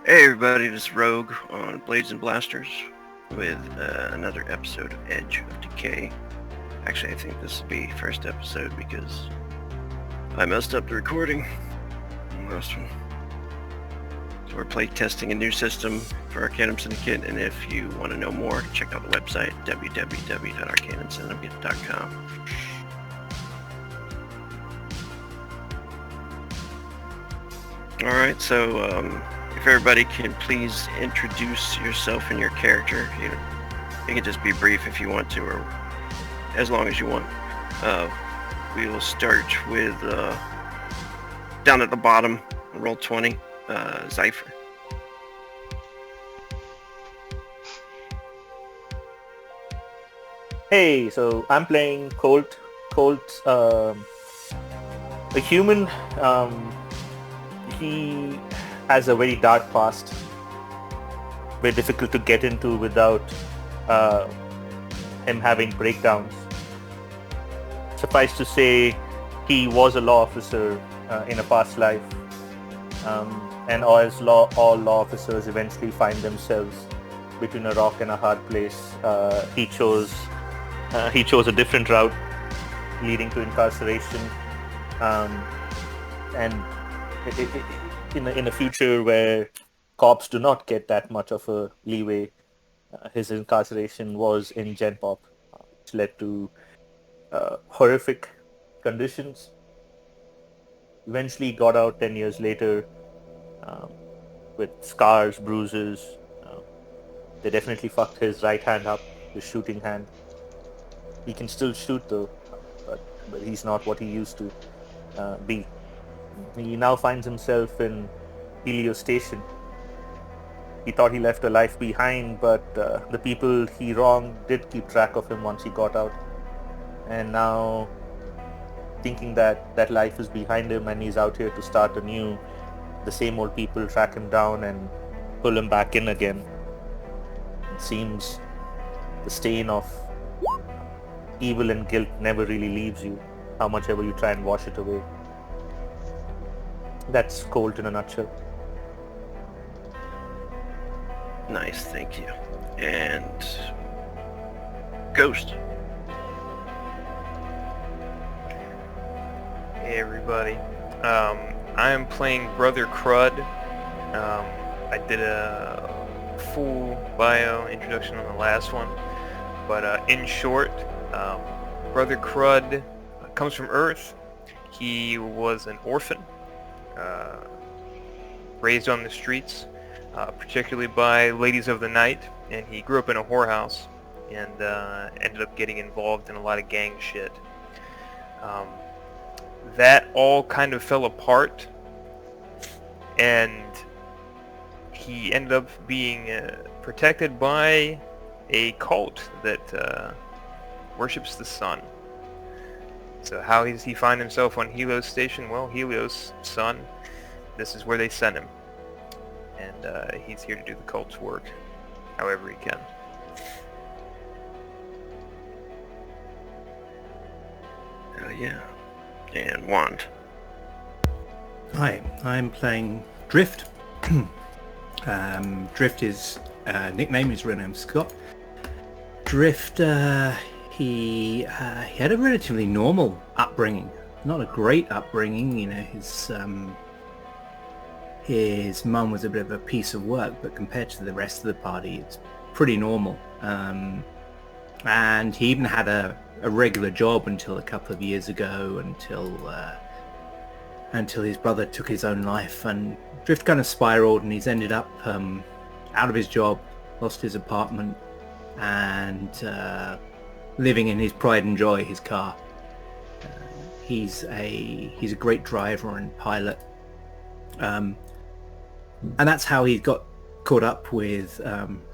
Hey everybody, this is Rogue on Blades and Blasters with another episode of Edge of Decay. Actually, I think this will be first episode because I messed up the recording on the last one. So we're play testing a new system for Arcanum Syndicate, and if you want to know more, check out the website www.arcanumsyndicate.com. Alright, so if everybody can please introduce yourself and your character. You can just be brief if you want to, or as long as you want. We will start with down at the bottom, roll 20, Zypher. Hey, so I'm playing Colt. Colt's a human. He has a very dark past, very difficult to get into without him having breakdowns. Suffice to say, he was a law officer in a past life, and as all law officers eventually find themselves between a rock and a hard place. He chose a different route leading to incarceration, and in a future where cops do not get that much of a leeway, his incarceration was in Gen Pop, which led to horrific conditions. Eventually got out 10 years later with scars, bruises. They definitely fucked his right hand up, his shooting hand. He can still shoot though, but he's not what he used to be. He now finds himself in Helios Station. He thought he left a life behind, but the people he wronged did keep track of him once he got out. And now, thinking that life is behind him and he's out here to start anew, the same old people track him down and pull him back in again. It seems the stain of evil and guilt never really leaves you, how much ever you try and wash it away. That's Colt in a nutshell. Nice, thank you. And Ghost. Hey everybody, I am playing Brother Crud. I did a full bio introduction on the last one, but in short, Brother Crud comes from Earth. He was an orphan, raised on the streets, particularly by ladies of the night, and he grew up in a whorehouse and ended up getting involved in a lot of gang shit. That all kind of fell apart, and he ended up being protected by a cult that worships the sun. So how does he find himself on Helios Station? Well, Helios, sun, this is where they sent him. And he's here to do the cult's work, however he can. Yeah. And Wand. Hi, I'm playing Drift. Drift is nickname is real name Scott. Drift, he had a relatively normal upbringing, not a great upbringing. You know, his mum was a bit of a piece of work, but compared to the rest of the party, it's pretty normal. And he even had a regular job until a couple of years ago, until his brother took his own life, and Drift kind of spiraled, and he's ended up out of his job, lost his apartment, and living in his pride and joy, his car. He's a great driver and pilot, and that's how he got caught up with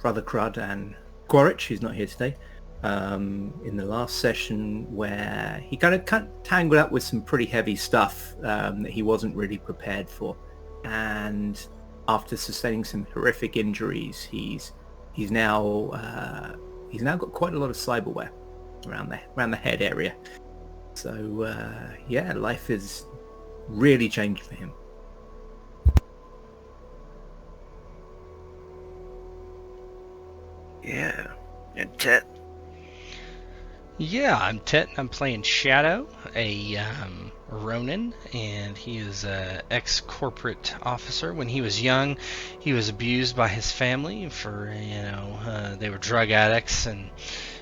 Brother Crud and Quaritch, who's not here today, in the last session, where he kind of tangled up with some pretty heavy stuff that he wasn't really prepared for. And after sustaining some horrific injuries, he's now got quite a lot of cyberware around the head area. So yeah, life has really changed for him. Yeah. And Tet. Yeah, I'm Tet. I'm playing Shadow, a Ronin, and he is a ex-corporate officer. When he was young, he was abused by his family for, they were drug addicts and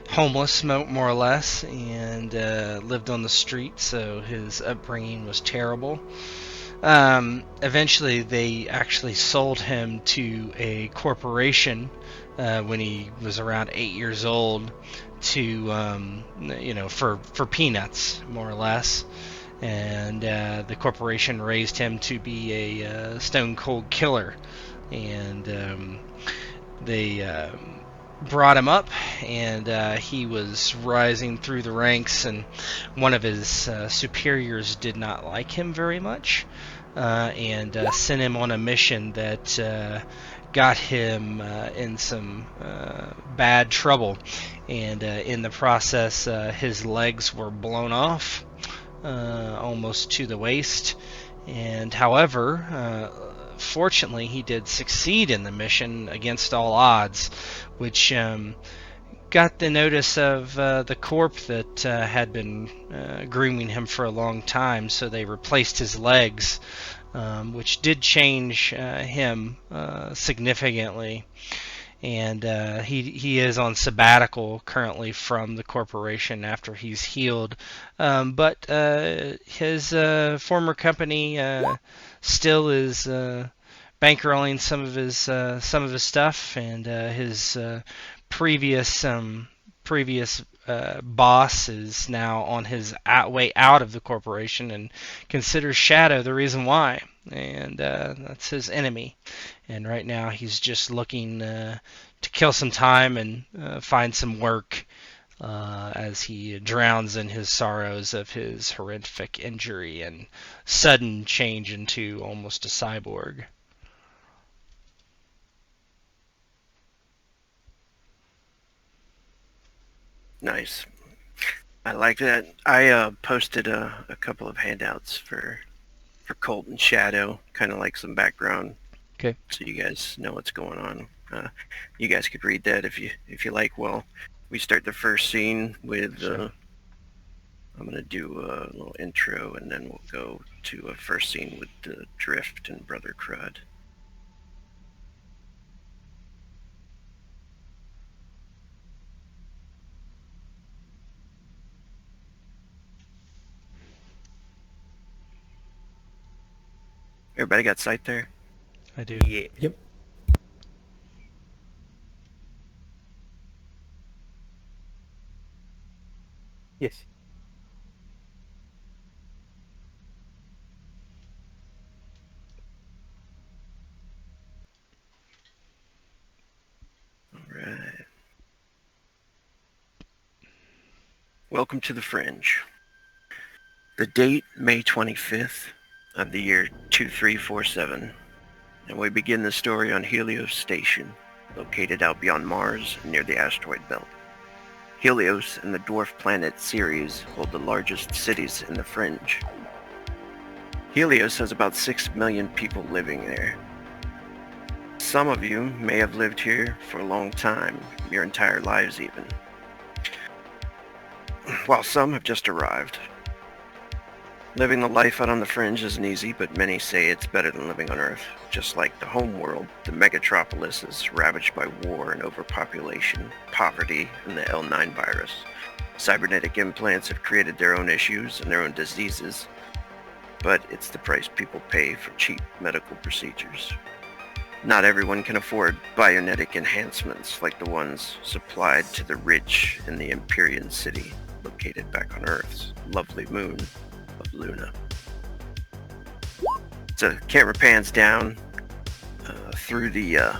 homeless, more or less, and lived on the street, so his upbringing was terrible. Eventually, they actually sold him to a corporation when he was around 8 years old to, for peanuts, more or less. And the corporation raised him to be a stone cold killer. And they brought him up, and he was rising through the ranks, and one of his superiors did not like him very much, and sent him on a mission that got him in some bad trouble, and in the process his legs were blown off almost to the waist, and however fortunately he did succeed in the mission against all odds, which got the notice of the corp that had been grooming him for a long time, so they replaced his legs, which did change him significantly. And he is on sabbatical currently from the corporation after he's healed. But his former company still is bankrolling some of his stuff, and his previous boss is now on his way out of the corporation and considers Shadow the reason why, and that's his enemy. And right now he's just looking to kill some time and find some work as he drowns in his sorrows of his horrific injury and sudden change into almost a cyborg. Nice. I like that. I posted a couple of handouts for Colt and Shadow, kind of like some background. Okay. So you guys know what's going on. You guys could read that if you like. Well, we start the first scene with. Sure. I'm gonna do a little intro, and then we'll go to a first scene with Drift and Brother Crud. Everybody got sight there? I do. Yeah. Yep. Yes. Alright. Welcome to the Fringe. The date, May 25th of the year 2347, and we begin the story on Helios Station, located out beyond Mars near the asteroid belt. Helios and the dwarf planet Ceres hold the largest cities in the Fringe. Helios has about 6 million people living there. Some of you may have lived here for a long time, your entire lives even, while some have just arrived. Living the life out on the Fringe isn't easy, but many say it's better than living on Earth. Just like the home world, the megatropolis is ravaged by war and overpopulation, poverty, and the L9 virus. Cybernetic implants have created their own issues and their own diseases, but it's the price people pay for cheap medical procedures. Not everyone can afford bionetic enhancements like the ones supplied to the rich in the Empyrean city, located back on Earth's lovely moon of Luna. So camera pans down through the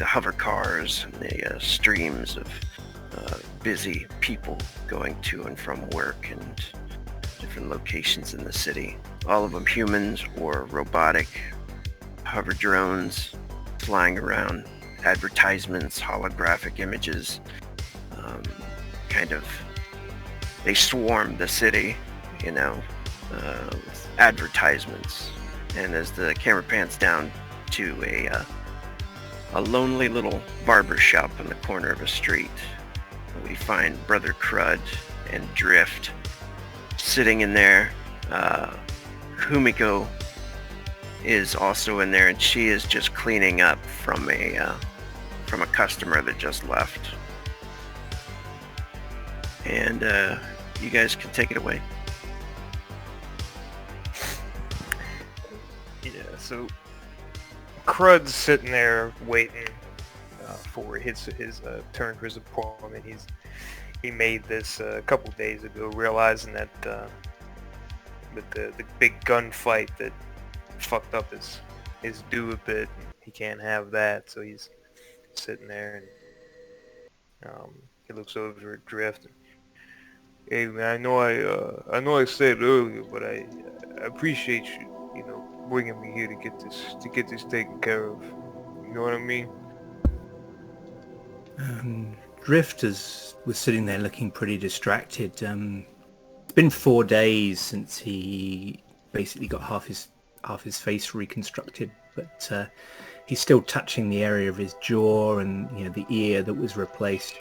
hover cars and the streams of busy people going to and from work and different locations in the city. All of them humans or robotic. Hover drones flying around, advertisements, holographic images, they swarm the city, with advertisements. And as the camera pans down to a lonely little barber shop on the corner of a street. We find Brother Crud and Drift sitting in there. Humiko is also in there, and she is just cleaning up from a customer that just left. And you guys can take it away. Yeah, so Crud's sitting there waiting for his turn for his appointment. He made this a couple days ago, realizing that with the big gunfight that fucked up his due a bit, he can't have that, so he's sitting there and he looks over at Drift. Hey man, I know I said it earlier, but I appreciate you bringing me here to get this taken care of. You know what I mean? Drift was sitting there looking pretty distracted. It's been 4 days since he basically got half his face reconstructed, but he's still touching the area of his jaw and the ear that was replaced.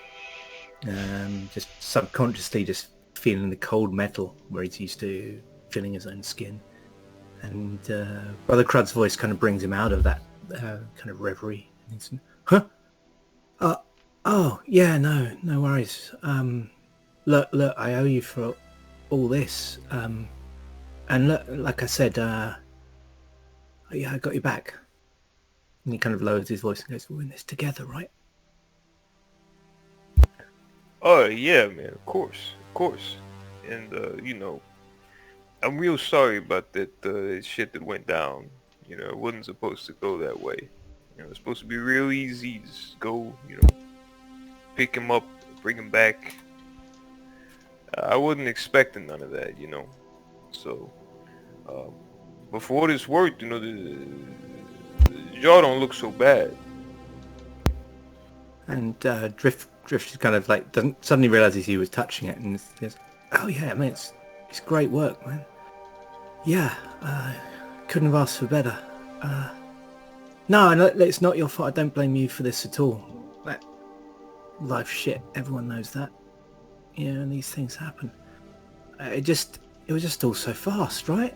Just subconsciously just feeling the cold metal where he's used to feeling his own skin. And Brother Crud's voice kind of brings him out of that kind of reverie. And he's, huh? Oh, yeah, no worries. Look, I owe you for all this. And look, like I said, yeah, I got your back. And he kind of lowers his voice and goes, we're in this together, right? Oh yeah, man, of course. And I'm real sorry about that shit that went down. It wasn't supposed to go that way. It was supposed to be real easy. Just go, pick him up, bring him back. I wasn't expecting none of that, So, but for what it's worth, the jaw don't look so bad. And Drift is kind of like doesn't suddenly realizes he was touching it and says, "Oh yeah, man, it's great work, man. Yeah, couldn't have asked for better. No, it's not your fault. I don't blame you for this at all. Life shit. Everyone knows that. And these things happen. It was just all so fast, right?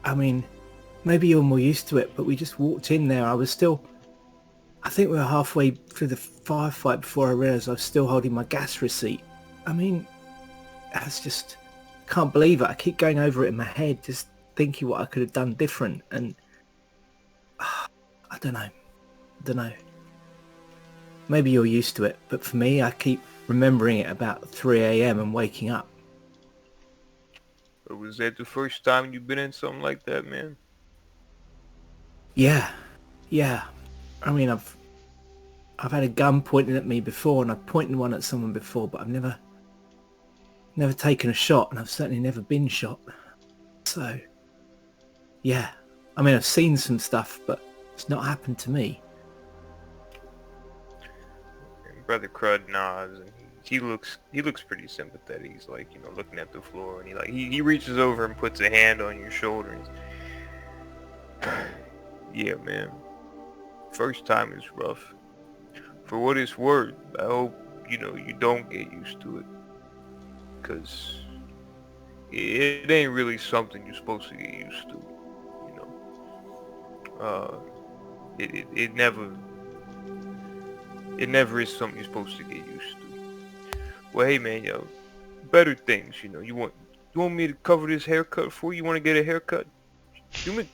I mean, maybe you're more used to it, but we just walked in there. I think we were halfway through the firefight before I realised I was still holding my gas receipt. I mean, can't believe it. I keep going over it in my head, just thinking what I could have done different. And I don't know. Maybe you're used to it, but for me, I keep remembering it about 3 a.m. and waking up. But was that the first time you've been in something like that, man? Yeah. I mean, I've had a gun pointed at me before, and I've pointed one at someone before, but I've never taken a shot, and I've certainly never been shot. So, yeah. I mean, I've seen some stuff, but it's not happened to me. And Brother Crud nods, and he looks pretty sympathetic. He's like, looking at the floor, and he reaches over and puts a hand on your shoulder. And yeah, man. First time is rough. For what it's worth, I hope, you don't get used to it. Because it ain't really something you're supposed to get used to, It never is something you're supposed to get used to. Well, hey, man, better things, You want me to cover this haircut for you? You want to get a haircut?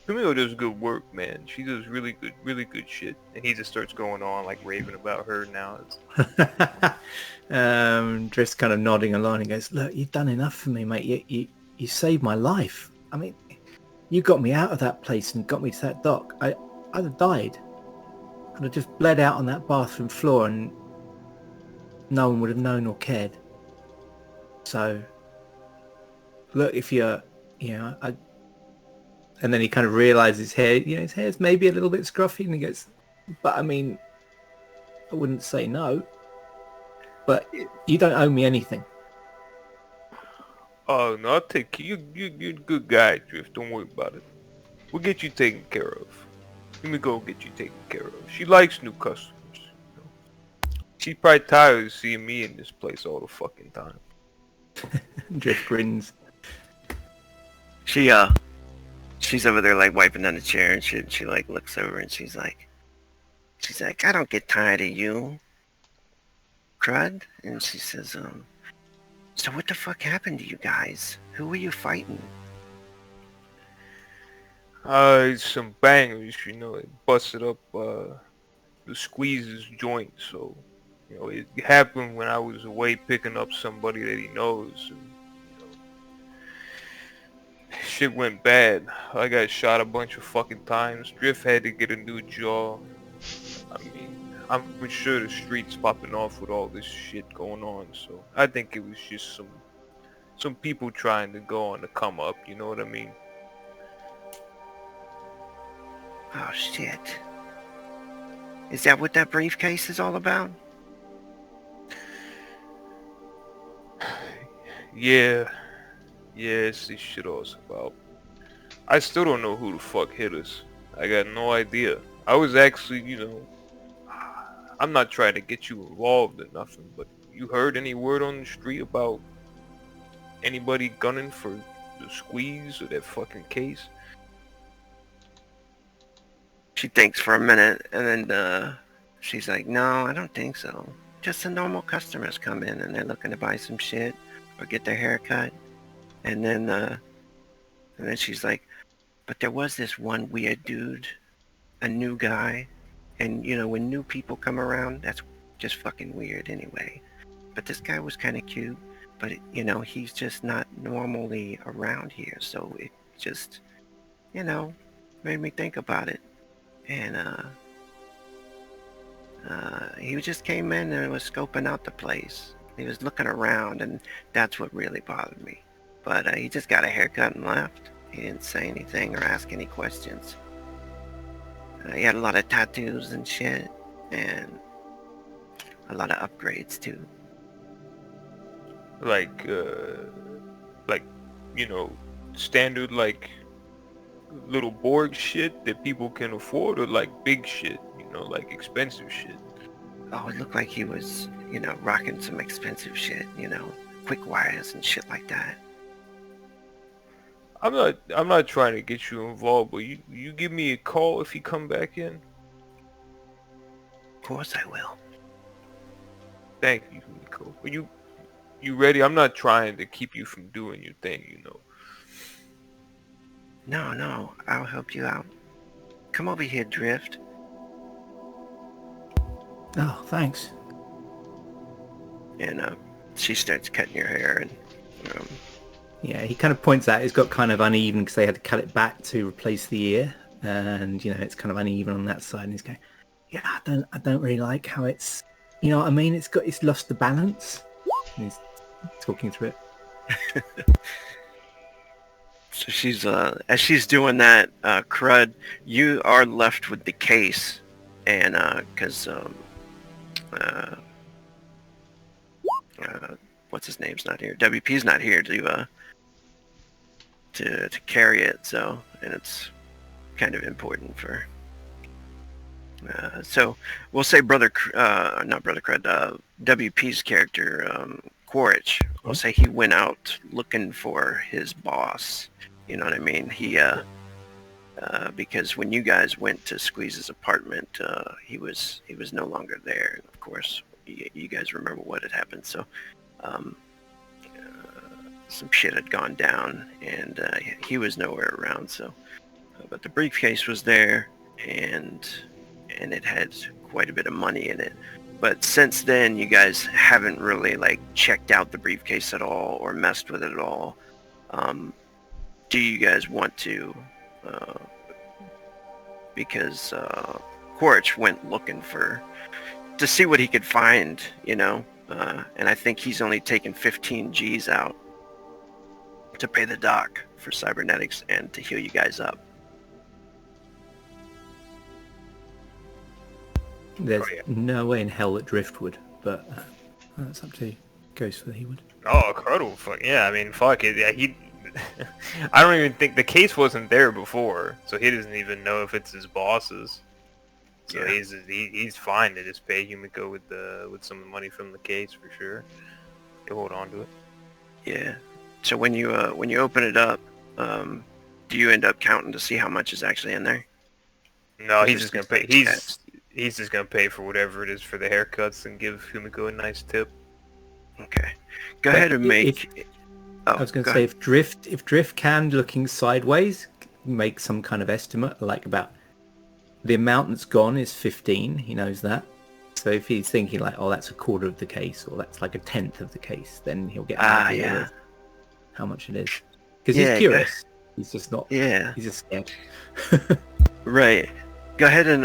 Camille does good work, man. She does really good shit. And he just starts going on, like, raving about her now. Drift's kind of nodding along and goes, look, you've done enough for me, mate. You saved my life. I mean, you got me out of that place and got me to that dock. I'd have died. I'd have just bled out on that bathroom floor and no one would have known or cared. So, look, if you're, and then he kind of realizes his hair's maybe a little bit scruffy, and he goes, but I mean, I wouldn't say no, but you don't owe me anything. Oh, no, I'll take you. You're a good guy, Drift. Don't worry about it. We'll get you taken care of. Let me go get you taken care of. She likes new customers. You know? She's probably tired of seeing me in this place all the fucking time. Drift grins. She's over there like wiping down the chair, and she like looks over and she's like, I don't get tired of you, crud. And she says, so what the fuck happened to you guys? Who were you fighting? Some bangers, you know, it busted up the Squeeze's joint, so, you know, it happened when I was away picking up somebody that he knows, and, you know, shit went bad. I got shot a bunch of fucking times. Drift had to get a new jaw. I mean, I'm sure the street's popping off with all this shit going on, so I think it was just some people trying to go on the come up, you know what I mean? Oh shit. Is that what that briefcase is all about? Yeah, it's this shit all's about. I still don't know who the fuck hit us. I got no idea. I was actually, you know, I'm not trying to get you involved or nothing, but you heard any word on the street about anybody gunning for the Squeeze or that fucking case? She thinks for a minute, and then she's like, no, I don't think so. Just the normal customers come in and they're looking to buy some shit or get their hair cut. And then she's like, but there was this one weird dude, a new guy. And, you know, when new people come around, that's just fucking weird anyway. But this guy was kind of cute, but, you know, he's just not normally around here. So it just, you know, made me think about it. And he just came in and was scoping out the place. He was looking around, and that's what really bothered me. But he just got a haircut and left. He didn't say anything or ask any questions. He had a lot of tattoos and shit, and a lot of upgrades too. Like, you know, standard, like, little Borg shit that people can afford, or like big shit, you know, like expensive shit? Oh, it looked like he was, you know, rocking some expensive shit, you know, quick wires and shit like that. I'm not trying to get you involved, but you give me a call if you come back in. Of course I will. Thank you, Nico. Are you ready? I'm not trying to keep you from doing your thing, you know. No, I'll help you out. Come over here, Drift. Oh, thanks. And she starts cutting your hair, and Yeah, he kind of points out it's got kind of uneven because they had to cut it back to replace the ear, and you know it's kind of uneven on that side. And he's going, "Yeah, I don't really like how it's, you know what I mean? It's lost the balance." And he's talking through it. so she's as she's doing that, crud, you are left with the case, and because what's his name's not here. WP's not here to carry it, so, and it's kind of important for so we'll say not Brother Crud, WP's character, Quaritch, we'll say he went out looking for his boss, you know what I mean? He because when you guys went to Squeeze's apartment, he was no longer there, and of course you guys remember what had happened. So some shit had gone down, and he was nowhere around. So, but the briefcase was there, and it had quite a bit of money in it. But since then, you guys haven't really like checked out the briefcase at all or messed with it at all. Do you guys want to? Because Quaritch went looking to see what he could find, you know, and I think he's only taken 15 G's out to pay the doc for cybernetics and to heal you guys up. There's no way in hell that Drift would, but that's up to Ghost whether he would. Oh, Crud, fuck yeah! I mean, fuck it. Yeah, I don't even think the case wasn't there before, so he doesn't even know if it's his boss's. So Yeah. he's fine to just pay Yumiko with some money from the case for sure. He'll hold on to it. Yeah. So when you open it up, do you end up counting to see how much is actually in there? No, Is he's it just gonna just pay. like He's text? he's just gonna pay for whatever it is for the haircuts and give Yumiko a nice tip. Okay. Go But ahead and make. Oh, I was going go to say, ahead. if Drift can, looking sideways, make some kind of estimate, like about the amount that's gone is 15. He knows that. So if he's thinking like, oh, that's a quarter of the case, or that's like a tenth of the case, then he'll get an idea Yeah. of how much it is. Because Yeah, he's curious. He's just not. Yeah. He's just scared. Right. Go ahead and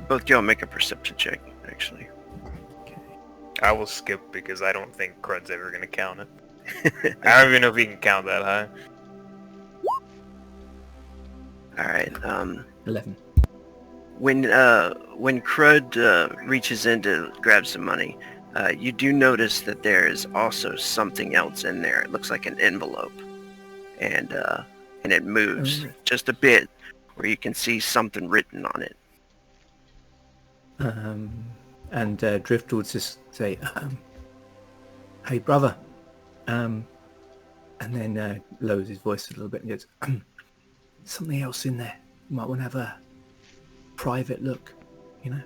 both y'all make a perception check. Actually. I will skip because I don't think Crud's ever gonna count it. I don't even know if he can count that high. All right. 11. When Crud reaches in to grab some money, you do notice that there is also something else in there. It looks like an envelope, and it moves just a bit, where you can see something written on it. And Drift would just say, "Hey, brother," and then lowers his voice a little bit and goes, "Something else in there. You might want to have a private look, you know."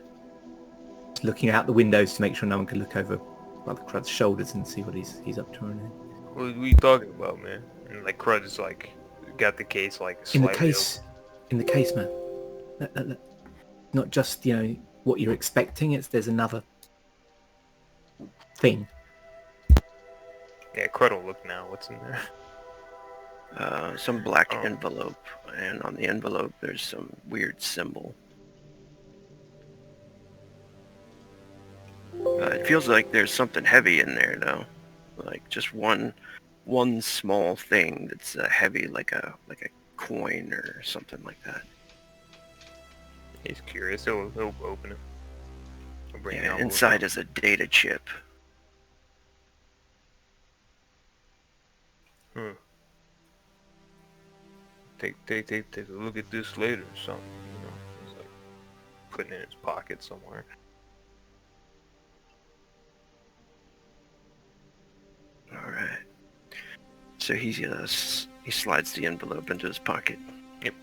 Just looking out the windows to make sure no one can look over Brother Crud's shoulders and see what he's up to. And What are you talking about, man? And like Crud's like got the case like in slightly the case, man. Not just what you're expecting. There's another thing. Yeah, Crud will look now. What's in there? Some black envelope, and on the envelope there's some weird symbol. It feels like there's something heavy in there, though. Like just one small thing that's heavy, like a coin or something like that. He's curious. He'll open it. He'll bring the Yeah, envelope inside out. is a data chip. Take a look at this later or something. You know, he's like putting it in his pocket somewhere. All right. So he slides the envelope into his pocket. Yep.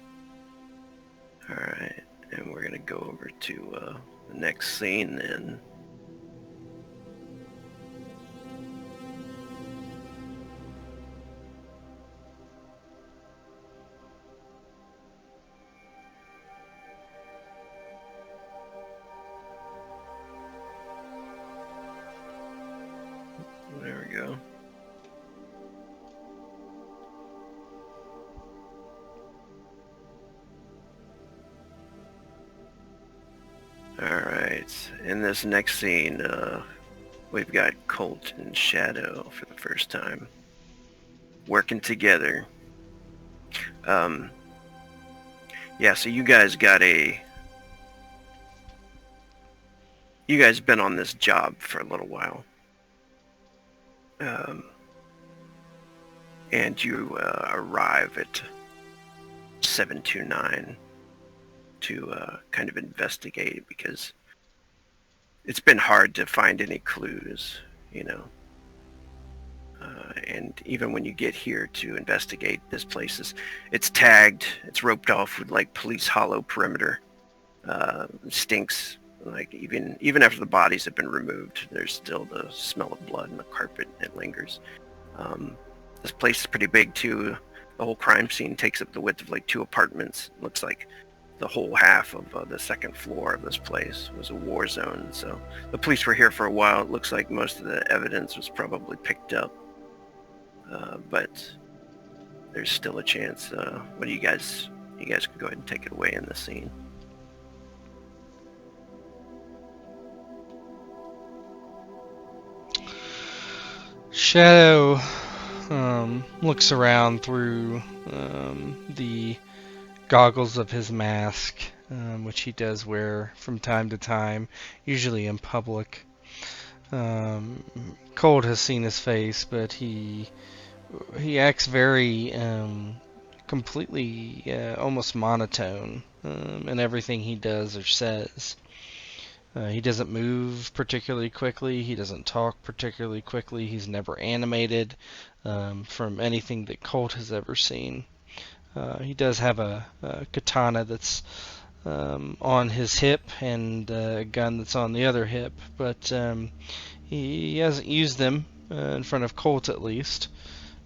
All right, and we're gonna go over to the next scene then. There we go. Alright, in this next scene, we've got Colt and Shadow for the first time. Working together. Yeah, so you guys been on this job for a little while. And you arrive at 729 to kind of investigate, because it's been hard to find any clues, you know. And even when you get here to investigate, this place it's tagged, it's roped off with like police hollow perimeter. Stinks. Like even after the bodies have been removed, there's still the smell of blood in the carpet. It lingers. This place is pretty big too. The whole crime scene takes up the width of like 2 apartments. It looks like the whole half of the second floor of this place was a war zone. So the police were here for a while. It looks like most of the evidence was probably picked up, but there's still a chance. What do you guys can go ahead and take it away in the scene. Shadow looks around through the goggles of his mask, which he does wear from time to time, usually in public. Cold has seen his face, but he he acts very completely almost monotone in everything he does or says. He doesn't move particularly quickly. He doesn't talk particularly quickly. He's never animated from anything that Colt has ever seen. He does have a katana that's on his hip and a gun that's on the other hip, but he hasn't used them in front of Colt at least.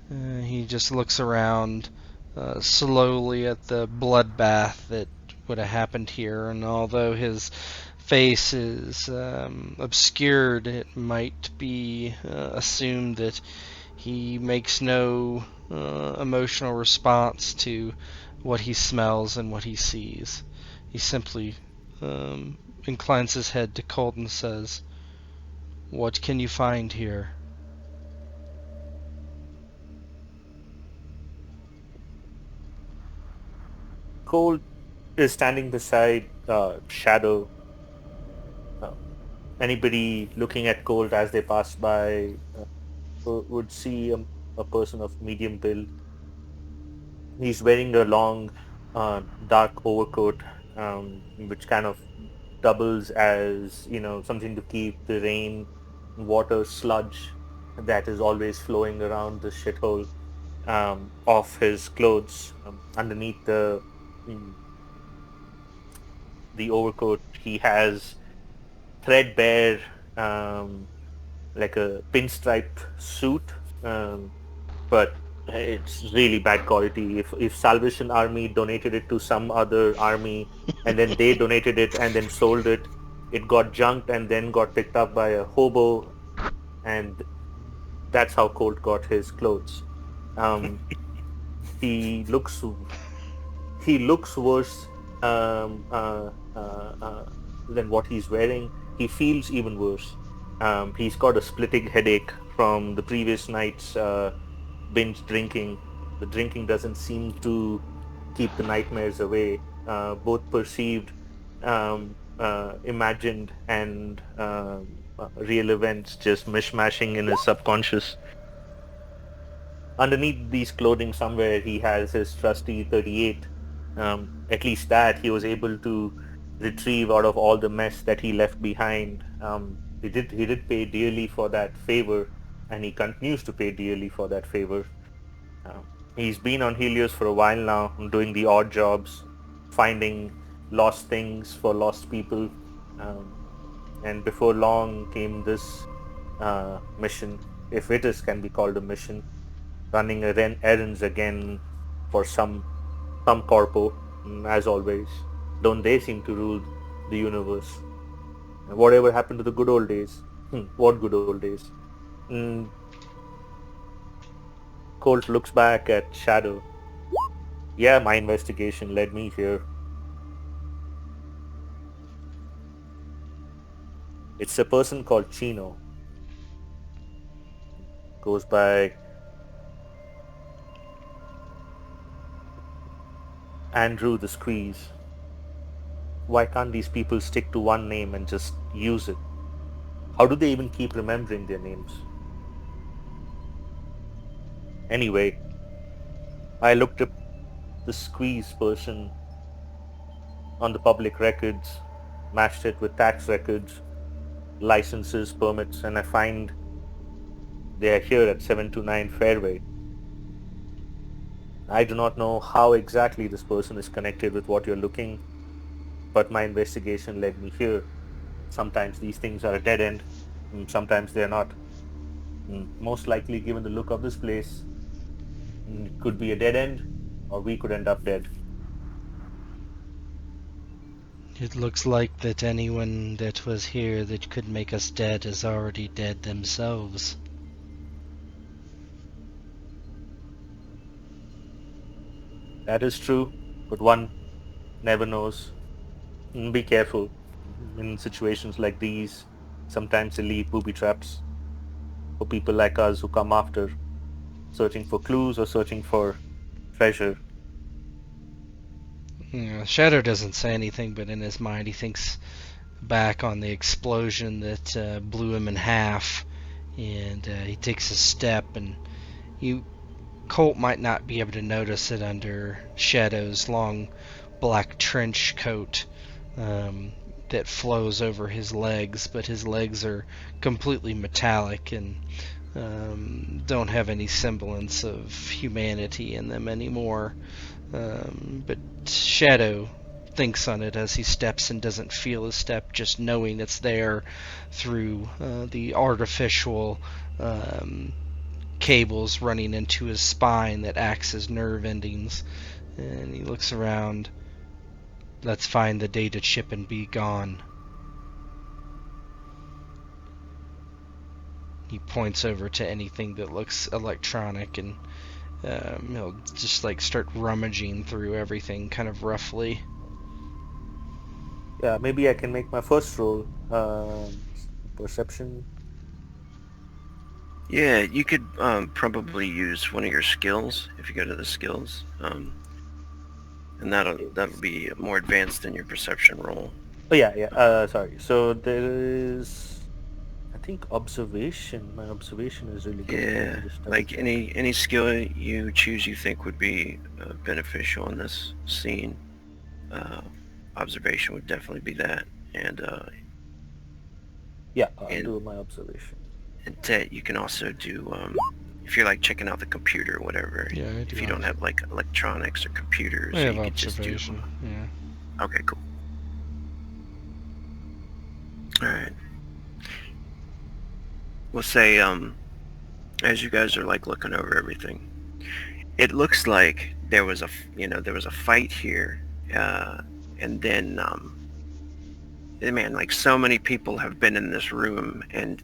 He just looks around slowly at the bloodbath that would have happened here, and although his face is obscured, it might be assumed that he makes no emotional response to what he smells and what he sees. He simply inclines his head to Colt and says, "What can you find here?" Colt is standing beside Shadow. Anybody looking at Colt as they pass by would see a person of medium build. He's wearing a long, dark overcoat, which kind of doubles as, something to keep the rain, water, sludge that is always flowing around the shithole off his clothes. Underneath the overcoat, he has threadbare, like a pinstriped suit, but it's really bad quality. If Salvation Army donated it to some other army and then they donated it and then sold it, it got junked and then got picked up by a hobo, and that's how Colt got his clothes. He looks worse than what he's wearing. He feels even worse. He's got a splitting headache from the previous night's binge drinking. The drinking doesn't seem to keep the nightmares away, both perceived, imagined, and real events just mishmashing in his subconscious. Underneath these clothing somewhere he has his trusty 38. At least that he was able to retrieve out of all the mess that he left behind. He did pay dearly for that favor, and he continues to pay dearly for that favor. He's been on Helios for a while now, doing the odd jobs, finding lost things for lost people, and before long came this mission, if it can be called a mission, running errands again for some corpo, as always. Don't they seem to rule the universe? Whatever happened to the good old days? What good old days? Colt looks back at Shadow. Yeah, my investigation led me here. It's a person called Chino. Goes by Andrew the Squeeze. Why can't these people stick to one name and just use it? How do they even keep remembering their names? Anyway, I looked up the Squeeze person on the public records, matched it with tax records, licenses, permits, and I find they are here at 729 Fairway. I do not know how exactly this person is connected with what you're looking, but my investigation led me here. Sometimes these things are a dead end, sometimes they're not. Most likely, given the look of this place, it could be a dead end, or we could end up dead. It looks like that anyone that was here that could make us dead is already dead themselves. That is true, but one never knows. Be careful. In situations like these, sometimes they leave booby traps for people like us who come after, searching for clues or searching for treasure. Shadow doesn't say anything, but in his mind he thinks back on the explosion that blew him in half, and he takes a step, and you Colt might not be able to notice it under Shadow's long black trench coat that flows over his legs, but his legs are completely metallic and don't have any semblance of humanity in them anymore. But Shadow thinks on it as he steps and doesn't feel his step, just knowing it's there through the artificial cables running into his spine that acts as nerve endings. And he looks around. Let's find the data chip and be gone. He points over to anything that looks electronic, and he'll just like start rummaging through everything kind of roughly. Yeah, maybe I can make my first roll. Perception. Yeah, you could probably use one of your skills if you go to the skills, and that'll be more advanced than your perception roll. Oh yeah. Sorry. So there is, I think, observation. My observation is really good. Yeah, like any skill you choose you think would be beneficial in this scene. Observation would definitely be that, and Yeah, I'll do my observation. and that you can also do if you're like checking out the computer or whatever. Yeah, I do if you don't have like electronics or computers, I have you could just do. observation. Yeah. Okay, cool. All right. We'll say as you guys are like looking over everything, it looks like there was a fight here, and then man, like so many people have been in this room and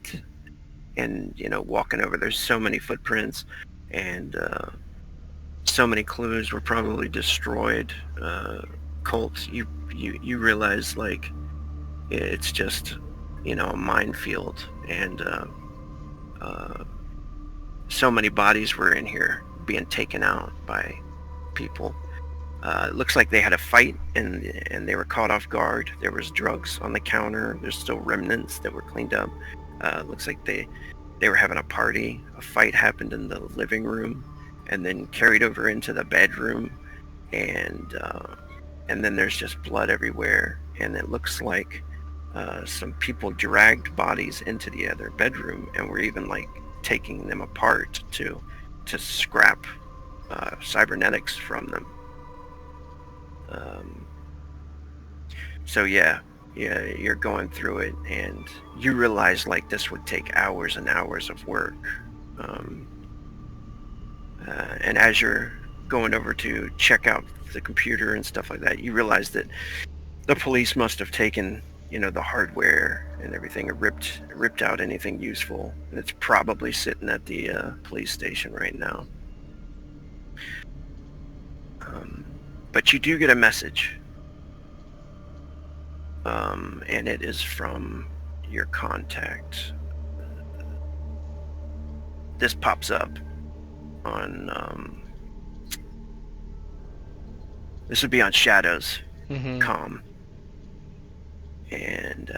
walking over. There's so many footprints, and so many clues were probably destroyed. Colt, you realize like it's just a minefield, and so many bodies were in here being taken out by people. It looks like they had a fight and they were caught off guard. There was drugs on the counter. There's still remnants that were cleaned up. Looks like they were having a party. A fight happened in the living room and then carried over into the bedroom, and then there's just blood everywhere, and it looks like some people dragged bodies into the other bedroom and were even like taking them apart to scrap cybernetics from them. So yeah, you're going through it, and you realize like this would take hours and hours of work. And as you're going over to check out the computer and stuff like that, you realize that the police must have taken the hardware and everything, and ripped out anything useful, and it's probably sitting at the police station right now. But you do get a message, and it is from your contact. This pops up on this would be on Shadow's comm, and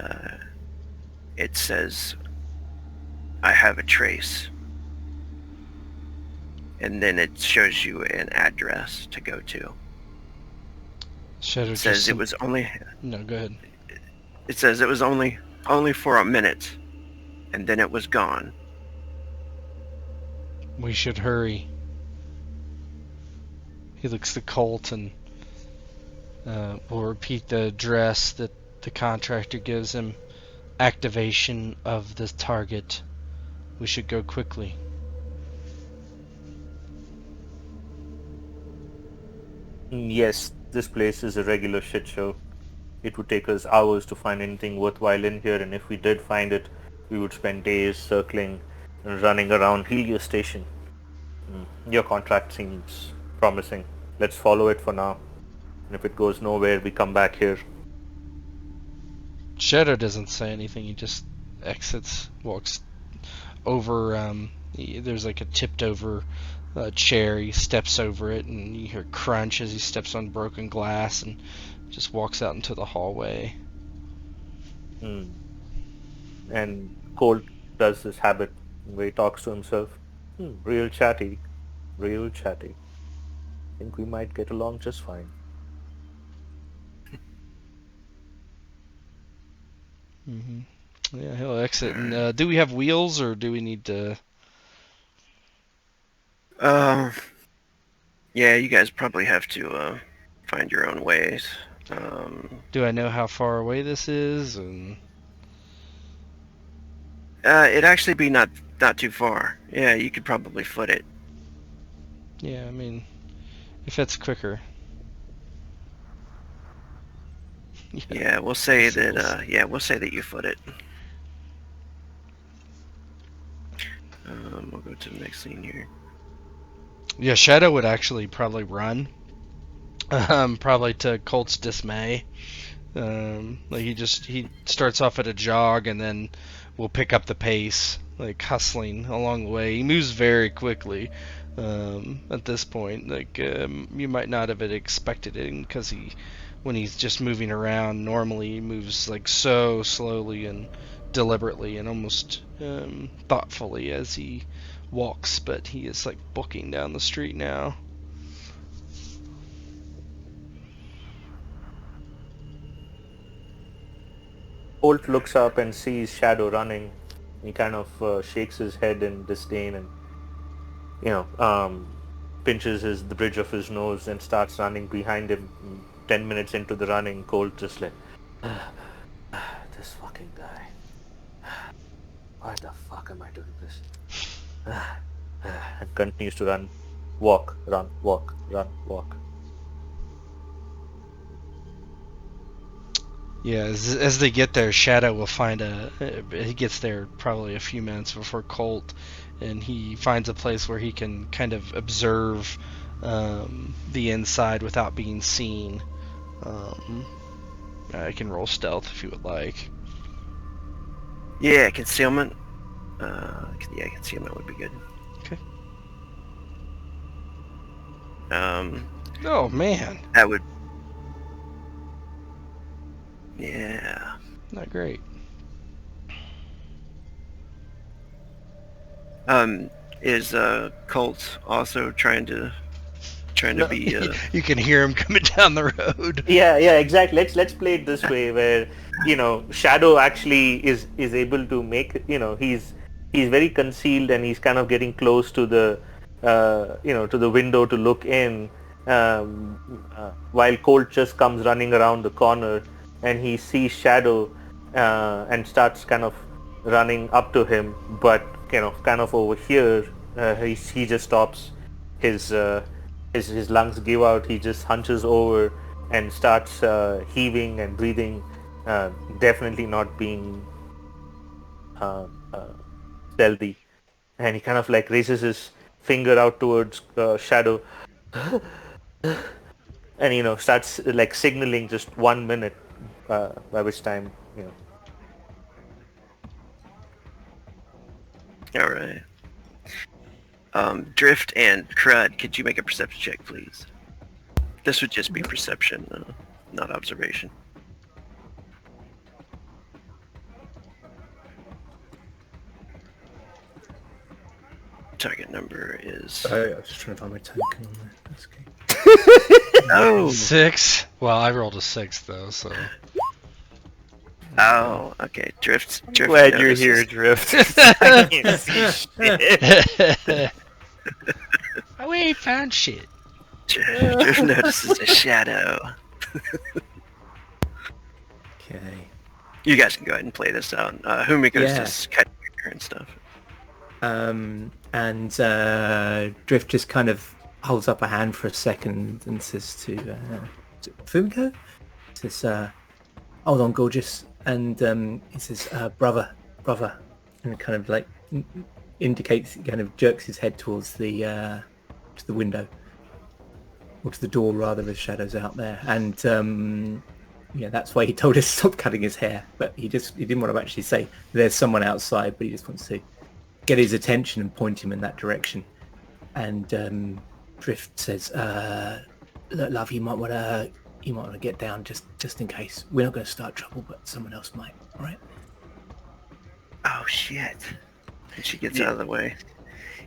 it says, "I have a trace," and then it shows you an address to go to. Shadow It says it was only. No, go ahead. It says it was only for a minute, and then it was gone. We should hurry. He looks to Colt and will repeat the address that the contractor gives him. Activation of the target. We should go quickly. Yes, this place is a regular shit show. It would take us hours to find anything worthwhile in here, and if we did find it, we would spend days circling and running around Helios Station. Your contract seems promising. Let's follow it for now. And if it goes nowhere, we come back here. Shadow doesn't say anything. He just exits, walks over. There's like a tipped over chair. He steps over it, and you hear crunch as he steps on broken glass, and just walks out into the hallway. And Colt does this habit where he talks to himself. Real chatty. real chatty. I think we might get along just fine. Hmm. Yeah, he'll exit. And do we have wheels, or do we need to? Yeah, you guys probably have to find your own ways. Do I know how far away this is? And It'd actually be not too far. Yeah, you could probably foot it. yeah, I mean, if it's quicker. Yeah, we'll say Signals. that. We'll say that you foot it. We'll go to the next scene here. Yeah, Shadow would actually probably run. Probably to Colt's dismay. Like he starts off at a jog and then will pick up the pace, like hustling along the way. He moves very quickly. At this point, like you might not have expected it, because when he's just moving around, normally he moves like so slowly and deliberately and almost thoughtfully as he walks, but he is like booking down the street now. Colt looks up and sees Shadow running. He kind of shakes his head in disdain and, pinches the bridge of his nose and starts running behind him. 10 minutes into the running, Colt just like, this fucking guy. Why the fuck am I doing this? And continues to run, walk, run, walk, run, walk. Yeah, as they get there, Shadow will find he gets there probably a few minutes before Colt, and he finds a place where he can kind of observe the inside without being seen. I can roll stealth if you would like. Yeah, concealment. Concealment would be good. Okay. Oh man. That would. Yeah. Not great. Is Colt also trying to be? You can hear him coming down the road. Yeah, exactly. Let's play it this way, where Shadow actually is able to make he's very concealed and he's kind of getting close to the to the window to look in, while Colt just comes running around the corner and he sees Shadow and starts kind of running up to him, but kind of over here he just stops. His lungs give out. He just hunches over and starts heaving and breathing, definitely not being stealthy. And he kind of like raises his finger out towards Shadow and starts like signaling just 1 minute, by which time All right. Drift and Crud, could you make a perception check, please? This would just be perception, not observation. Target number is... I was just trying to find my token on there. That's okay. Oh! 6. Well, I rolled a 6 though, so. Oh, okay. Drift. Glad you're notices- here, Drift. I can't see shit. We ain't found shit. Drift notices a shadow. Okay. You guys can go ahead and play this out. Humiko's Yeah. just cutting your hair and stuff. And Drift just kind of holds up a hand for a second and says to Fumiko, says, "Hold on, gorgeous," and he says, "Brother," and kind of like indicates, kind of jerks his head towards the to the window, or to the door rather, with Shadow's out there, and that's why he told us to stop cutting his hair, but he didn't want to actually say there's someone outside, but he just wants to get his attention and point him in that direction. And Drift says, "Look, love, you might want to get down just in case. We're not going to start trouble, but someone else might. All right?" Oh shit! And she gets out of the way.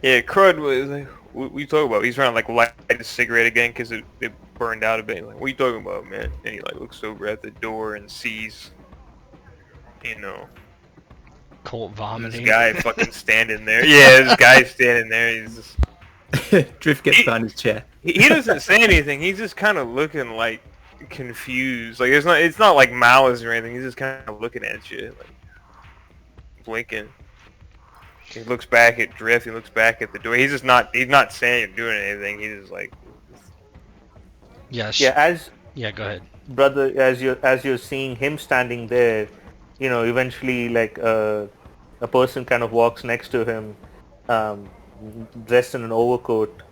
Yeah, Crud was like, what you talking about? He's trying to like light a cigarette again because it burned out a bit. He's like, what are you talking about, man? And he like looks over at the door and sees, you know, Colt this vomiting. guy fucking standing there. Yeah, this guy standing there. He's just, Drift gets behind his chair. he doesn't say anything. He's just kind of looking like confused. Like it's not like malice or anything. He's just kind of looking at you, like blinking. He looks back at Drift. He looks back at the door. He's not saying or doing anything. He's just like, Yes. Yeah, Yeah, go ahead. brother, as you're seeing him standing there, eventually like a person kind of walks next to him, um, dressed in an overcoat.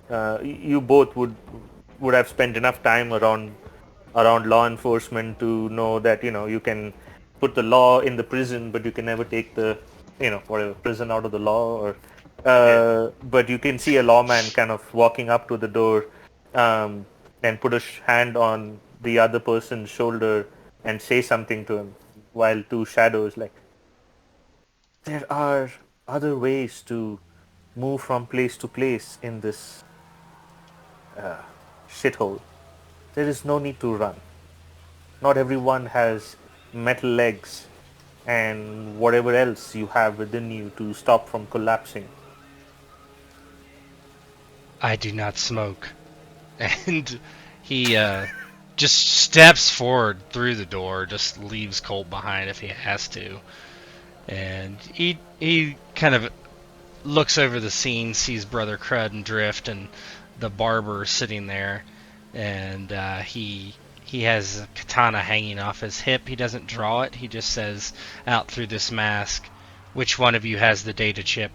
You both would have spent enough time around law enforcement to know that you can put the law in the prison, but you can never take the whatever prison out of the law. Or but you can see a lawman kind of walking up to the door, and put a hand on the other person's shoulder and say something to him, while two shadows like, there are other ways to move from place to place in this shithole. There is no need to run. Not everyone has metal legs and whatever else you have within you to stop from collapsing. I do not smoke. And he just steps forward through the door, just leaves Colt behind if he has to. And he kind of looks over the scene, sees Brother Crud and Drift and the barber sitting there, and he has a katana hanging off his hip. He doesn't draw it. He just says out through this mask, "Which one of you has the data chip?"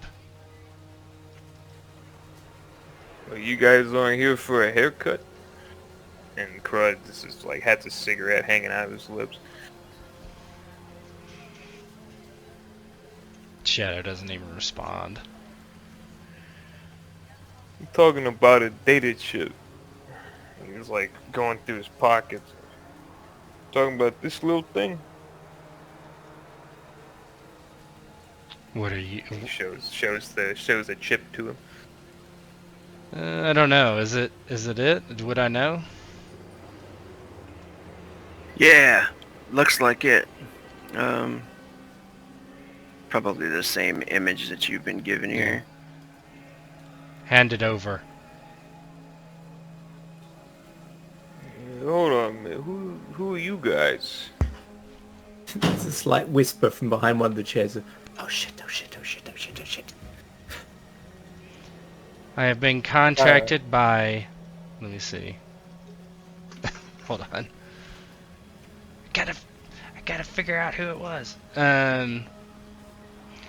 well, you guys aren't here for a haircut? And Crud just like has a cigarette hanging out of his lips. Shadow doesn't even respond. I'm talking about a data chip. He was like going through his pockets. Talking about this little thing. What are you? He shows the chip to him. I don't know. Is it it? Would I know? Yeah, looks like it. Probably the same image that you've been given here. Hand it over. Hold on, man. Who are you guys? There's a slight whisper from behind one of the chairs of, oh shit, oh shit, oh shit, oh shit, oh shit. I have been contracted by. Let me see. Hold on. I gotta figure out who it was.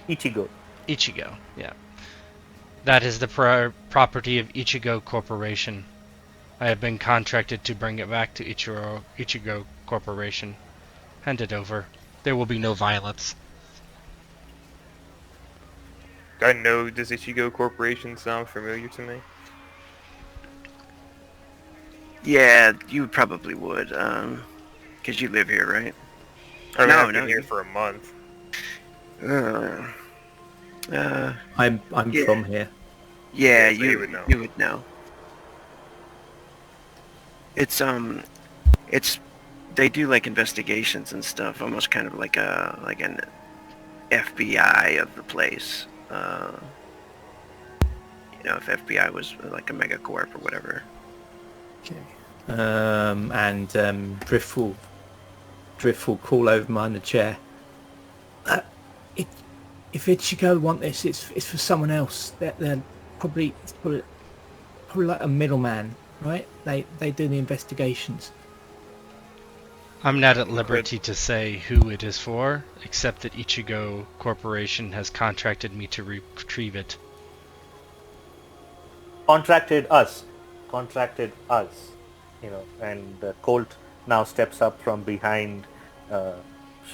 Ichigo. Ichigo. Yeah. That is the property of Ichigo Corporation. I have been contracted to bring it back to Ichigo Corporation. Hand it over. There will be no violence. I know, does Ichigo Corporation sound familiar to me? Yeah, you probably would, because you live here, right? I mean, No, I've been no, here you- for a month. I'm Yeah. from here. Yeah, so you would know. You would know. It's they do like investigations and stuff, almost kind of like an FBI of the place. If FBI was like a megacorp or whatever. Okay. And Drift will call over behind the chair. If Ichigo want this, it's for someone else. They're probably like a middleman, right? They do the investigations. I'm not at liberty to say who it is for, except that Ichigo Corporation has contracted me to retrieve it. Contracted us. And Colt now steps up from behind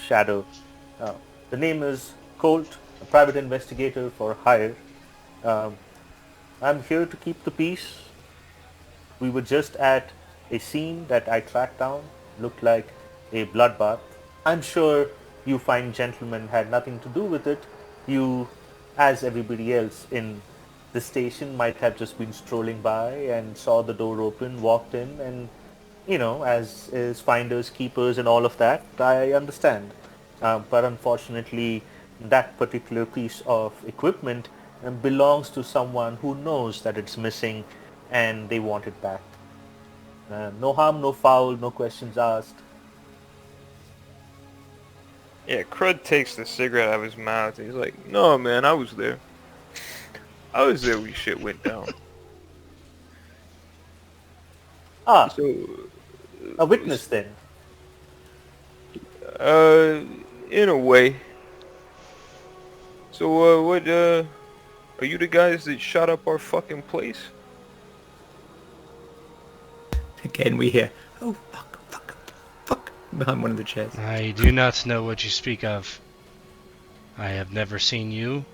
Shadow. The name is Colt, a private investigator for hire. I'm here to keep the peace. We were just at a scene that I tracked down. Looked like a bloodbath. I'm sure you fine gentlemen had nothing to do with it. You, as everybody else in the station might have just been strolling by and saw the door open, walked in, and as is finders, keepers, and all of that, I understand. But unfortunately, that particular piece of equipment belongs to someone who knows that it's missing and they want it back. No harm, no foul, no questions asked. Yeah, Crud takes the cigarette out of his mouth and he's like, "No, man, I was there. I was there when shit went down." Ah, So, a witness then. in a way. So, what, are you the guys that shot up our fucking place? Again, we hear, "Oh, fuck, fuck, fuck," behind one of the chairs. I do not know what you speak of. I have never seen you.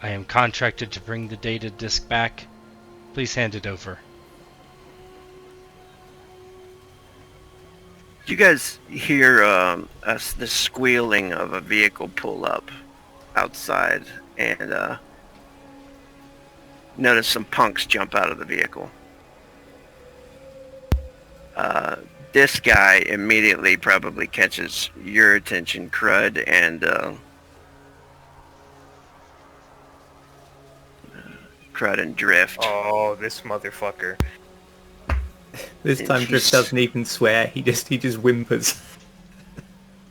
I am contracted to bring the data disk back. Please hand it over. You guys hear the squealing of a vehicle pull up outside, and notice some punks jump out of the vehicle. This guy immediately probably catches your attention, Crud, and Drift. Oh, this motherfucker. This time Drift doesn't even swear, he just whimpers.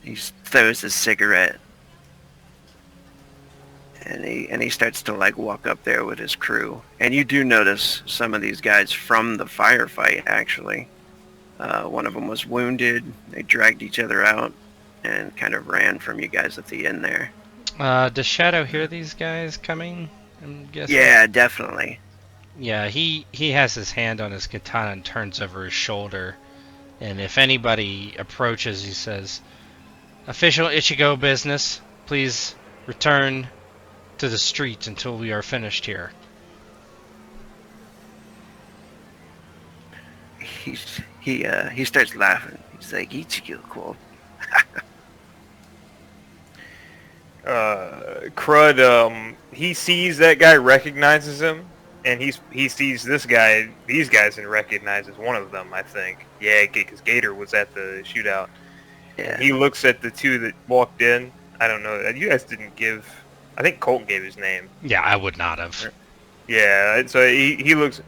He throws his cigarette, and he starts to like walk up there with his crew. And you do notice some of these guys from the firefight, actually. One of them was wounded. They dragged each other out and kind of ran from you guys at the end there. Does Shadow hear these guys coming? I'm guessing. Yeah, definitely. Yeah, he has his hand on his katana and turns over his shoulder. And if anybody approaches, he says, "Official Ichigo business, please return to the street until we are finished here." He starts laughing. He's like, "Ichigo, cool." Crud, he sees that guy, recognizes him, and he sees these guys, and recognizes one of them, I think. Yeah, because Gator was at the shootout. Yeah. He looks at the two that walked in. I don't know. You guys didn't give... I think Colton gave his name. Yeah, I would not have. Yeah, so he looks...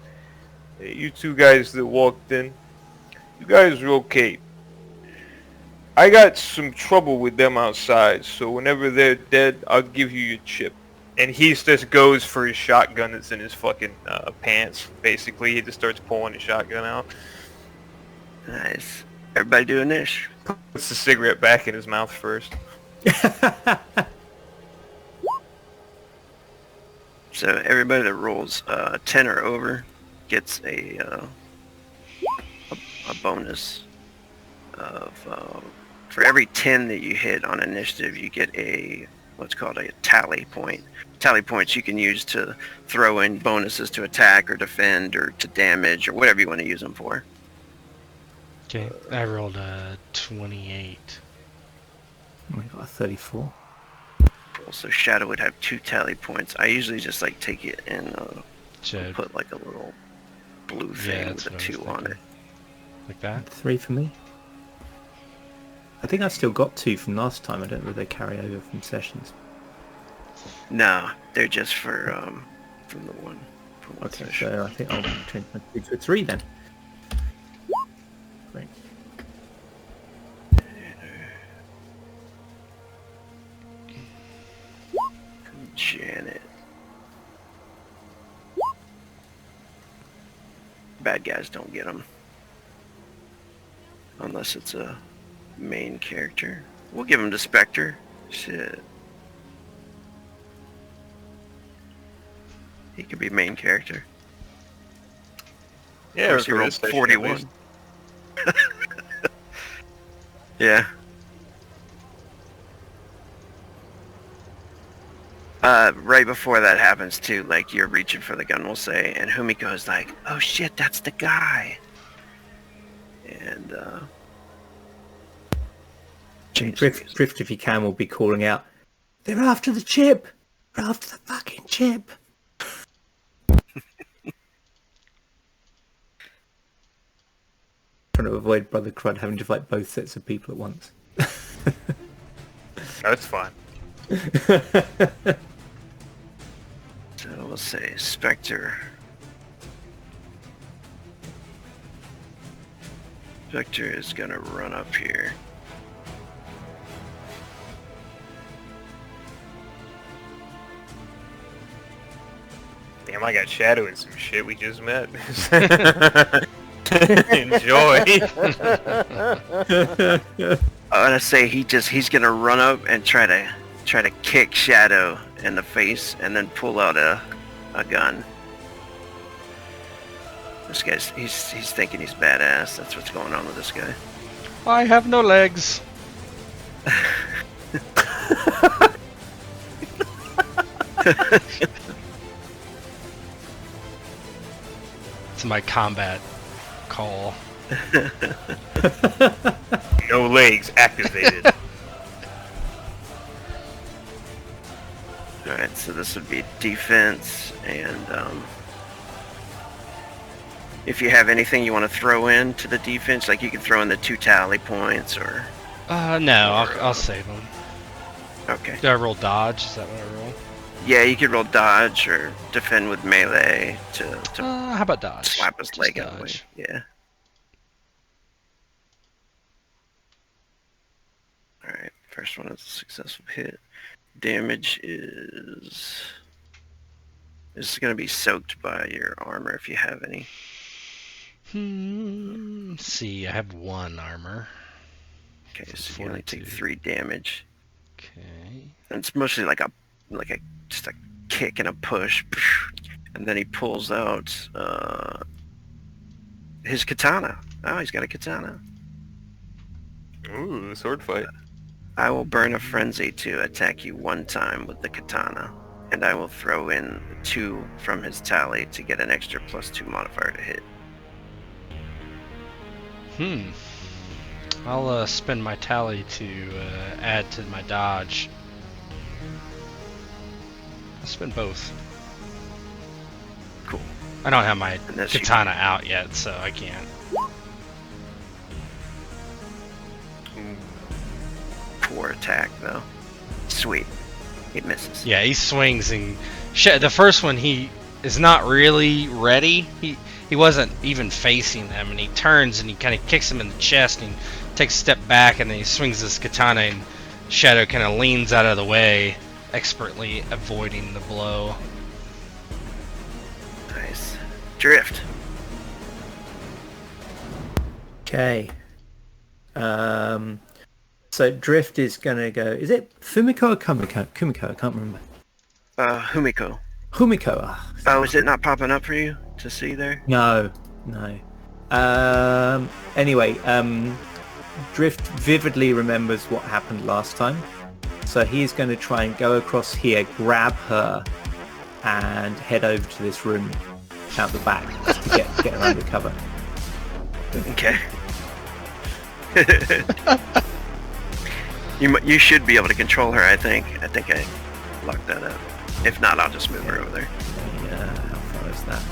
"Hey, you two guys that walked in, you guys are okay. I got some trouble with them outside, so whenever they're dead, I'll give you your chip." And he just goes for his shotgun that's in his fucking pants, basically. He just starts pulling his shotgun out. Nice. Everybody doing this? Puts the cigarette back in his mouth first. So everybody that rolls 10 or over gets a bonus of for every 10 that you hit on initiative, you get what's called a tally point. Tally points you can use to throw in bonuses to attack or defend or to damage or whatever you want to use them for. Okay, I rolled a 28. I got a 34. So Shadow would have 2 tally points. I usually just like take it and put like a little blue thing with a 2 on it. Like that? 3 for me. I think I still got 2 from last time. I don't know if they carry over from sessions. No, they're just for from the one. Okay, so I think I'll change my 2 to a 3 then. Great. Janet. Bad guys don't get them. Unless it's a main character. We'll give him to Spectre. Shit. He could be main character. Yeah, of course he rolled 41. Yeah. Right before that happens too, like you're reaching for the gun, we'll say, and Humiko's like, "Oh shit, that's the guy." And Drift, if you can, will be calling out, "They're after the chip! after the fucking chip. Trying to avoid Brother Crud having to fight both sets of people at once. That's fine. So we'll say Spectre. Spectre is gonna run up here. Damn, I got Shadow in some shit we just met. Enjoy. I'm gonna say he's gonna run up and try to kick Shadow in the face and then pull out a gun. This guy's he's thinking he's badass. That's what's going on with this guy. I have no legs. It's my combat call. No legs activated. Alright, so this would be defense, and if you have anything you want to throw in to the defense, like you can throw in the 2 tally points, or... No, I'll save them. Okay. Do I roll dodge? Is that what I roll? Yeah, you could roll dodge or defend with melee to How about dodge? slap his Just leg out of the way. dodge. Yeah. Alright, first one is a successful hit. Damage is going to be soaked by your armor if you have any. Let's see, I have 1 armor. Okay, So so you only take 42. 3 damage. Okay. And it's mostly like a just a kick and a push, and then he pulls out his katana. Oh, he's got a katana. Ooh, sword fight. I will burn a frenzy to attack you 1 time with the katana, and I will throw in 2 from his tally to get an extra +2 modifier to hit. I'll spend my tally to add to my dodge. I'll spend both. Cool. I don't have my Unless you- katana out yet, so I can't. Poor attack though. Sweet. He misses. Yeah, he swings and the first one he is not really ready. He wasn't even facing them, and he turns and he kind of kicks him in the chest and takes a step back, and then he swings his katana, and Shadow kind of leans out of the way, expertly avoiding the blow. Nice. Drift. Okay. So Drift is gonna go. Is it Fumiko or Kumiko? Kumiko, I can't remember. Humiko. Humiko. Oh, is it not popping up for you to see there? No. Anyway, Drift vividly remembers what happened last time, so he's going to try and go across here, grab her, and head over to this room out the back just to get her under cover. Okay. You should be able to control her, I think. I think I locked that up. If not, I'll just move her over there. Yeah, how far is that?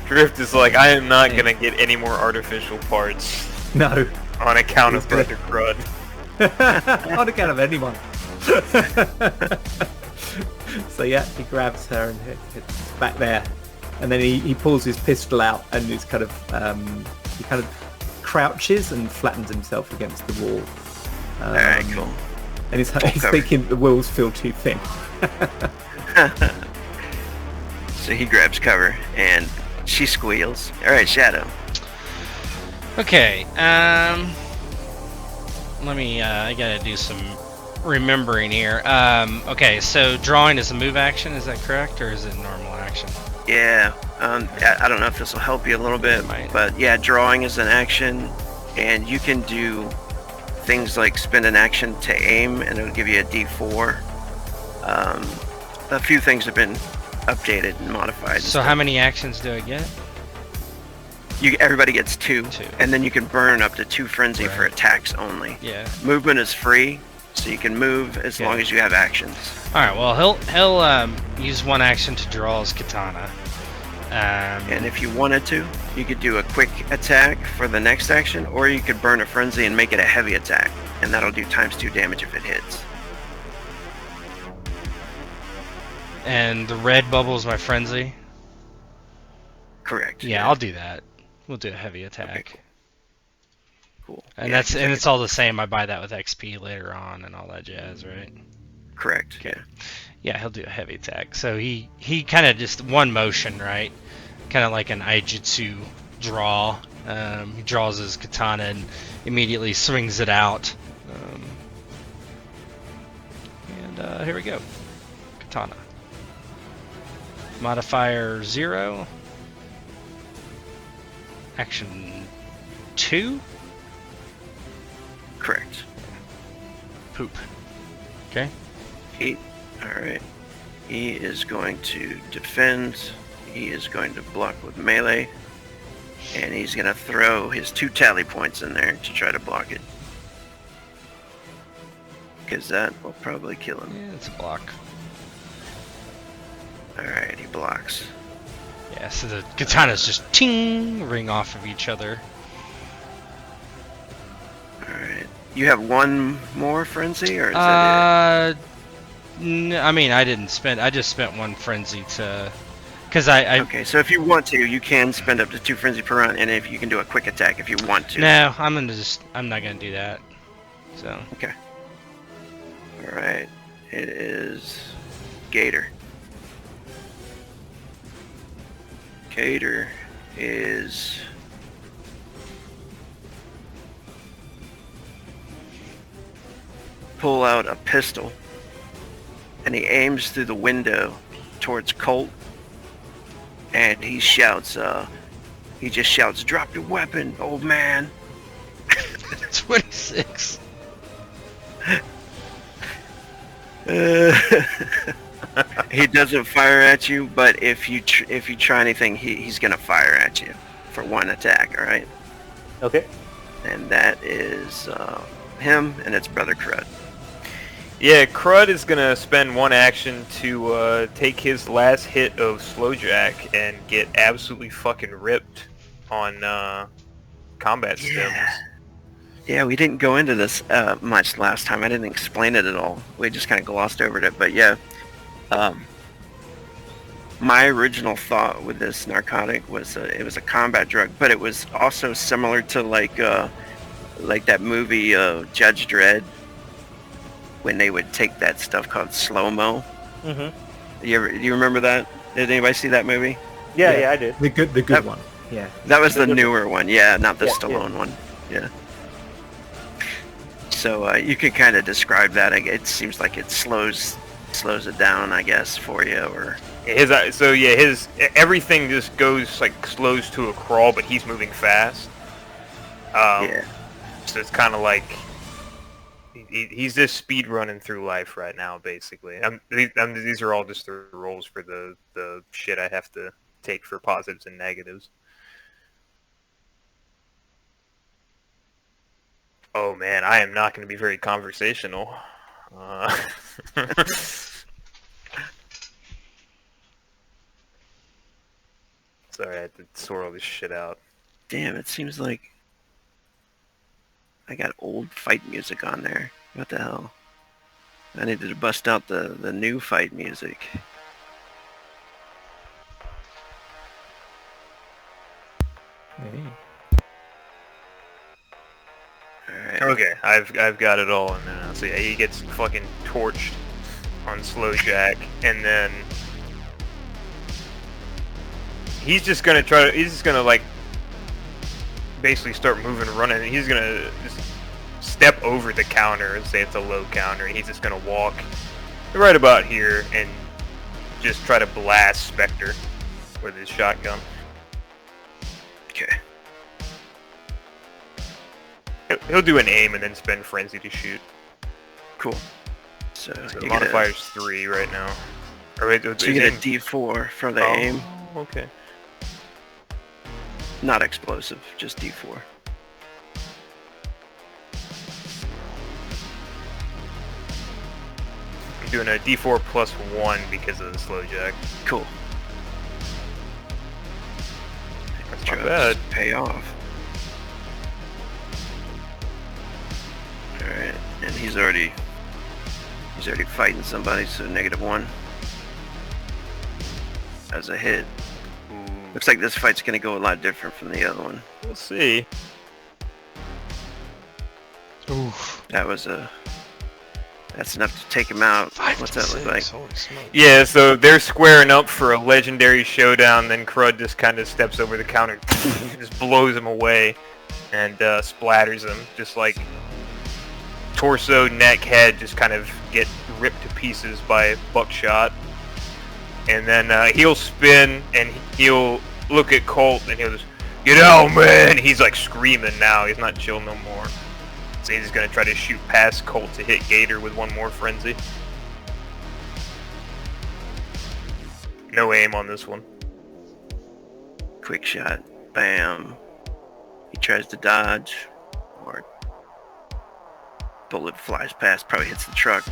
Drift is like, I am not gonna get any more artificial parts No. on account of He's gonna- Brother Crud. On account of anyone. So yeah, he grabs her and hits back there, and then he pulls his pistol out and is kind of he kind of crouches and flattens himself against the wall. Alright, cool. And he's cover. thinking the walls feel too thin. So he grabs cover, and she squeals. Alright, Shadow. Okay, let me, I gotta do some remembering here. Okay, so drawing is a move action, is that correct, or is it normal action? Yeah, I don't know if this will help you a little bit, Might. but yeah, drawing is an action, and you can do things like spend an action to aim, and it'll give you a D4. A few things have been updated and modified. So how many actions do I get? Everybody gets 2, Two. and then you can burn up to 2 frenzy for Right. attacks only. Yeah. Movement is free, So you can move as Yeah. long as you have actions. All right. Well, he'll use one action to draw his katana. And if you wanted to, you could do a quick attack for the next action, or you could burn a frenzy and make it a heavy attack, and that'll do ×2 damage if it hits. And the red bubble is my frenzy. Correct. Yeah, I'll do that. We'll do a heavy attack. Okay, cool. And Yeah, that's 'cause and I it's all the same. I buy that with XP later on and all that jazz, right? Correct. Okay. Yeah. Yeah, he'll do a heavy attack. So he kind of just one motion, right? Kind of like an Aijutsu draw. He draws his katana and immediately swings it out. And here we go. Katana. Modifier 0. Action 2. Correct. Poop. Okay. Alright. He is going to defend. He is going to block with melee. And he's going to throw his 2 tally points in there to try to block it. Because that will probably kill him. Yeah, it's a block. Alright, he blocks. Yeah, so the katanas just ting ring off of each other. Alright. You have one more frenzy, or is that I mean, I just spent one frenzy to, because it? I Okay, so if you want to, you can spend up to 2 frenzy per round, and if you can do a quick attack if you want to. no, I'm not gonna do that. So Okay. Alright. It is Gator. Gator is pull out a pistol and he aims through the window towards Colt and he shouts, drop your weapon, old man. 26. He doesn't fire at you, but if you try anything, he's gonna fire at you for one attack. All right, Okay. and that is him, and it's Brother Crud. Yeah, Crud is gonna spend one action to take his last hit of Slowjack and get absolutely fucking ripped on combat stems. Yeah, we didn't go into this much last time. I didn't explain it at all. We just kind of glossed over it. But yeah, my original thought with this narcotic was it was a combat drug, but it was also similar to like that movie Judge Dredd, when they would take that stuff called slow-mo. Mm-hmm. You remember that? Did anybody see that movie? Yeah, I did. The good Yep. one. Yeah. That was the newer one, yeah, not the Yeah, Stallone one. Yeah. So you could kind of describe that. It seems like it slows it down, I guess, for you, or His everything just goes like slows to a crawl, but he's moving fast. yeah. So it's kind of like he's just speed running through life right now, basically. These are all just the roles for the shit I have to take for positives and negatives. Oh man, I am not going to be very conversational. Sorry, I had to sort all this shit out. Damn, it seems like I got old fight music on there. What the hell? I needed to bust out the new fight music. Alright. Okay, I've got it all in there now. So yeah, he gets fucking torched on Slowjack, and then he's just gonna like basically start moving and running, and he's gonna just step over the counter and say it's a low counter, and he's just gonna walk right about here and just try to blast Spectre with his shotgun. Okay. He'll do an aim and then spend frenzy to shoot. Cool. So The you modifier's 3 right now. Or wait, so you get a D4 for the aim. Okay. Not explosive, just D4. doing a D4 plus 1 because of the slow jack. Cool. That's not bad. Pay off. Alright, and he's already fighting somebody, so -1. As a hit. Looks like this fight's gonna go a lot different from the other one. We'll see. Oof. That's enough to take him out. 5 What's to that look 6. like? Holy smokes. Yeah, so they're squaring up for a legendary showdown, then Crud just kind of steps over the counter, just blows him away, and splatters him, just like torso, neck, head just kind of get ripped to pieces by buckshot. And then he'll spin, and he'll look at Colt, and he'll just, "Get out, man!" He's like screaming now, he's not chill no more. So he's gonna try to shoot past Colt to hit Gator with one more frenzy. No aim on this one. Quick shot. Bam. He tries to dodge. Or bullet flies past, probably hits the truck.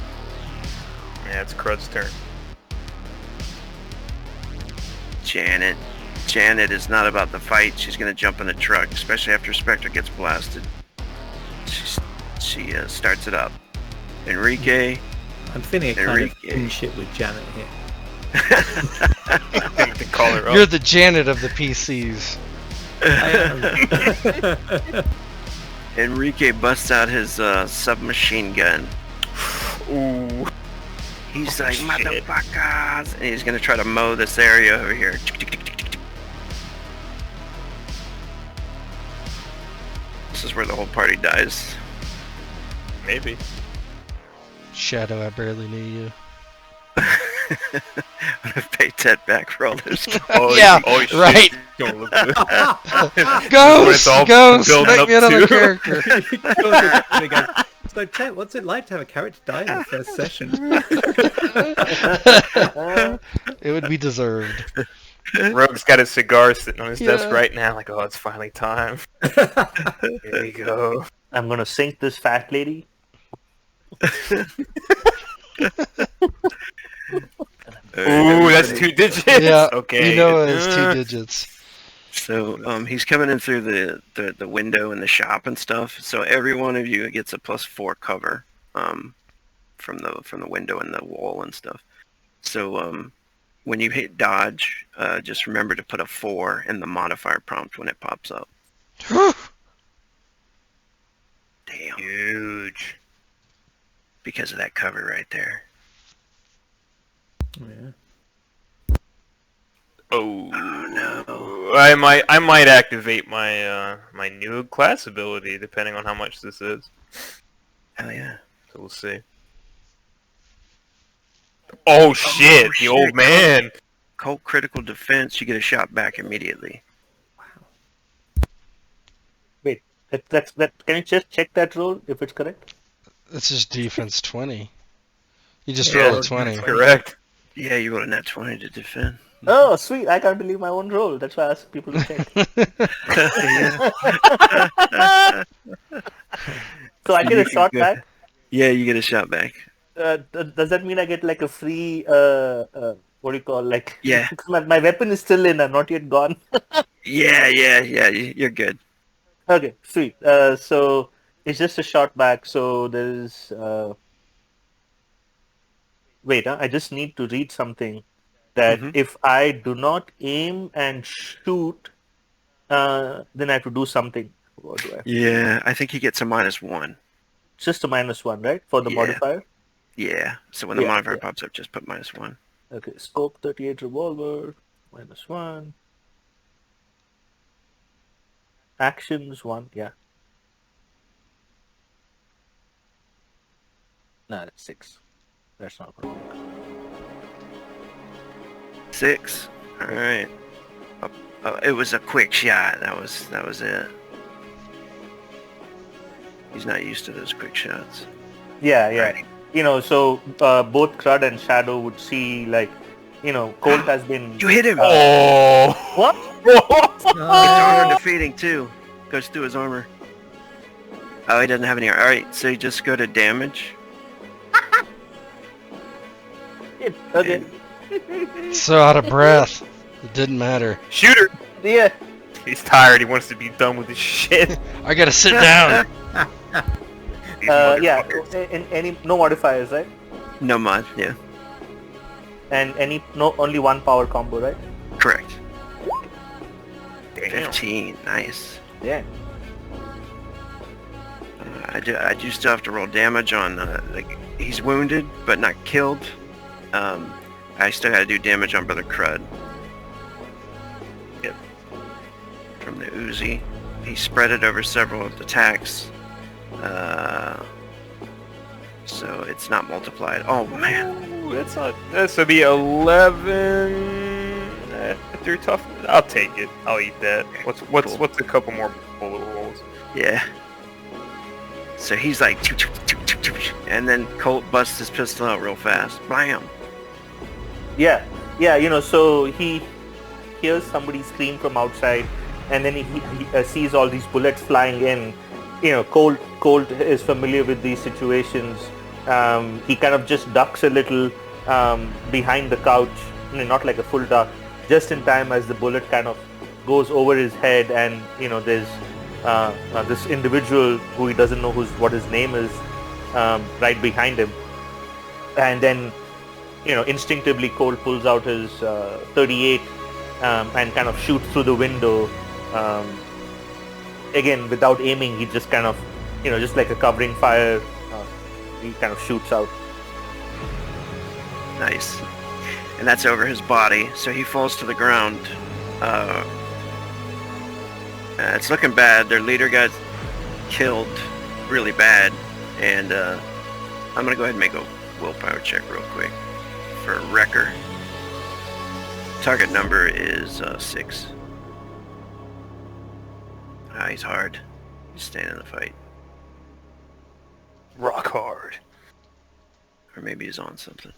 Yeah, it's Crud's turn. Janet. Janet is not about the fight. She's going to jump in the truck, especially after Spectre gets blasted. She starts it up. Enrique. I'm feeling a kind Enrique. of kinship with Janet here. To call her up. You're the Janet of the PCs. I am. Enrique busts out his submachine gun. Ooh. He's like, shit. motherfuckers! And he's going to try to mow this area over here. This is where the whole party dies. Maybe. Shadow, I barely knew you. I'm gonna pay Ted back for all this. Oh, Yeah, shit. right. Don't look good. Ghost! Ghost! building Make up me another to. character. So Ted, what's it like to have a character die in the first session? It would be deserved. Rogue's got a cigar sitting on his desk Yeah. right now, like, oh, it's finally time. Here we go. I'm gonna sink this fat lady. Ooh, that's 2 digits. Yeah, Okay. you know it's 2 digits. So he's coming in through the window in the shop and stuff. So every one of you gets a +4 cover from the window and the wall and stuff. So when you hit dodge, just remember to put a 4 in the modifier prompt when it pops up. Damn. Huge. Because of that cover right there. Yeah. Oh no. I might activate my my new class ability depending on how much this is. Hell yeah. So we'll see. Oh shit! The old man. Colt critical defense, you get a shot back immediately. Wait, that. Can you just check that roll if it's correct? It's just defense 20. You just Yeah, roll a 20. Correct. Yeah, you rolled a nat 20 to defend. Oh, sweet! I can't believe my own roll. That's why I asked people to check. So I get a shot back. Yeah, you get a shot back. Does that mean I get like a free? What do you call like? Yeah. My weapon is still in. I'm not yet gone. Yeah, you're good. Okay, sweet. So it's just a shot back. So there's. Wait, I just need to read something. That if I do not aim and shoot, then I have to do something. What do I? Yeah, I think he gets a -1. Just a -1, right, for the Yeah. modifier? Yeah, so when the Yeah, modifier yeah. pops up, just put -1. Okay, scope 38 revolver, -1. Actions 1, yeah. Nah, that's 6. That's not going to work. 6. All right. It was a quick shot. That was it. He's not used to those quick shots. Yeah. Right. You know, so both Crud and Shadow would see, like, you know, Colt has been... You hit him. Oh. What? It's armor defeating too. Goes through his armor. Oh, he doesn't have any. All right, so you just go to damage. Okay. So out of breath. It didn't matter. Shoot her! Yeah. He's tired. He wants to be done with his shit. I gotta sit down. These Yeah. motherfuckers. Any no modifiers, right? No mod, yeah. And only one power combo, right? Correct. Damn. 15, nice. Yeah. I do still have to roll damage on, like, he's wounded, but not killed. I still gotta do damage on Brother Crud. Yep. From the Uzi. He spread it over several of the attacks. So it's not multiplied. Oh, man. Ooh, that's would be 11. Through tough. I'll take it. I'll eat that. What's a couple more bullet rolls? Yeah. So he's like, and then Colt busts his pistol out real fast. Blam. Yeah. So he hears somebody scream from outside, and then he sees all these bullets flying in. Colt is familiar with these situations. He kind of just ducks a little behind the couch, not like a full duck, just in time as the bullet kind of goes over his head, and there's this individual who he doesn't know what his name is right behind him, and then instinctively Colt pulls out his 38 and kind of shoots through the window. Again, without aiming, he just kind of just like a covering fire, he kind of shoots out. Nice. And that's over his body, so he falls to the ground. It's looking bad. Their leader got killed really bad, and I'm gonna go ahead and make a willpower check real quick for Wrecker. Target number is 6. He's hard. He's staying in the fight. Rock hard. Or maybe he's on something.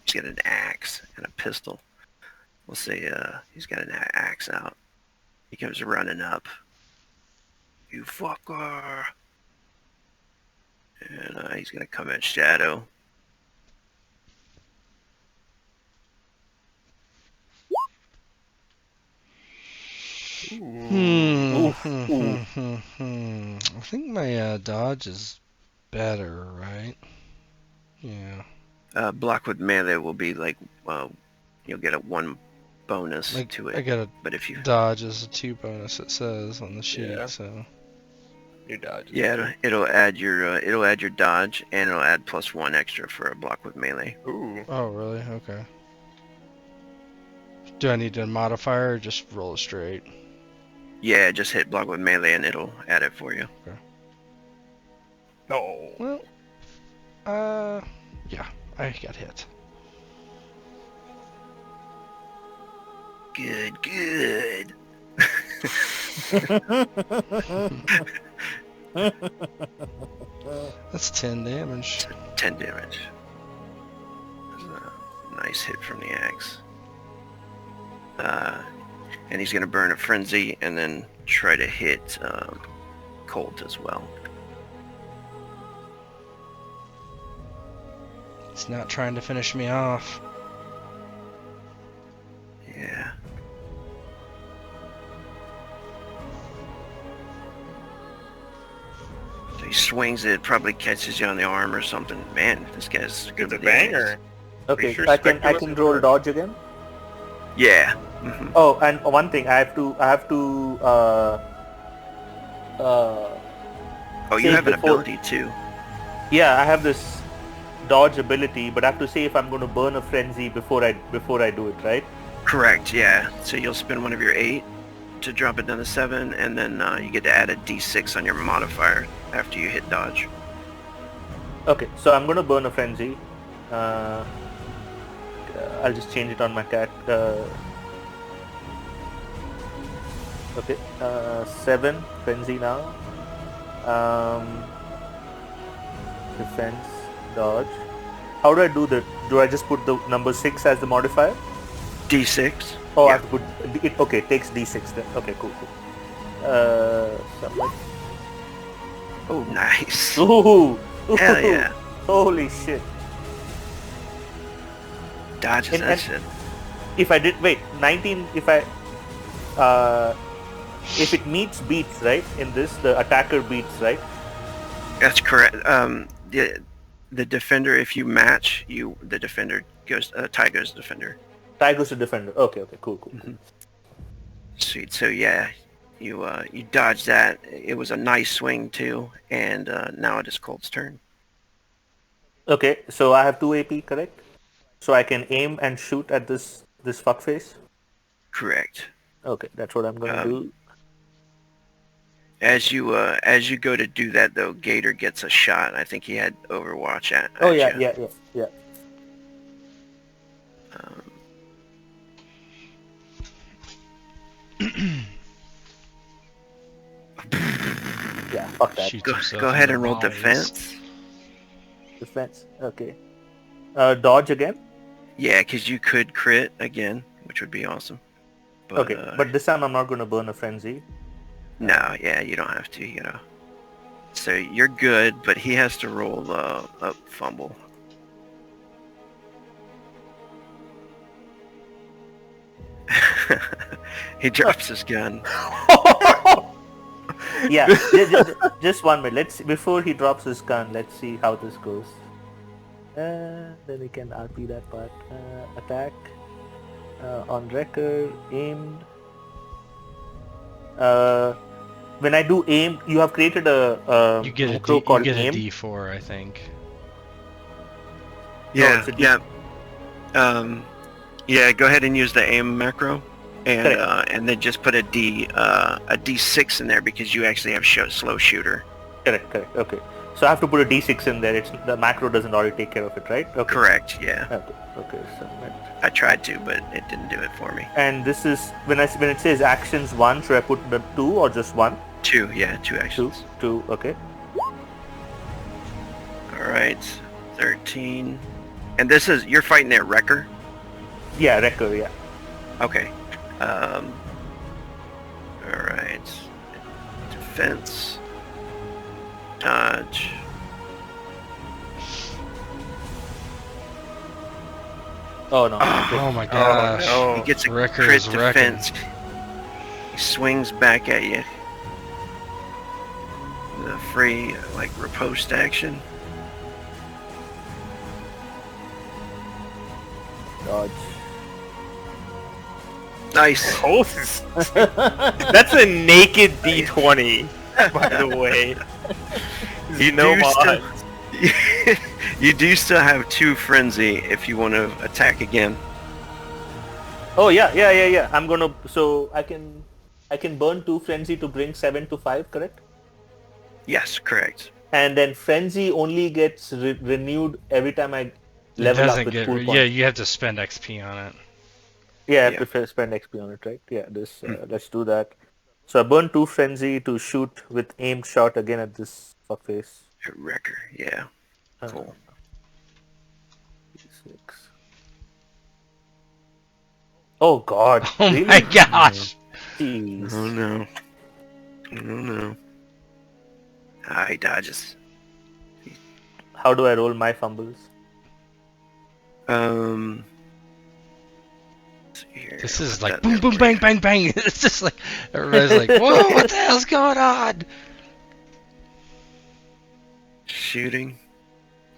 He's got an axe and a pistol. We'll say he's got an axe out. He comes running up. You fucker! And he's gonna come at Shadow. I think my dodge is better, right? Yeah. Block with melee will be like, you'll get a 1 bonus to it. I got a but if you dodge is a 2 bonus, it says on the sheet. Yeah. So Your dodge. yeah, it'll add your dodge, and it'll add +1 extra for a block with melee. Ooh. Oh, really? Okay. Do I need a modifier or just roll it straight? Yeah, just hit block with melee and it'll add it for you. No. Well, yeah, I got hit. Good. That's 10 damage. 10 damage. That's a nice hit from the axe. And he's going to burn a frenzy and then try to hit Colt as well. He's not trying to finish me off. Yeah. So he swings it, probably catches you on the arm or something. Man, this guy's good It's a with the axe. banger. Okay, Sure I can Spectre roll dodge again. Yeah. Mhm. Oh, and one thing, I have to Oh, you Say have an before- ability too. yeah, I have this dodge ability, but I have to say if I'm going to burn a frenzy before I do it, right? Correct, yeah. So you'll spend one of your 8 to drop it down to 7, and then you get to add a d6 on your modifier after you hit dodge. Okay, so I'm going to burn a frenzy. I'll just change it on my cat. Okay, 7 frenzy now. Defense, dodge. How do I do that? Do I just put the number 6 as the modifier? D6. Oh, I Yeah. have to put it. Okay, it takes d6 then. Okay, cool. Something. Oh, nice. Ooh, Hell yeah. Holy shit. dodges And- that and- shit. If I did 19, if it meets beats, right? In this, the attacker beats, right? That's correct. The defender, if you match, the defender goes. Tie goes to defender. Tie goes to defender. Okay, cool. Sweet. So yeah, you dodged that. It was a nice swing too, and now it is Colt's turn. Okay, so I have 2 AP, correct? So I can aim and shoot at this fuckface. Correct. Okay, that's what I'm gonna do. As you go to do that though, Gator gets a shot. I think he had Overwatch at. Oh at yeah. you. Yeah, fuck that. Shoots Go himself ahead in and the roll balls. defense. Defense. Okay. Dodge again. Yeah, because you could crit again, which would be awesome. But, Okay, but this time I'm not gonna burn a frenzy. no, yeah, you don't have to. So you're good, but he has to roll a fumble. He drops his gun. Yeah, just 1 minute. Let's before he drops his gun. Let's see how this goes. Then we can RP that part. Attack. On record. Aimed. When I do aim, you have created a You get a macro D, called you get a aim. D4, I think. Yeah, it's a D- yeah. Go ahead and use the aim macro, and Correct. and then just put a D6 in there because you actually have slow shooter. Correct. Okay. So I have to put a D6 in there. The macro doesn't already take care of it, right? Okay. Correct. Yeah, Okay. Submit. I tried to, but it didn't do it for me. And this is when it says actions 1. Should I put the 2 or just 1? 2, yeah, 2 2. actions. 2. Okay. All right, 13. And this is you're fighting at Wrecker. Yeah, record. Yeah. Okay. All right. Defense. Dodge. Oh no. Oh my gosh. no. He gets a Wrecker crit is wrecking. defense. He swings back at you. The free, riposte action. Dodge. Nice. Oh, that's a naked D20, by the way. You no do still- mods. You do still have 2 frenzy if you want to attack again. Oh yeah. I'm gonna. So I can burn 2 frenzy to bring 7 to 5. Correct. Yes, correct. And then frenzy only gets renewed every time I It level up doesn't with get. cool Yeah, points. you have to spend XP on it. Yeah, I Yeah. prefer spend XP on it, right? Yeah, let's do that. So I burn 2 frenzy to shoot with aimed shot again at this fuckface. Wrecker, yeah. Cool. 6. Oh god. Oh really? my gosh. Jeez. Oh no. Oh no. Ah, he dodges. How do I roll my fumbles? Let's see here. This is Put like that in boom, boom, there. bang, bang, bang. It's just like everybody's like, whoa, what the hell's going on? Shooting.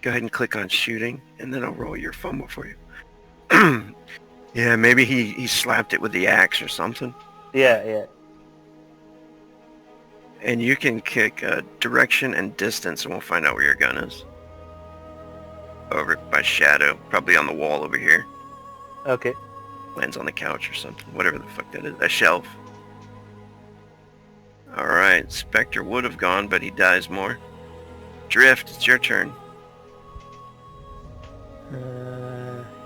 Go ahead and click on shooting, and then I'll roll your fumble for you. Yeah, maybe he slapped it with the axe or something. Yeah. And you can kick direction and distance, and we'll find out where your gun is. Over by shadow, probably on the wall over here. Okay. Lands on the couch or something, whatever the fuck that is. A shelf. Alright, Spectre would have gone, but he dies more. Drift, it's your turn.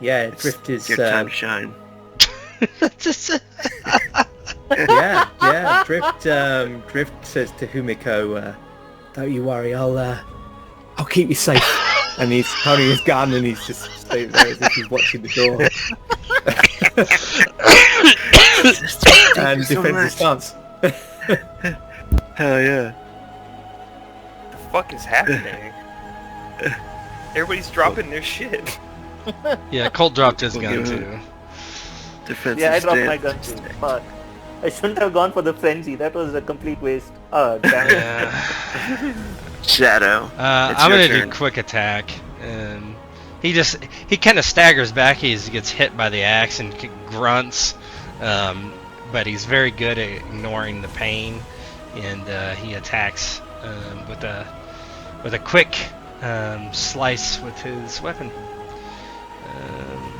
Yeah, Drift is. Your time to shine. Yeah. Drift says to Humiko, "Don't you worry, I'll keep you safe." And he's holding his gun, and he's just staying there as if he's watching the door. And defends his stance. Hell yeah. What the fuck is happening? Everybody's dropping their shit. Yeah, Colt dropped his We'll gun give him- too. Defensive Yeah, I dropped stance. my gun too. Fuck. I shouldn't have gone for the frenzy. That was a complete waste. Damn it. Yeah. Shadow. It's I'm your gonna turn. do quick attack, and he kind of staggers back as he gets hit by the axe and grunts, but he's very good at ignoring the pain, and he attacks with a quick slice with his weapon.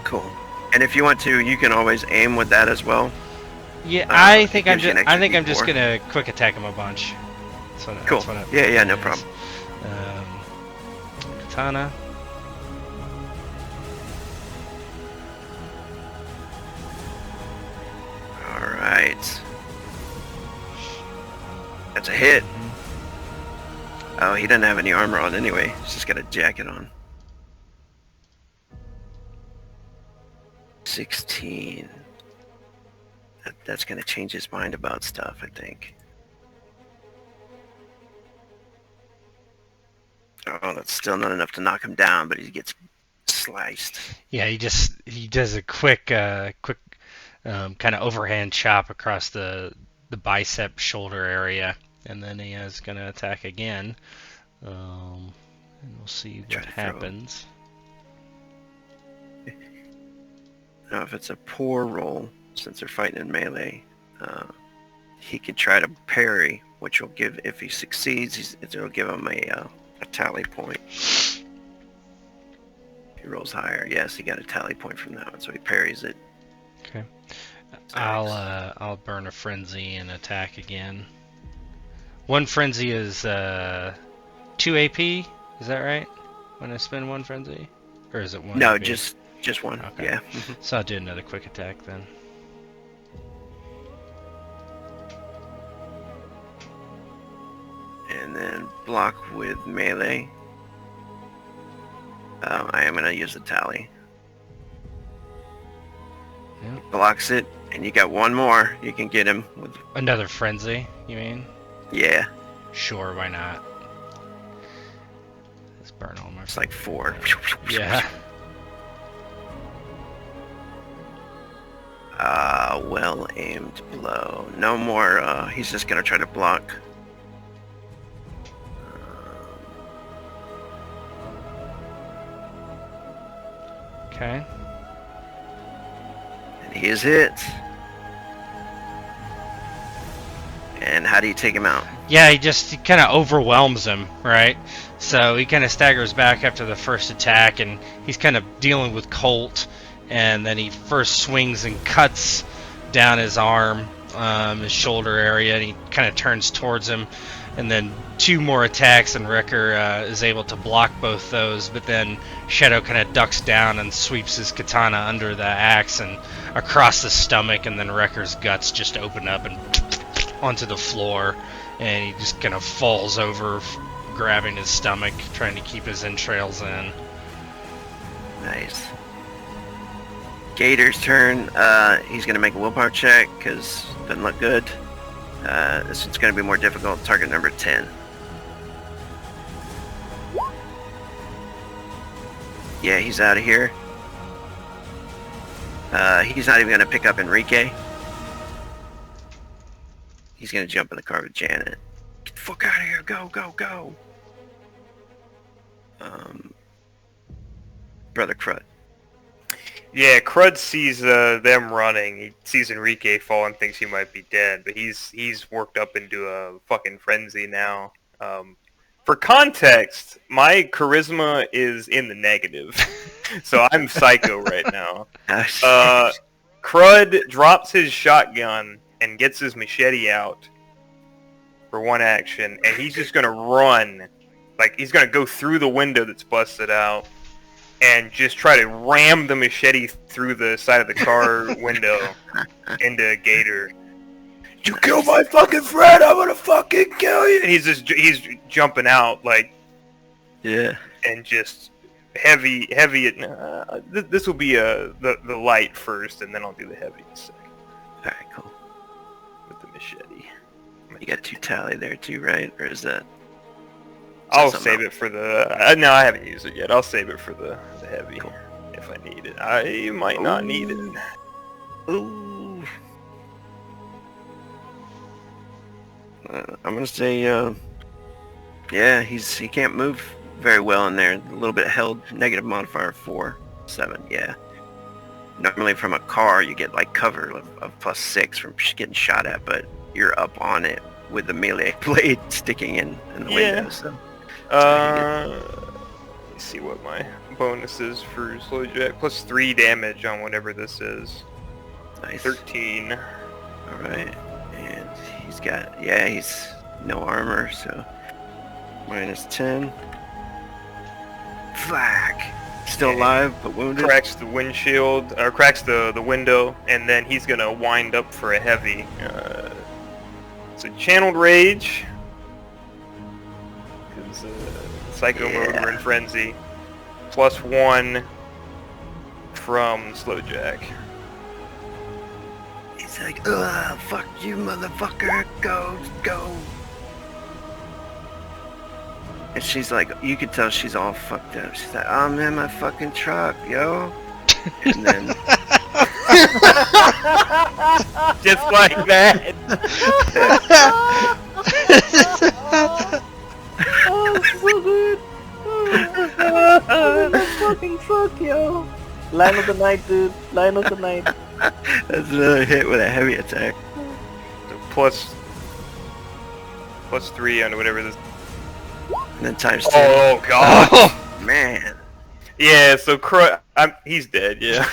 Cool. And if you want to, you can always aim with that as well. Yeah, it gives you an I extra think I'm just D4. gonna quick attack him a bunch. Cool. Yeah, no problem. Katana. All right. That's a hit. Oh, he doesn't have any armor on anyway. He's just got a jacket on. 16. That's going to change his mind about stuff, I think. Oh, that's still not enough to knock him down, but he gets sliced. Yeah, he does a quick kind of overhand chop across the bicep shoulder area, and then he is going to attack again. And we'll see Try what to throw. happens. Now, if it's a poor roll, since they're fighting in melee, he can try to parry, which will give, if he succeeds, it'll give him a tally point. If he rolls higher, yes, he got a tally point from that one, so he parries it. Okay. So I'll burn a frenzy and attack again. One frenzy is 2 AP. Is that right? When I spend one frenzy, or is it 1? No, AP? just one. Okay. Yeah. So I'll do another quick attack then. And then block with melee. I am going to use the tally. Yep. Blocks it, and you got one more. You can get him with. Another frenzy, you mean? Yeah, Sure, why not? Let's burn all my. it's like 4. Yeah. Well aimed blow. No more. He's just going to try to block. Okay. And he is hit. And how do you take him out? Yeah, he kind of overwhelms him, right? So he kind of staggers back after the first attack, and he's kind of dealing with Colt, and then he first swings and cuts down his arm, his shoulder area, and he kind of turns towards him, and then 2 more attacks, and Wrecker is able to block both those, but then Shadow kind of ducks down and sweeps his katana under the axe and across the stomach, and then Wrecker's guts just open up and onto the floor, and he just kind of falls over, grabbing his stomach, trying to keep his entrails in. Nice. Gator's turn. He's going to make a willpower check because it doesn't look good. This one's going to be more difficult. Target number 10. Yeah, he's out of here. He's not even going to pick up Enrique. He's going to jump in the car with Janet. Get the fuck out of here. Go, go, go. Brother Crud. Yeah, Crud sees them running. He sees Enrique fall and thinks he might be dead, but he's worked up into a fucking frenzy now. For context, my charisma is in the negative, so I'm psycho right now. Crud drops his shotgun and gets his machete out for one action, and he's just gonna run. Like, he's gonna go through the window that's busted out and just try to ram the machete through the side of the car window into Gator. You kill my fucking friend, I'm gonna fucking kill you! And he's jumping out, like, Yeah. and just heavy. This will be the light first, and then I'll do the heavy in a second Alright, cool. with the machete. You got 2 tally there too, right? Or is that... I'll something save else? it for the... no, I haven't used it yet. I'll save it for the heavy. Cool. if I need it. I might not need it. Ooh. I'm gonna say, yeah, he can't move very well in there. A little bit held. Negative modifier 4, 7. Yeah. Normally from a car you get like cover of +6 from getting shot at, but you're up on it with the melee blade sticking in the window. So. Let's see what my bonus is for slow jack. +3 damage on whatever this is. Nice. 13. All right, and he's got he's no armor, so -10. Flack. Still alive, but wounded. Cracks the windshield, or cracks the window, and then he's gonna wind up for a heavy. It's a channeled rage. Because psycho mode, we're in frenzy. +1 from slow jack. He's like, ugh, fuck you, motherfucker, go. And she's like, you can tell she's all fucked up. She's like, I'm in my fucking truck, yo. And then... Just like that. Oh, so good. Oh, that fucking truck, yo. Line of the night, dude. Line of the night. That's another hit with a heavy attack. So +3 on whatever this. And then ×2. Oh god. Oh, man. Yeah, so Crud, he's dead. Yeah.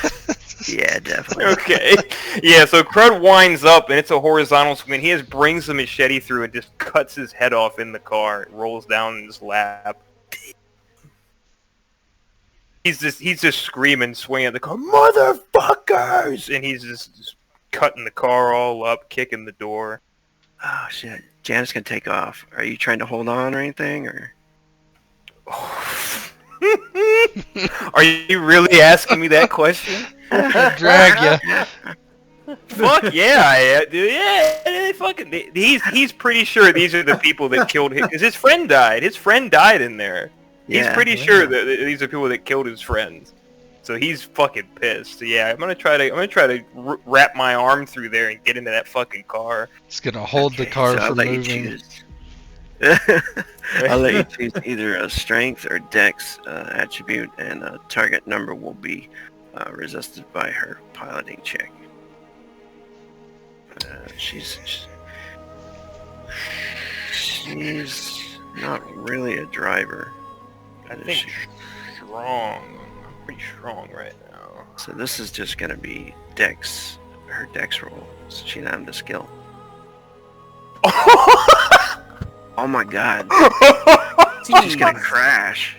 Yeah, definitely. Okay. Yeah, so Crud winds up, and it's a horizontal swing. He just brings the machete through and just cuts his head off in the car. It rolls down in his lap. He's just screaming, swinging at the car, motherfuckers! And he's just cutting the car all up, kicking the door. Oh shit. Janet's gonna take off. Are you trying to hold on or anything, or? Are you really asking me that question? Drag ya. Fuck yeah, dude. Yeah, they fucking. He's pretty sure these are the people that killed him, because his friend died. His friend died in there. He's pretty sure that these are people that killed his friends. So he's fucking pissed. So yeah, I'm gonna try to wrap my arm through there and get into that fucking car. It's gonna hold the car so from I'll let moving. you choose. I'll let you choose either a strength or dex attribute, and a target number will be resisted by her piloting check. She's not really a driver. I think strong. I'm pretty strong right now. So this is just gonna be dex, her dex roll. So she doesn't have the skill. Oh my god. She's gonna crash.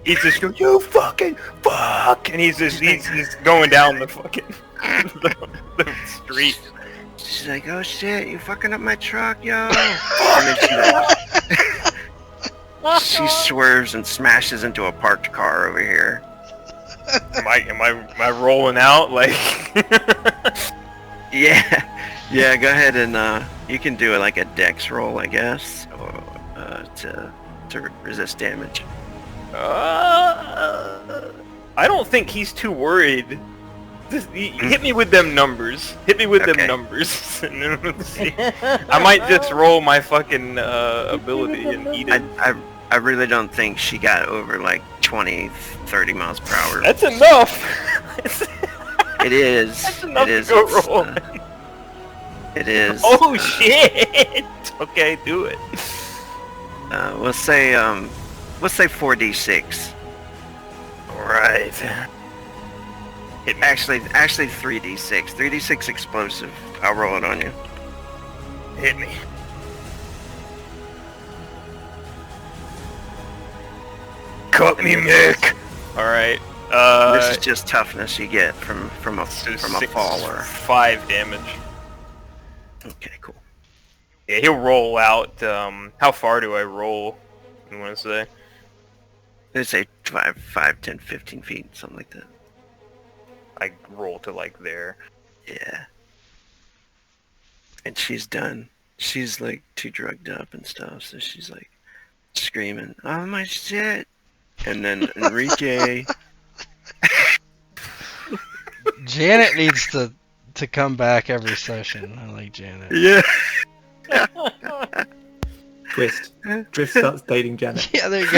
He's just going, you fucking fuck, and he's going down the fucking the street. She's like, oh shit, you fucking up my truck, yo. And then she swerves and smashes into a parked car over here. Am I rolling out like? Yeah. Go ahead and you can do it like a dex roll, I guess, or to resist damage. I don't think he's too worried. Just, hit me with them numbers. Hit me with them numbers. Let's see. I might just roll my fucking ability and eat it. I really don't think she got over like 20, 30 miles per hour. That's enough. It is. That's enough it is. To go roll. It is. Oh shit! Okay, do it. We'll say 4d6. Right. Hit me. Actually 3d6. 3d6 explosive. I'll roll it on you. Hit me. Cut me, Mick. All right. This is just toughness you get from a fall or 5 damage. Okay, cool. Yeah, he'll roll out. How far do I roll? You want to say? Let's say 5, 10, 15 feet, something like that. I roll to like there. Yeah. And she's done. She's like too drugged up and stuff, so she's like screaming, "Oh my shit!" And then Enrique Janet needs to come back every session. I like Janet. Yeah. Twist. Drift starts dating Janet. Yeah, there you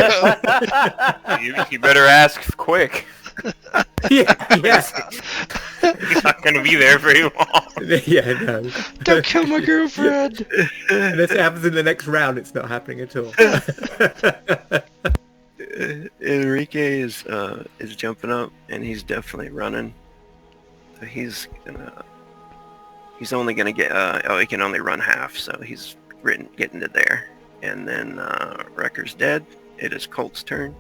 go. You better ask quick. Yeah. He's not gonna be there very long. Yeah, no. Don't kill my girlfriend. Unless it happens in the next round, it's not happening at all. Enrique is jumping up, and he's definitely running. So he's only gonna get he can only run half, so he's getting to there. And then Wrecker's dead. It is Colt's turn.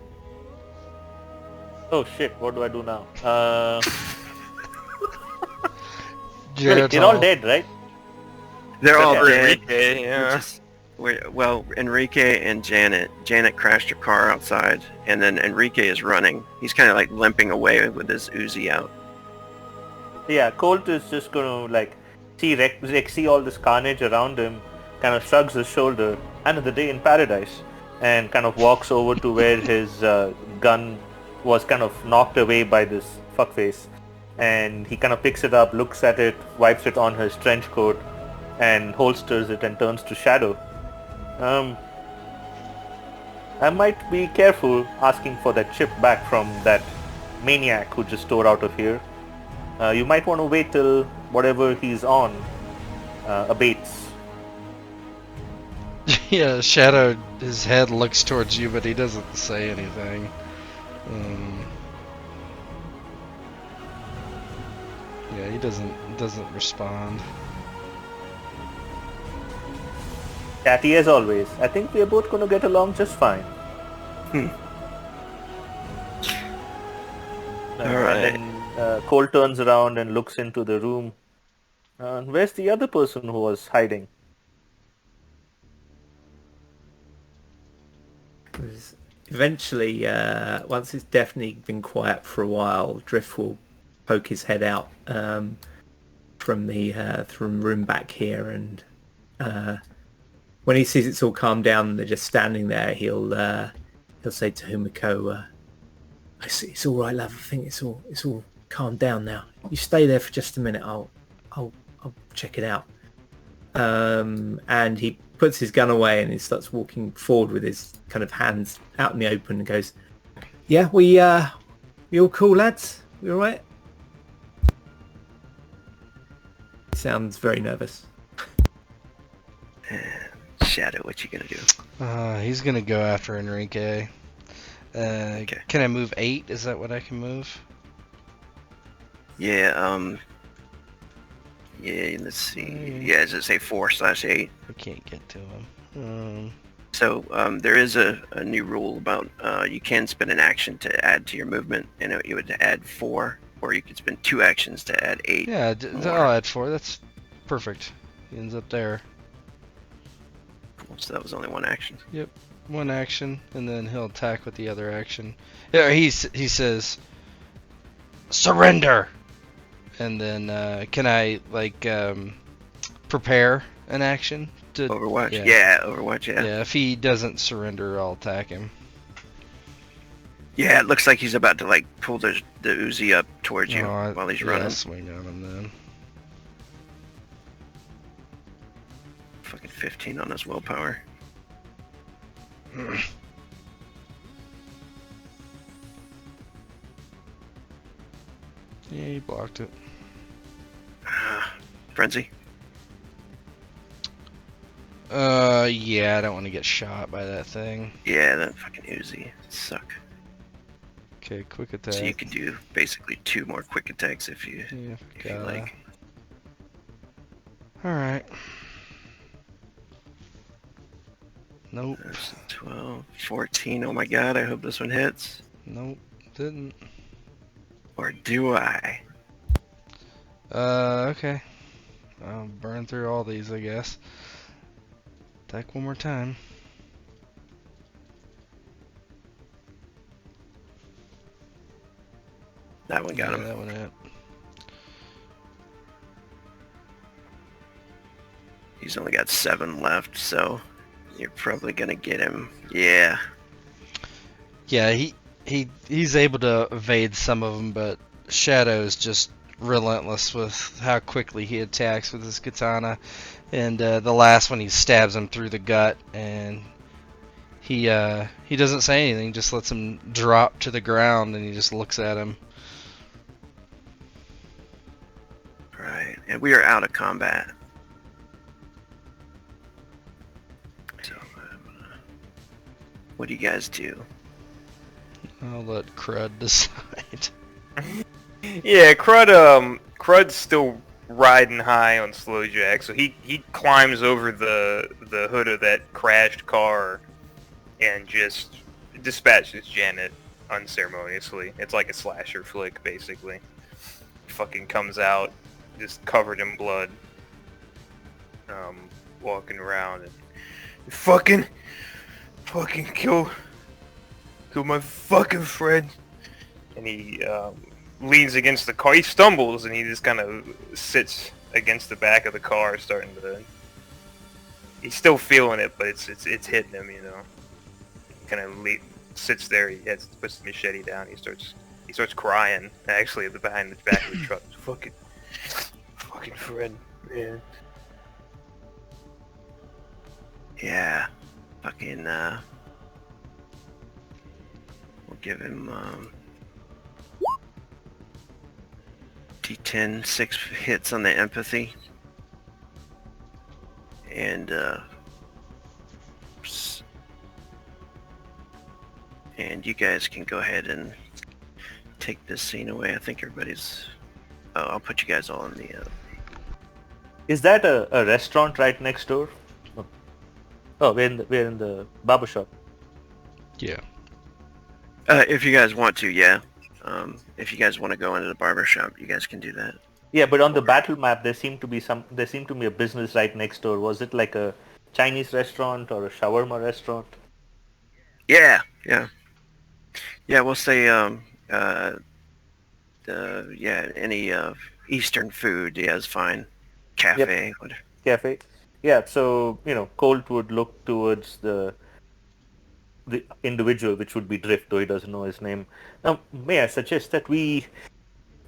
Oh shit, what do I do now? Jared's They're all dead, right? They're all Okay. dead. Enrique, yeah. Well, Enrique and Janet. Janet crashed her car outside, and then Enrique is running. He's kind of like limping away with his Uzi out. Yeah, Colt is just gonna like see all this carnage around him, kind of shrugs his shoulder, another day in paradise, and kind of walks over to where his gun was kind of knocked away by this fuckface, and he kind of picks it up, looks at it, wipes it on his trench coat, and holsters it and turns to Shadow. I might be careful asking for that chip back from that maniac who just tore out of here. You might want to wait till whatever he's on abates. Yeah, Shadow, his head looks towards you, but he doesn't say anything. Yeah, he doesn't respond. Catty as always. I think we are both going to get along just fine. Alright. And then Cole turns around and looks into the room. Where's the other person who was hiding? Eventually, once it's definitely been quiet for a while, Drift will poke his head out from the room back here, and when he sees it's all calmed down and they're just standing there, he'll say to Humiko, "I see, it's all right, love. I think it's all calmed down now. You stay there for just a minute. I'll check it out." And he puts his gun away and he starts walking forward with his kind of hands out in the open and goes, "Yeah, we all cool, lads? We all right?" Sounds very nervous. Shadow, what you gonna do? He's gonna go after Enrique. Okay. Can I move 8? Is that what I can move? Yeah, yeah, let's see. Yeah, does it say 4/8? I can't get to him. So there is a new rule about you can spend an action to add to your movement, and you would add 4, or you could spend 2 actions to add 8. Yeah, more. I'll add 4. That's perfect. He ends up there. So that was only 1 action. Yep, 1 action, and then he'll attack with the other action. Yeah, he says, "Surrender!" And then can I like prepare an action to Overwatch. Yeah, Overwatch. Yeah. Yeah, if he doesn't surrender, I'll attack him. Yeah, it looks like he's about to like pull the Uzi up towards you while he's running. I'll swing on him then. Fucking 15 on his willpower. Yeah, he blocked it. Frenzy. Yeah, I don't want to get shot by that thing. Yeah, that fucking Uzi suck. Okay, quick attack. So you can do basically 2 more quick attacks if you like. Alright. Nope. There's 12, 14. Oh my god, I hope this one hits. Nope, didn't. Or do I? Okay. I'll burn through all these, I guess. Attack one more time. That one got him. That one hit. He's only got 7 left, so you're probably gonna get him. Yeah. Yeah, he's able to evade some of them, but Shadow's just relentless with how quickly he attacks with his katana. And the last one, he stabs him through the gut, and he doesn't say anything, just lets him drop to the ground, and he just looks at him. Right, and we are out of combat. So, what do you guys do? I'll let Crud decide. Yeah, Crud's still riding high on Slow Jack, so he climbs over the hood of that crashed car and just dispatches Janet unceremoniously. It's like a slasher flick, basically. Fucking comes out just covered in blood, walking around and fucking kill my fucking friend. And he leans against the car. He stumbles and he just kind of sits against the back of the car, starting to. He's still feeling it, but it's hitting him, you know. He kind of sits there. He puts the machete down. He starts crying. Actually, behind the back of the truck. Fucking friend, man. Yeah, fucking. We'll give him D10, 6 hits on the empathy, and you guys can go ahead and take this scene away. I think everybody's. Oh, I'll put you guys all in the. Is that a restaurant right next door? Oh, we're in the barber shop. Yeah. If you guys want to, yeah. If you guys want to go into the barber shop, you guys can do that. Yeah, but on the battle map, there seemed to be a business right next door. Was it like a Chinese restaurant or a shawarma restaurant? Yeah. We'll say any Eastern food, yeah, is fine. Cafe, whatever. Cafe. Yeah, so Colt would look towards the individual, which would be Drift, though he doesn't know his name. Now, may I suggest that we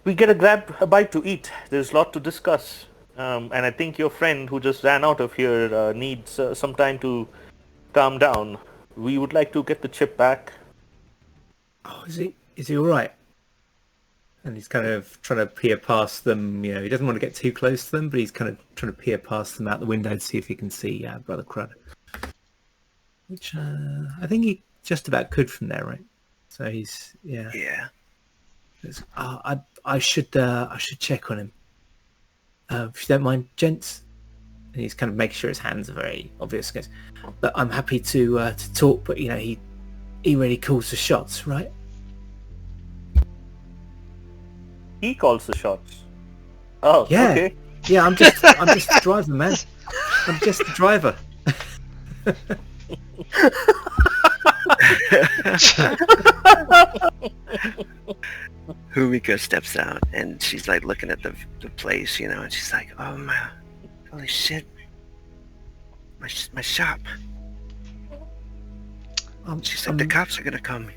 grab a bite to eat? There's a lot to discuss, and I think your friend who just ran out of here needs some time to calm down. We would like to get the chip back. Oh, is he all right? And he's kind of trying to peer past them. You know, he doesn't want to get too close to them, but he's kind of trying to peer past them out the window to see if he can see Brother Crud. Which I think he just about could from there, right? So he's Yeah. I should check on him. If you don't mind, gents. And he's kind of making sure his hands are very obvious. He goes, but I'm happy to talk. But he really calls the shots, right? He calls the shots. Oh, yeah. Okay. Yeah, I'm just the driver, man. I'm just the driver. Humiko steps out and she's like looking at the place, and she's like, "Oh my, holy shit, my shop." She said the cops are gonna come.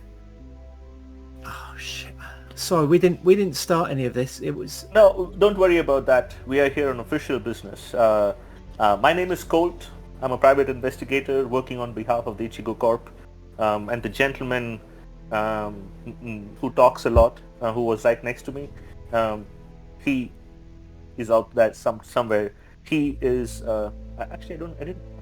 Oh shit! Sorry, we didn't start any of this. It was No, don't worry about that. We are here on official business. My name is Colt. I'm a private investigator working on behalf of the Ichigo Corp. And the gentleman who talks a lot, who was right next to me, he is out there somewhere. He is actually I'm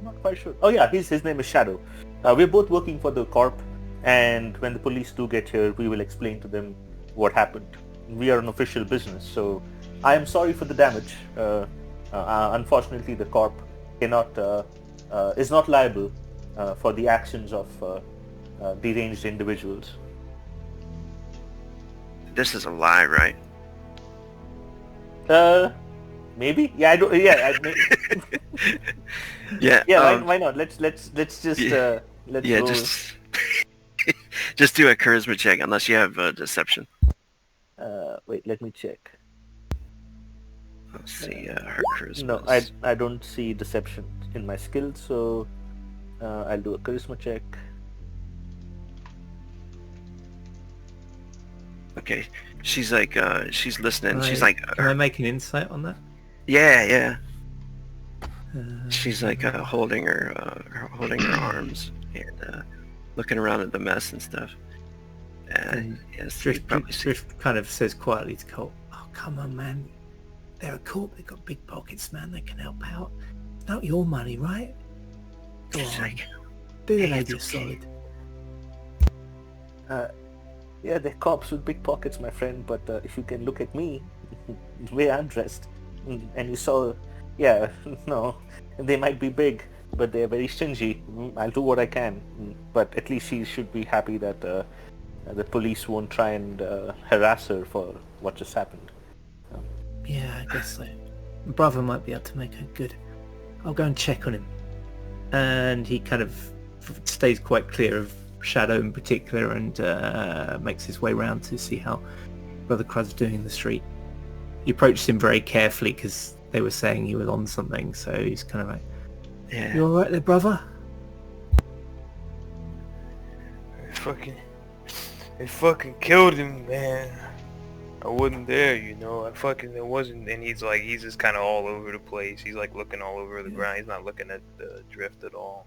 not quite sure. Oh yeah, his name is Shadow. We're both working for the Corp, and when the police do get here, we will explain to them what happened. We are an official business, so I am sorry for the damage. Unfortunately, the Corp is not liable for the actions of deranged individuals. This is a lie, right? Maybe. Yeah, I don't. Yeah. Yeah. Yeah. Why not? Let's just let's Yeah, go. just do a charisma check, unless you have deception. Wait, let me check. Let's see, her charisma. No, I don't see deception in my skills, so I'll do a charisma check. Okay. She's like, she's listening. She's Right. like, Can I make an insight on that? yeah. Uh, She's like holding her arms and looking around at the mess and stuff. and Yes, you probably see. Drift kind of says quietly to Colt, "Oh, come on, man. They're a corp. They've got big pockets, man. They can help out. It's not your money, right? Go She's on. like, Do the "Hey, lady a it's okay." solid." Yeah, they're cops with big pockets, my friend, but if you can look at me, the way I'm dressed, and you saw, yeah, no, they might be big, but they're very stingy. I'll do what I can, but at least she should be happy that the police won't try and harass her for what just happened. Yeah, I guess so. My brother might be able to make her good. I'll go and check on him. And he kind of stays quite clear of Shadow in particular and makes his way round to see how Brother Crud's doing in the street. He approached him very carefully because they were saying he was on something, so he's kind of like, Yeah. "You alright there, brother?" They fucking killed him, man. I wasn't there, you know. It wasn't, and he's just kind of all over the place. He's like looking all over the ground. He's not looking at the drift at all.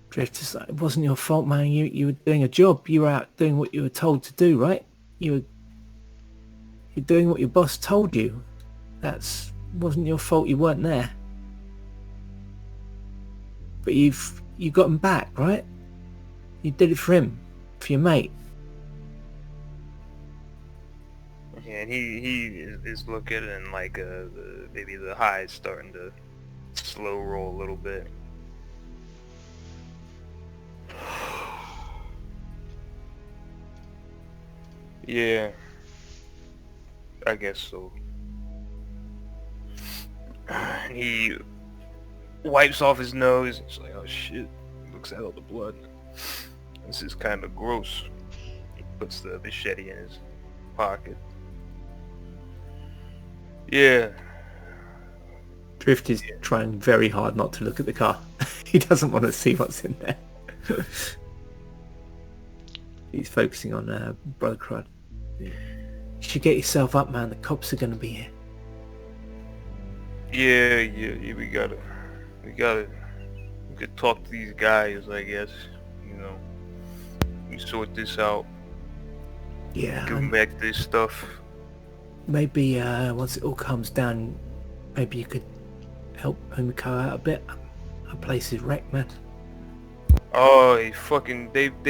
Drift is like, "It wasn't your fault, man. You were doing a job. You were out doing what you were told to do, right? You're doing what your boss told you. Wasn't your fault you weren't there. But you got him back, right? You did it for him, for your mate." Yeah, and he is looking, and like maybe the high is starting to slow roll a little bit. Yeah, I guess so. He wipes off his nose. It's like, oh shit, looks at all the blood. This is kind of gross. He puts the machete in his pocket. Yeah. Drift is trying very hard not to look at the car. He doesn't want to see what's in there. He's focusing on Brother Crud. You should get yourself up, man. The cops are going to be here. Yeah, we could talk to these guys, I guess. You know, we sort this out. Yeah, Give them back this stuff. maybe once it all comes down, maybe you could help Umiko out a bit. Her place is wrecked, man. Oh, they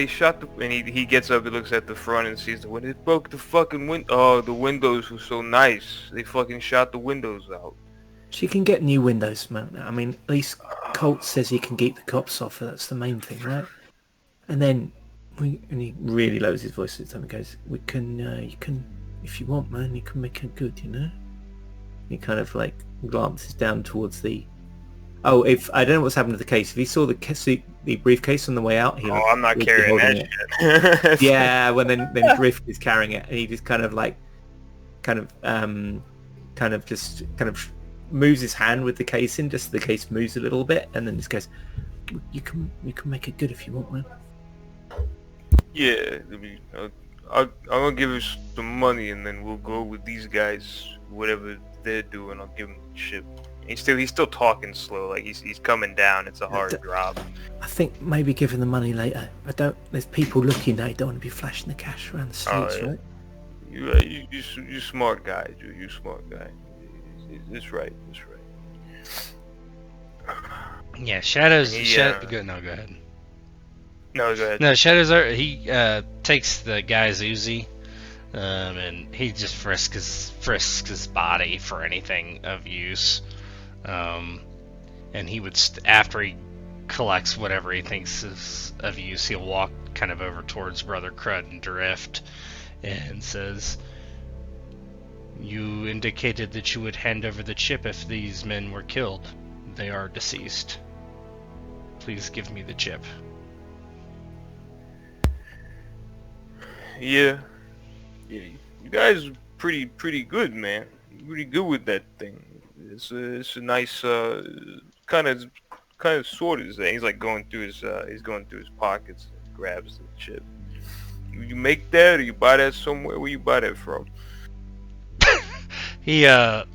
shot the, and he gets up and looks at the front and sees the window. They broke the fucking window. Oh, the windows were so nice. They fucking shot the windows out. She can get new windows, man. I mean, at least Colt says he can keep the cops off. That's the main thing, right? And then, and he really lowers his voice at the time and goes, "We can, you can, if you want, man, you can make it good, you know?" He kind of like glances down towards the. Oh, if I don't know what's happened to the case. If he saw the briefcase on the way out, I'm not carrying that shit. Yeah, well then Drift is carrying it, and he just kind of moves his hand with the case in, just so the case moves a little bit, and then just goes, "You can make it good if you want, man." Yeah, I mean, I'm gonna give you some money, and then we'll go with these guys, whatever they're doing. I'll give them shit. He's still talking slow, like he's coming down. It's a hard drop. I think maybe give him the money later. There's people looking now. You don't want to be flashing the cash around the streets, right? You smart guy, Drew. You smart guy. It's right. Yeah, Shadow's... Go No, go ahead. No, go ahead. No, he takes the guy's Uzi, and he just frisks his body for anything of use. And he would, after he collects whatever he thinks is of use, he'll walk kind of over towards Brother Crud and Drift and says, "You indicated that you would hand over the chip if these men were killed. They are deceased. Please give me the chip." Yeah, you guys are pretty good, man. Pretty good with that thing. It's a nice kind of sort of thing. He's like going through his pockets and grabs the chip. You make that, or you buy that somewhere? Where you buy that from? It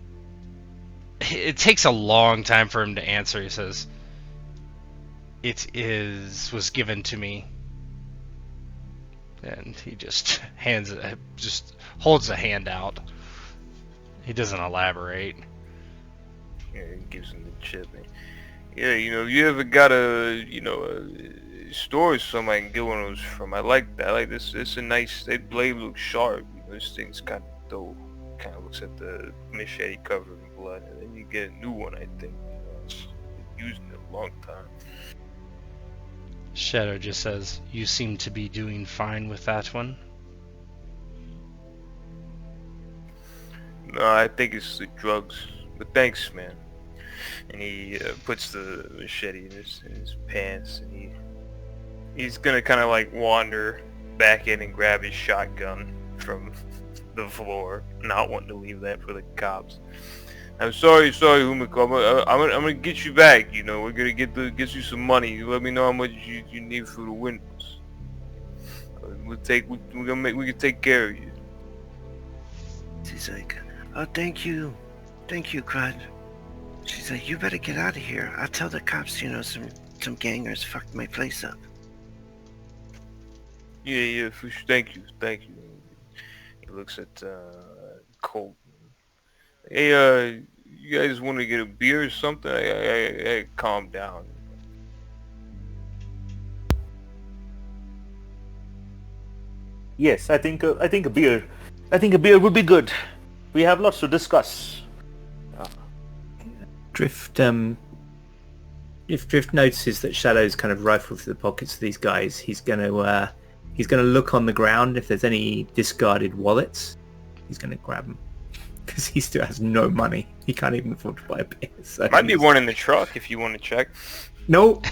takes a long time for him to answer. He says, was given to me. And he just holds a hand out. He doesn't elaborate. Yeah, he gives him the chip. Yeah, you ever got a store or something I can get one of those from? I like that. I like this. It's a nice, that blade looks sharp. This thing's kind of dull. Kind of looks at the machete covered in blood. And then you get a new one, I think. It's been using it a long time. Shadow just says, "You seem to be doing fine with that one." No, I think it's the drugs. But thanks, man. And he puts the machete in his pants, and he's gonna kind of like wander back in and grab his shotgun from the floor, not wanting to leave that for the cops. I'm sorry, Humiko. I'm gonna get you back. We're gonna get you some money. You let me know how much you need for the windows. We can take care of you. She's like, oh, thank you, Crud. She's like, you better get out of here. I'll tell the cops, some gangers fucked my place up. Yeah, for sure. Thank you. He looks at Colt. Hey, you guys want to get a beer or something? I calm down. Yes, I think a beer would be good. We have lots to discuss. Drift notices that Shadow's kind of rifled through the pockets of these guys. He's gonna look on the ground. If there's any discarded wallets, he's gonna grab them. Because he still has no money. He can't even afford to buy a beer. So might be one in the truck if you want to check. Nope.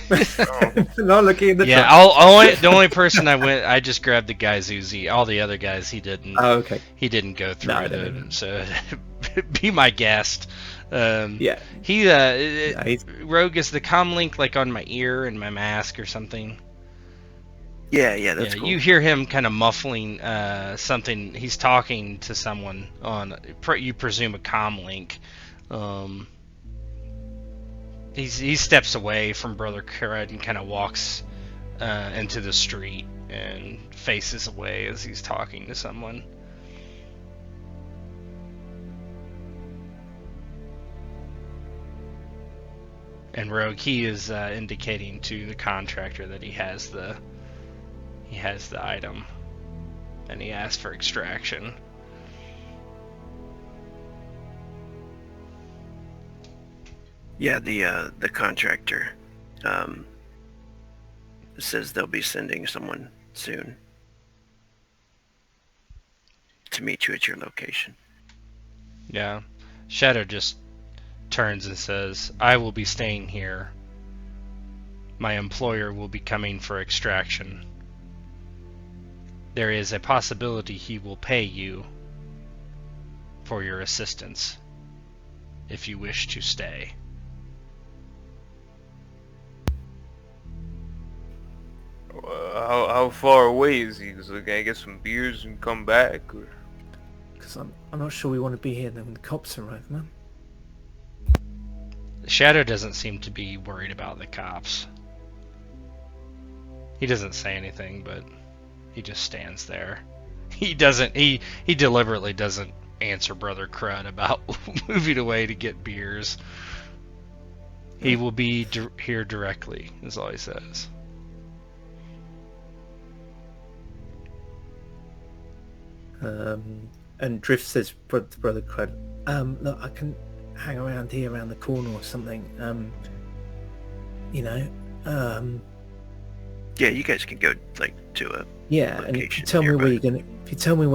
Not looking in the truck. The only person I just grabbed the guy's Uzi. All the other guys he didn't. Oh, okay. He didn't go through them. So be my guest. Yeah. Rogue, is the comm link like on my ear and my mask or something? Yeah, that's cool. You hear him kind of muffling something. He's talking to someone on, you presume, a comm link. He steps away from Brother Crud and kind of walks into the street and faces away as he's talking to someone. And Rogue, he is indicating to the contractor that he has the item, and he asks for extraction. Yeah, the contractor says they'll be sending someone soon to meet you at your location. Yeah. Shadow just turns and says, "I will be staying here. My employer will be coming for extraction. There is a possibility he will pay you for your assistance if you wish to stay." How far away is he? Cause, can I get some beers and come back? Because I'm not sure we want to be here when the cops arrive, man. Shadow doesn't seem to be worried about the cops. He doesn't say anything, but he just stands there. He deliberately doesn't answer Brother Crud about moving away to get beers. He will be here directly, is all he says. And Drift says to Brother Crud, look, I can hang around here around the corner or something. Yeah, you guys can go to a and if you tell me where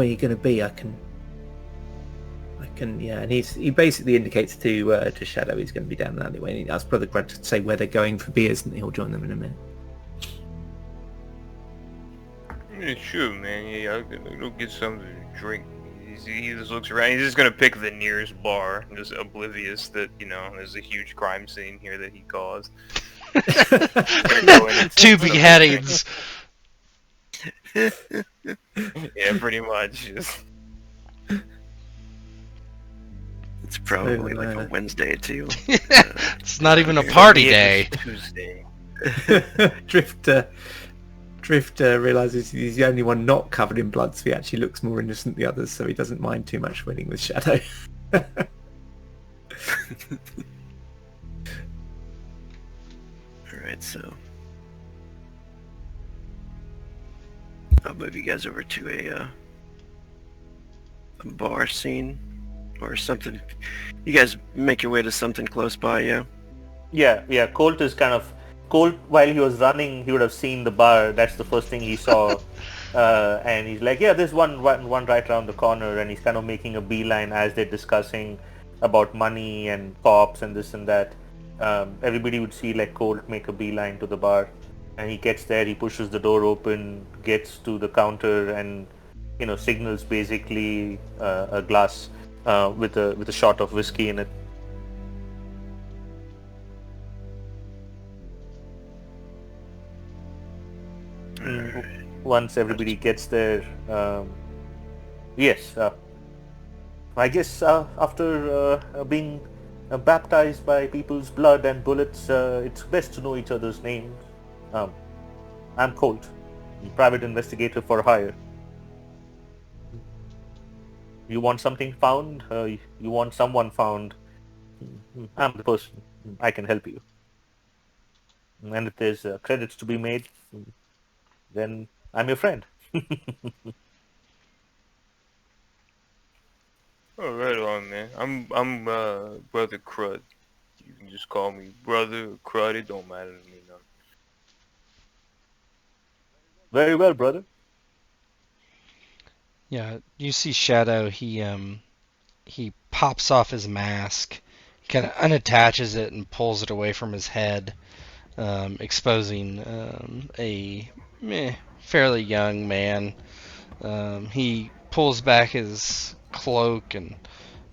you're gonna be, I can and he basically indicates to Shadow he's going to be down the alleyway, and he asks Brother Crud to say where they're going for beers, and he'll join them in a minute. Yeah, sure, man. Yeah, I'll go get something to drink. He just looks around. He's just gonna pick the nearest bar, just oblivious that there's a huge crime scene here that he caused. 2 beheadings. Yeah, pretty much. It's probably So, like a Wednesday too. It's not even a For party me, it day. was Tuesday. Drifter realizes he's the only one not covered in blood, so he actually looks more innocent than the others, so he doesn't mind too much winning with Shadow. Alright, so I'll move you guys over to a bar scene or something. You guys make your way to something close by, yeah? Yeah. Colt is kind of... Colt, while he was running, he would have seen the bar. That's the first thing he saw. And he's like, yeah, there's one right around the corner. And he's kind of making a beeline as they're discussing about money and cops and this and that. Everybody would see like Colt make a beeline to the bar. And he gets there, he pushes the door open, gets to the counter and, signals basically a glass with a shot of whiskey in it. Once everybody gets there, yes, I guess after being baptized by people's blood and bullets, it's best to know each other's names. I'm Colt, private investigator for hire. You want something found? You want someone found? I'm the person. I can help you. And if there's credits to be made, then I'm your friend. Oh, right on, man. I'm Brother Crud. You can just call me Brother or Crud. It don't matter to me none. Very well, brother. Yeah, you see Shadow. He pops off his mask, kind of unattaches it and pulls it away from his head, exposing a fairly young man. He pulls back his cloak and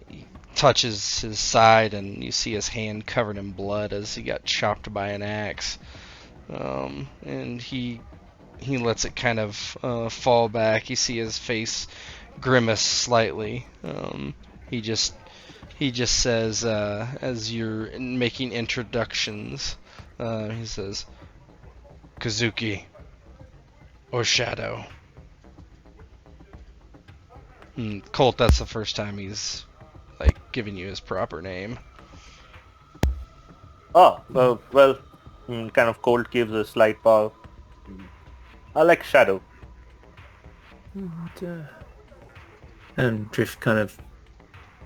he touches his side, and you see his hand covered in blood as he got chopped by an axe. And he lets it kind of fall back. You see his face grimace slightly. He just says, as you're making introductions, he says, Kazuki or Shadow. Colt, that's the first time he's giving you his proper name. Oh, well, kind of Colt gives a slight bow. I like Shadow. And Drift kind of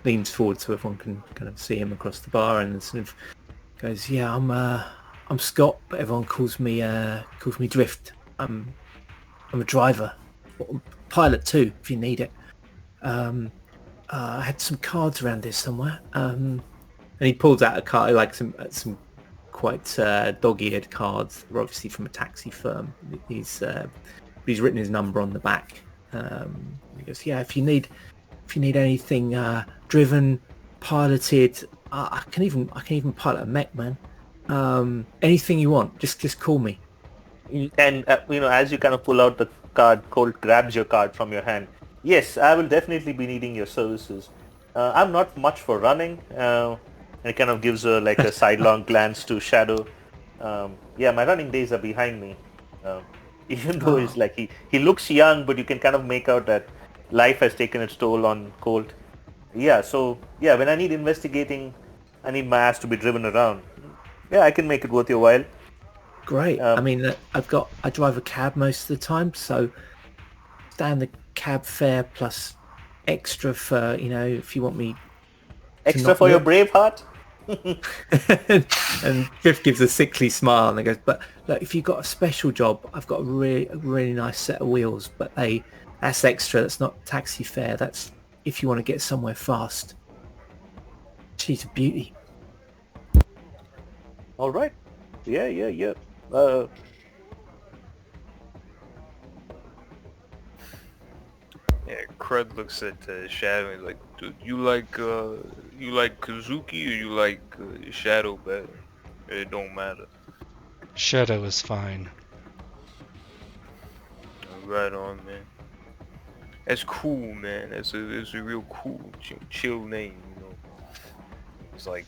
leans forward so everyone can kind of see him across the bar, and sort of goes, "Yeah, I'm Scott, but everyone calls me Drift. I'm a driver, pilot too, if you need it. I had some cards around here somewhere." And he pulls out a card, like some quite dog-eared cards. They're obviously from a taxi firm. He's written his number on the back. He goes, "Yeah, if you need anything driven, piloted, I can even pilot a mech, man. Anything you want, just call me." And as you kind of pull out the card, Colt grabs your card from your hand. Yes, I will definitely be needing your services. I'm not much for running. And it kind of gives a sidelong glance to Shadow. Yeah, my running days are behind me. Even though he's he looks young, but you can kind of make out that life has taken its toll on Colt. Yeah, so yeah, when I need investigating, I need my ass to be driven around. Yeah, I can make it worth your while. Great. I mean, I drive a cab most of the time, so standard cab fare plus extra for, if you want me Extra for your brave heart? And Drift gives a sickly smile and he goes, "But look, if you've got a special job, I've got a really nice set of wheels, but that's extra. That's not taxi fare. That's if you want to get somewhere fast." She's a beauty. All right. Yeah. Yeah, Crud looks at Shadow and he's like, "Dude, you like Kazuki or you like Shadow better? It don't matter." Shadow is fine. Right on, man. That's cool, man. That's a real cool, chill name, you know.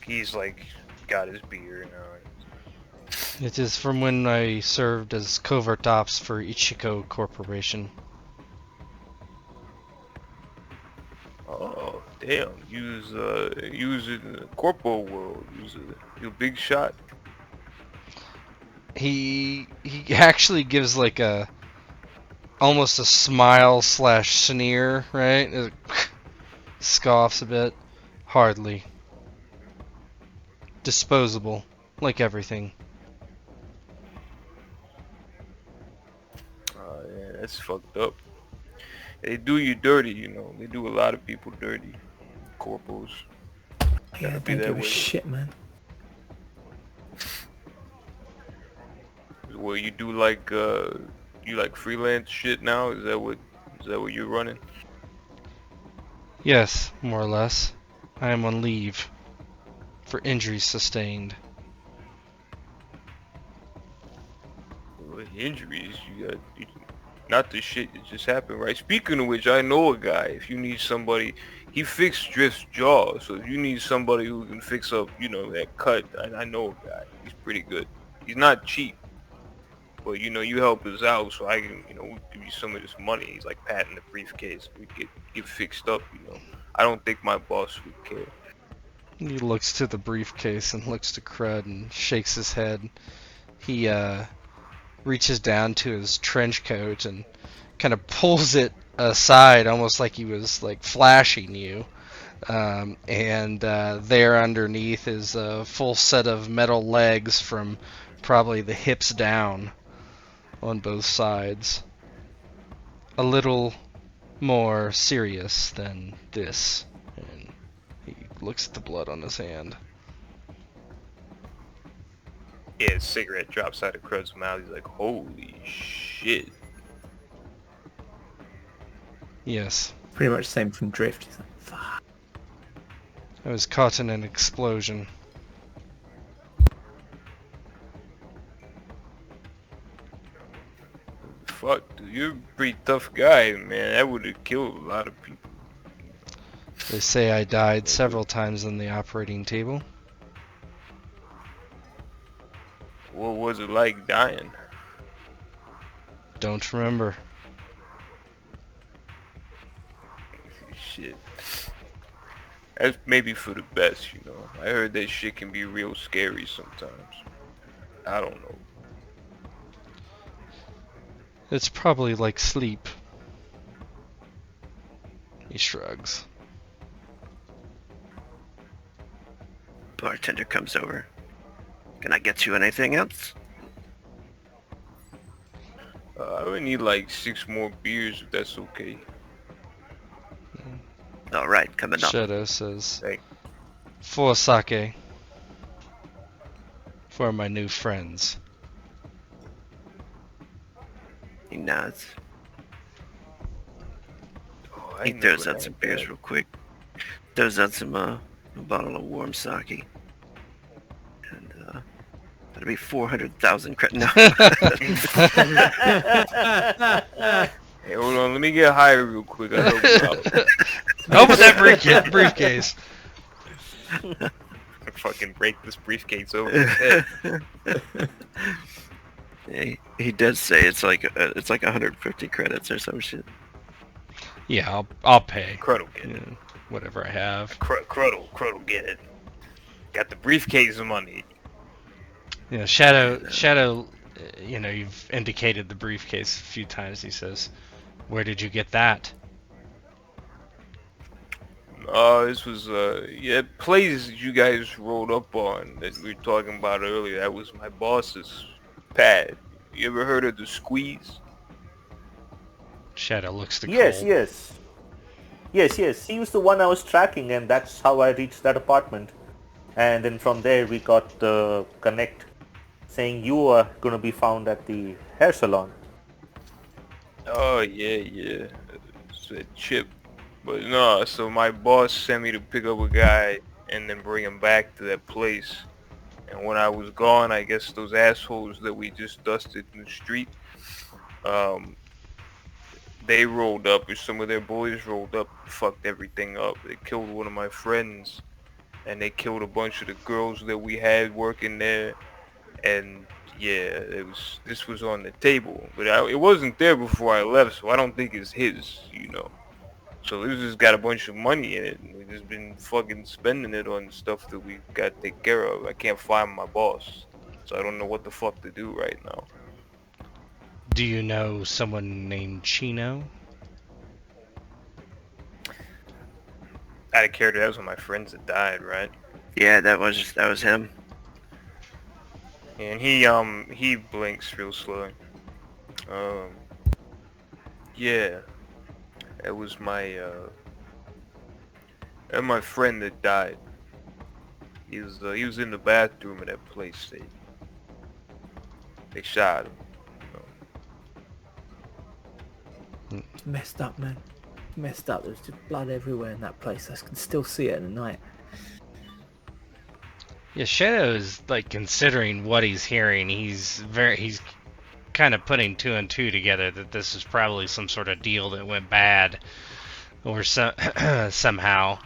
He's like got his beer now. It is from when I served as covert ops for Ichiko Corporation. Oh, damn. You was in the corpo world. You a big shot. He actually gives like a almost a smile slash sneer, right? Scoffs a bit. Hardly. Disposable, like everything. Oh, yeah, that's fucked up. They do you dirty, you know. They do a lot of people dirty. Corpos. Yeah, Gotta be don't that give a way. shit, man. Well, you do like you like freelance shit now? Is that what you're running? Yes, more or less. I am on leave for injuries sustained. Well, injuries, not the shit that just happened, right? Speaking of which, I know a guy. If you need somebody, he fixed Drift's jaw. So if you need somebody who can fix up, you know, that cut, I know a guy. He's pretty good. He's not cheap, but you know, you help us out, so I can, you know, we'll give you some of this money. He's like patting the briefcase. We get fixed up, you know. I don't think my boss would care. He looks to the briefcase and looks to Crud and shakes his head. He reaches down to his trench coat and kind of pulls it aside, almost like he was like flashing you. And there underneath is a full set of metal legs from probably the hips down on both sides. A little more serious than this. And he looks at the blood on his hand. Yeah, his cigarette drops out of Crud's mouth. He's like, holy shit. Yes, Pretty much the same from Drift. He's like, fuck. I was caught in an explosion. Fuck, dude, you're a pretty tough guy, man. That would have killed a lot of people. They say I died several times on the operating table. What was it like dying? Don't remember. Shit. That's maybe for the best, you know. I heard that shit can be real scary sometimes. I don't know. It's probably like sleep. He shrugs. Bartender comes over. Can I get you anything else? I would need like 6 more beers if that's okay. All right, coming up. Shadow says, Thank- "For sake. For my new friends." He nods. Oh, I He ain't throws never out some had beers that. real quick. Throws out some a bottle of warm sake. And that'll be 400,000 credit. No. Hey, hold on, let me get higher real quick. I'll help you out. Open that briefcase. Fucking break this briefcase over his head. He does say it's like 150 credits or some shit. Yeah, I'll pay. Crud will get it. Yeah, whatever I have. Crud will get it. Got the briefcase of money. Yeah, Shadow. You know, you've indicated the briefcase a few times. He says, "Where did you get that?" This was place you guys rolled up on that we were talking about earlier. That was my boss's pad. You ever heard of the Squeeze? Shadow looks to Yes, Cole. yes. He was the one I was tracking, and that's how I reached that apartment. And then from there, we got the connect saying you are going to be found at the hair salon. Oh yeah. It's a chip. But no, so my boss sent me to pick up a guy and then bring him back to that place. And when I was gone, I guess those assholes that we just dusted in the street, they rolled up, or some of their boys rolled up, fucked everything up. They killed one of my friends, and they killed a bunch of the girls that we had working there. And yeah, this was on the table, but it wasn't there before I left, so I don't think it's his, you know. So this just got a bunch of money in it, and we just been fucking spending it on stuff that we got to take care of. I can't find my boss, so I don't know what the fuck to do right now. Do you know someone named Chino? Out of character, that was one of my friends that died, right? Yeah, that was him. And he blinks real slow. Yeah, that was my friend that died. He was in the bathroom of that place. They shot him. It's messed up, man. Messed up. There's just blood everywhere in that place. I can still see it in the night. Yeah, Shadow is like considering what he's hearing. He's kind of putting two and two together that this is probably some sort of deal that went bad, or somehow.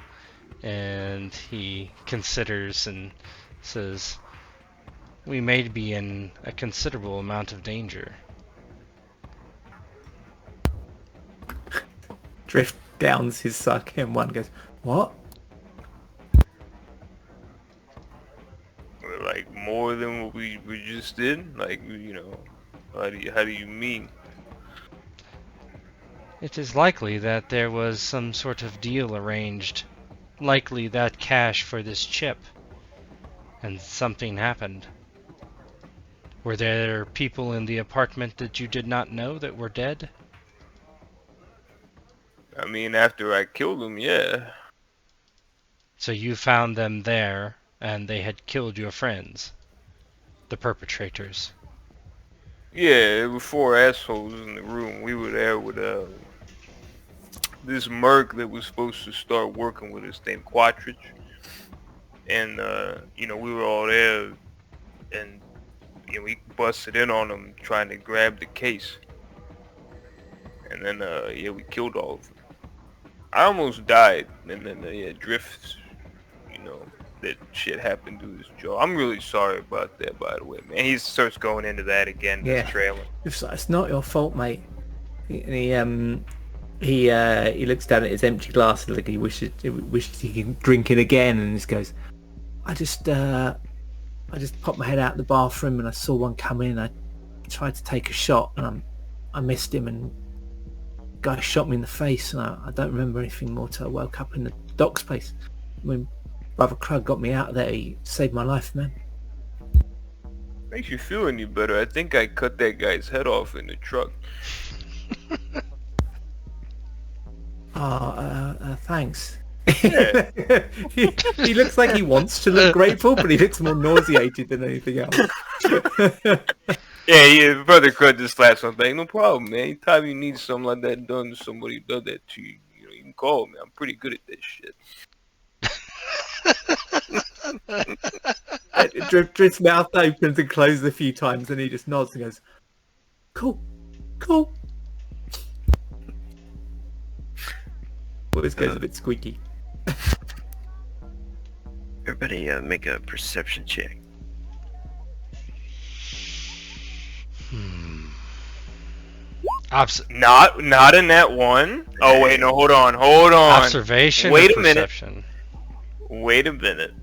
And he considers and says, "We may be in a considerable amount of danger." Drift downs his suck and one goes, "What?" Like more than what we just did? Like, you know, how do you mean? It is likely that there was some sort of deal arranged, likely that cash for this chip, and something happened. Were there people in the apartment that you did not know that were dead? I mean, after I killed him, yeah. So you found them there, and they had killed your friends, the perpetrators. Yeah, there were 4 assholes in the room. We were there with this merc that was supposed to start working with us named Quattridge. And, you know, we were all there, and, you know, we busted in on them trying to grab the case. And then, yeah, we killed all of them. I almost died, and then, yeah, Drift, you know, that shit happened to his jaw. I'm really sorry about that, by the way, man. He starts going into that again, Yeah. this trailer. It's not your fault, mate. And he looks down at his empty glass like he wishes he could drink it again, and just goes, I just popped my head out of the bathroom and I saw one come in. I tried to take a shot and I missed him, and the guy shot me in the face, and I don't remember anything more till I woke up in the docks place. When Brother Krug got me out of there, he saved my life, man. Makes you feel any better. I think I cut that guy's head off in the truck. Thanks. Yeah. he looks like he wants to look grateful, but he looks more nauseated than anything else. Yeah, Brother Crud just slaps my back. No problem, man. Anytime you need something like that done to somebody who does that to you, you know, you can call me. I'm pretty good at that shit. Drift's mouth opens and closes a few times, and he just nods and goes, cool. Voice goes a bit squeaky. Everybody make a perception check. Not in that one. Oh wait, no, hold on. Observation. Wait or a minute. Perception? Wait a minute.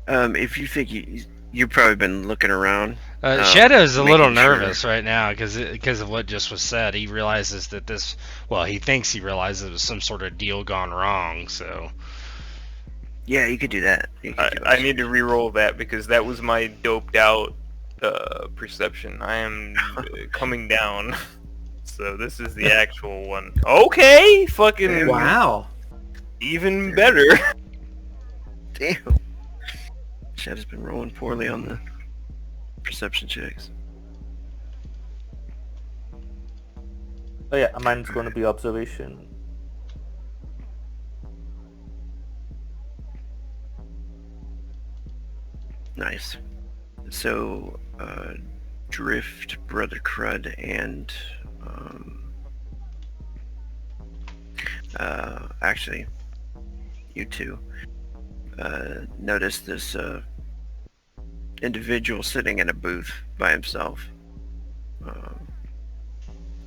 If you think you've probably been looking around. Shadow's a little making sure. nervous right now because of what just was said. He realizes that he thinks he realizes it was some sort of deal gone wrong. So Yeah, you could do that. I need to re-roll that because that was my doped out perception. I am coming down. So this is the actual one. Okay, fucking Wow. even better. Damn. Shadow's been rolling poorly on the perception checks. Oh yeah, mine's going to be observation. Nice. So, Drift, Brother Crud, and Actually, you two notice this individual sitting in a booth by himself.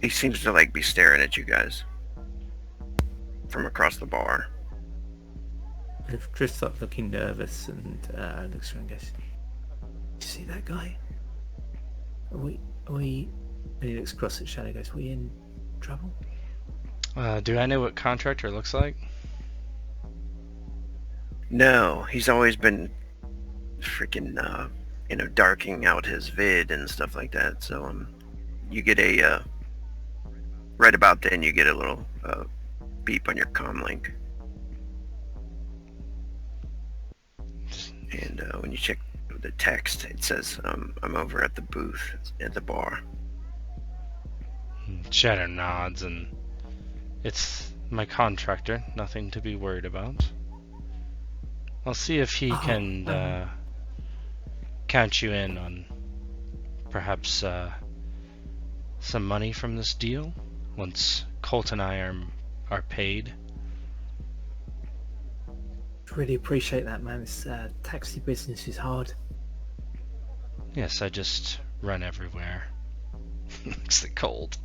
He seems to like be staring at you guys from across the bar. Drift starts looking nervous and looks around and goes, "You see that guy? Are we? And he looks across at Shadow and goes, we in trouble?" Do I know what contractor looks like? No, he's always been freaking, darking out his vid and stuff like that. So, you get a, right about then you get a little, beep on your comm link. And, when you check the text, it says, I'm over at the booth at the bar. Shadow nods, and it's my contractor. Nothing to be worried about. I'll see if he can count you in on perhaps some money from this deal once Colt and I are paid. Really appreciate that, man. This taxi business is hard. Yes, I just run everywhere. It's the cold.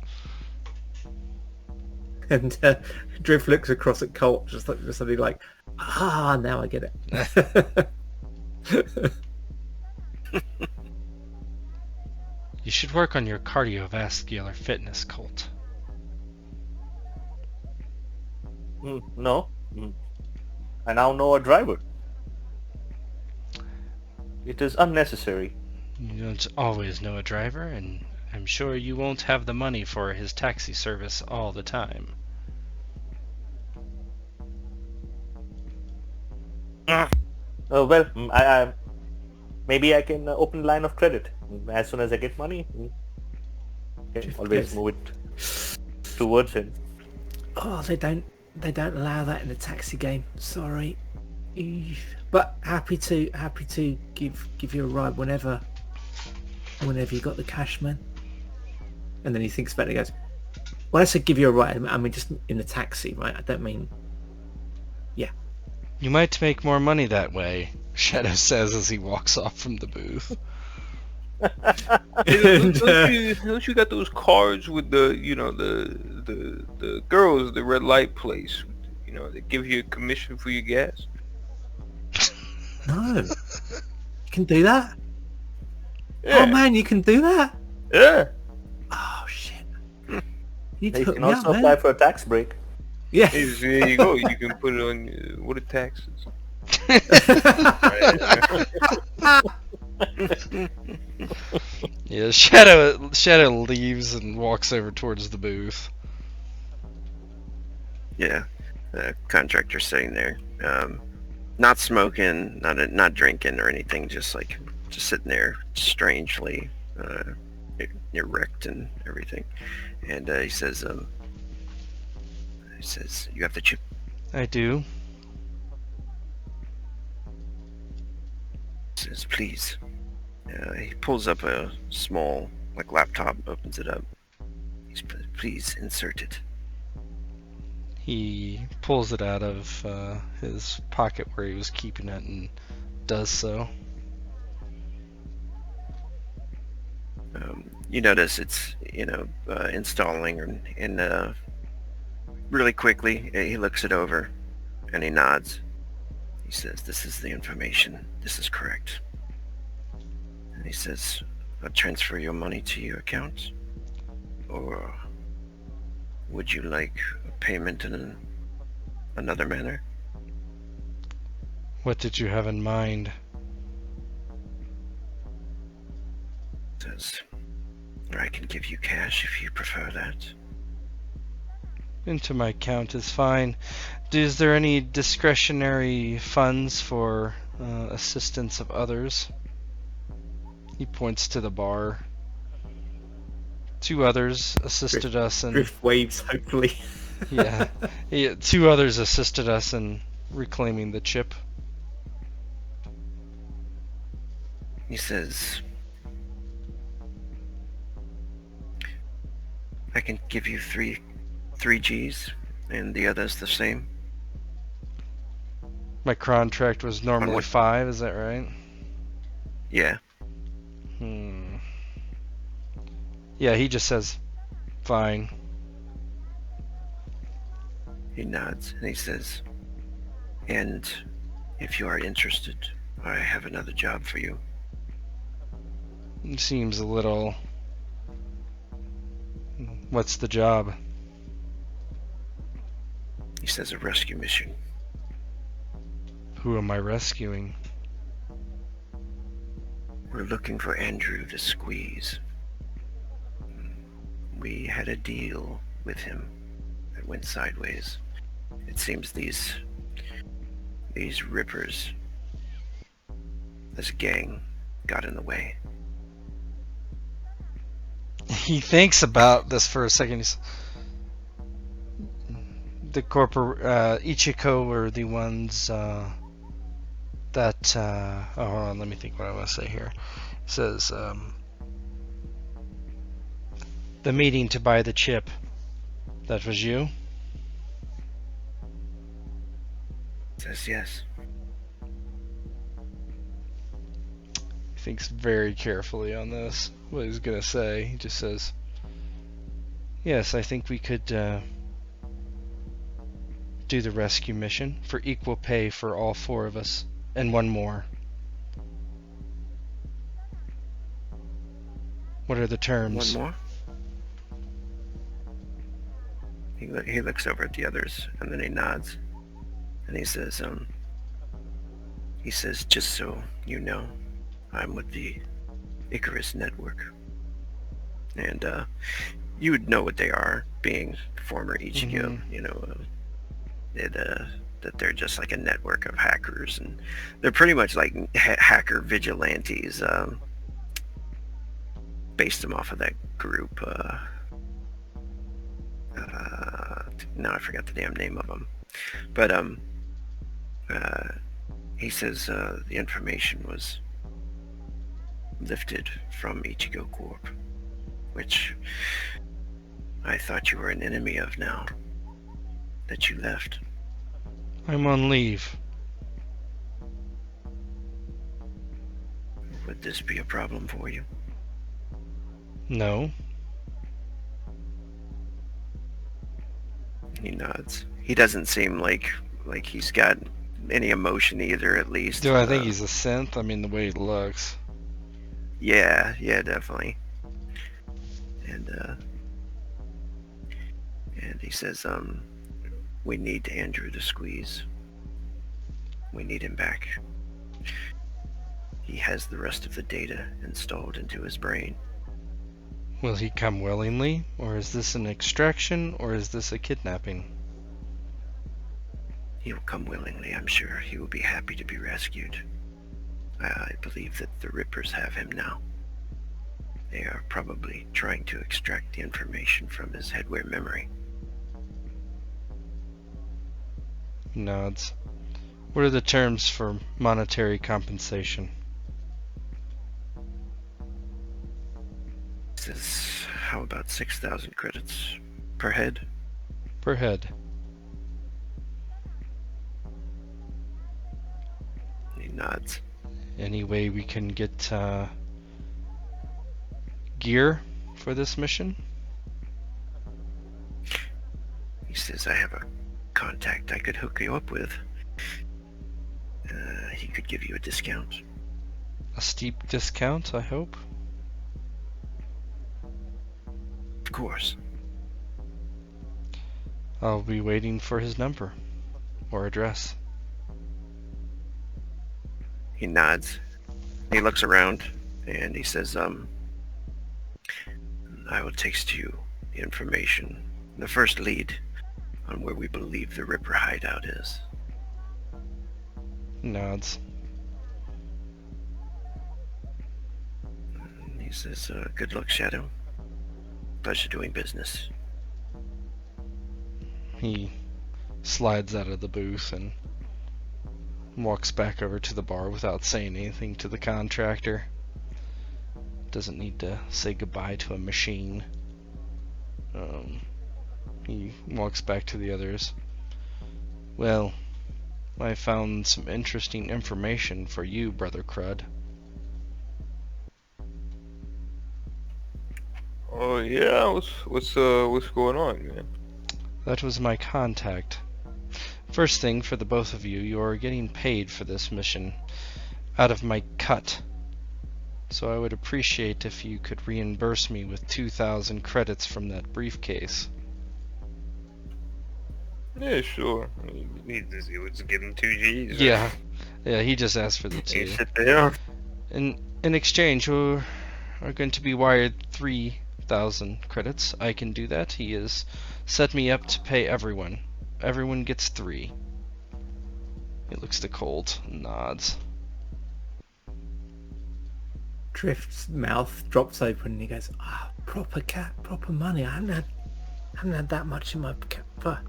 And Drift looks across at Colt, just something like, now I get it. You should work on your cardiovascular fitness, Colt. No. I now know a driver. It is unnecessary. You don't always know a driver, and I'm sure you won't have the money for his taxi service all the time. Well, I maybe I can open a line of credit as soon as I get money. Okay, always move it towards him. Oh, they don't allow that in the taxi game. Sorry, but happy to give you a ride whenever you got the cash, man. And then he thinks about it and goes, well, I said give you a ride, I mean just in the taxi, right? I don't mean, yeah. You might make more money that way, Shadow says as he walks off from the booth. Don't you got those cards with the the girls at the red light place? They give you a commission for your gas. No, you can do that. Yeah. Oh man, you can do that. Yeah. Oh shit. You You took can me also up, apply man. for a tax break. Yeah. There you go. You can put it on what are taxes? Yeah, Shadow leaves and walks over towards the booth. Yeah, the contractor's sitting there, not smoking, not drinking or anything, just sitting there strangely erect and everything. And he says, "You have the chip." I do. He says, "Please." He pulls up a small laptop, opens it up. He says, "Please insert it." He pulls it out of his pocket where he was keeping it and does so. You notice it's installing, and really quickly he looks it over and he nods. He says, "This is the information. This is correct." And he says, "I'll transfer your money to your account, or would you like a payment in another manner?" What did you have in mind? He says, "Or I can give you cash if you prefer that." Into my account is fine. Is there any discretionary funds for assistance of others? He points to the bar. 2 others assisted us in... Drift waves, hopefully. Yeah. 2 others assisted us in reclaiming the chip. He says, "I can give you three Gs And the other's the same? My contract was normally what? 5, is that right? Yeah. Yeah, he just says, fine. He nods and he says, and if you are interested, I have another job for you. It seems a little... What's the job? He says a rescue mission. Who am I rescuing? We're looking for Andrew to squeeze. We had a deal with him that went sideways. It seems these rippers, this gang, got in the way. He thinks about this for a second. He's, the Ichiko were the ones that oh, hold on, let me think what I want to say here. It says the meeting to buy the chip. That was you? Says yes. He thinks very carefully on this, what he's gonna say. He just says, yes, I think we could do the rescue mission for equal pay for all 4 of us, and 1 more. What are the terms? 1 more? He looks over at the others, and then he nods. And he says, just so you know, I'm with the Icarus Network. And, you would know what they are, being former Ichigo, you know, that they're just like a network of hackers, and they're pretty much like hacker vigilantes, based them off of that group, now I forgot the damn name of them. But, he says, the information was lifted from Ichigo Corp, which I thought you were an enemy of now that you left. I'm on leave. Would this be a problem for you? No. He nods. He doesn't seem like he's got any emotion either, at least. Do I think he's a synth? I mean, the way he looks. Yeah, definitely. And he says, we need Andrew to squeeze. We need him back. He has the rest of the data installed into his brain. Will he come willingly, or is this an extraction, or is this a kidnapping? He will come willingly, I'm sure. He will be happy to be rescued. I believe that the Rippers have him now. They are probably trying to extract the information from his headwear memory. He nods. What are the terms for monetary compensation? Says, how about 6,000 credits per head? Per head. He nods. Any way we can get gear for this mission? He says, I have a contact I could hook you up with. He could give you a discount. A steep discount, I hope? Of course. I'll be waiting for his number or address. He nods. He looks around and he says, I will text you the information, the first lead on where we believe the Ripper hideout is. Nods. He says, good luck, Shadow. Pleasure doing business. He slides out of the booth and walks back over to the bar without saying anything to the contractor. Doesn't need to say goodbye to a machine. He walks back to the others. Well, I found some interesting information for you, Brother Crud. Oh yeah, what's going on, man? That was my contact. First thing, for the both of you, you're getting paid for this mission out of my cut. So I would appreciate if you could reimburse me with 2,000 credits from that briefcase. Yeah, sure. He was giving 2 Gs. Yeah. Yeah, he just asked for the You 2. sit there. In exchange, we're going to be wired 3,000 credits. I can do that. He has set me up to pay everyone. Everyone gets 3. He looks to Colt and nods. Drift's mouth drops open and he goes, proper money. I haven't had that much in my cap for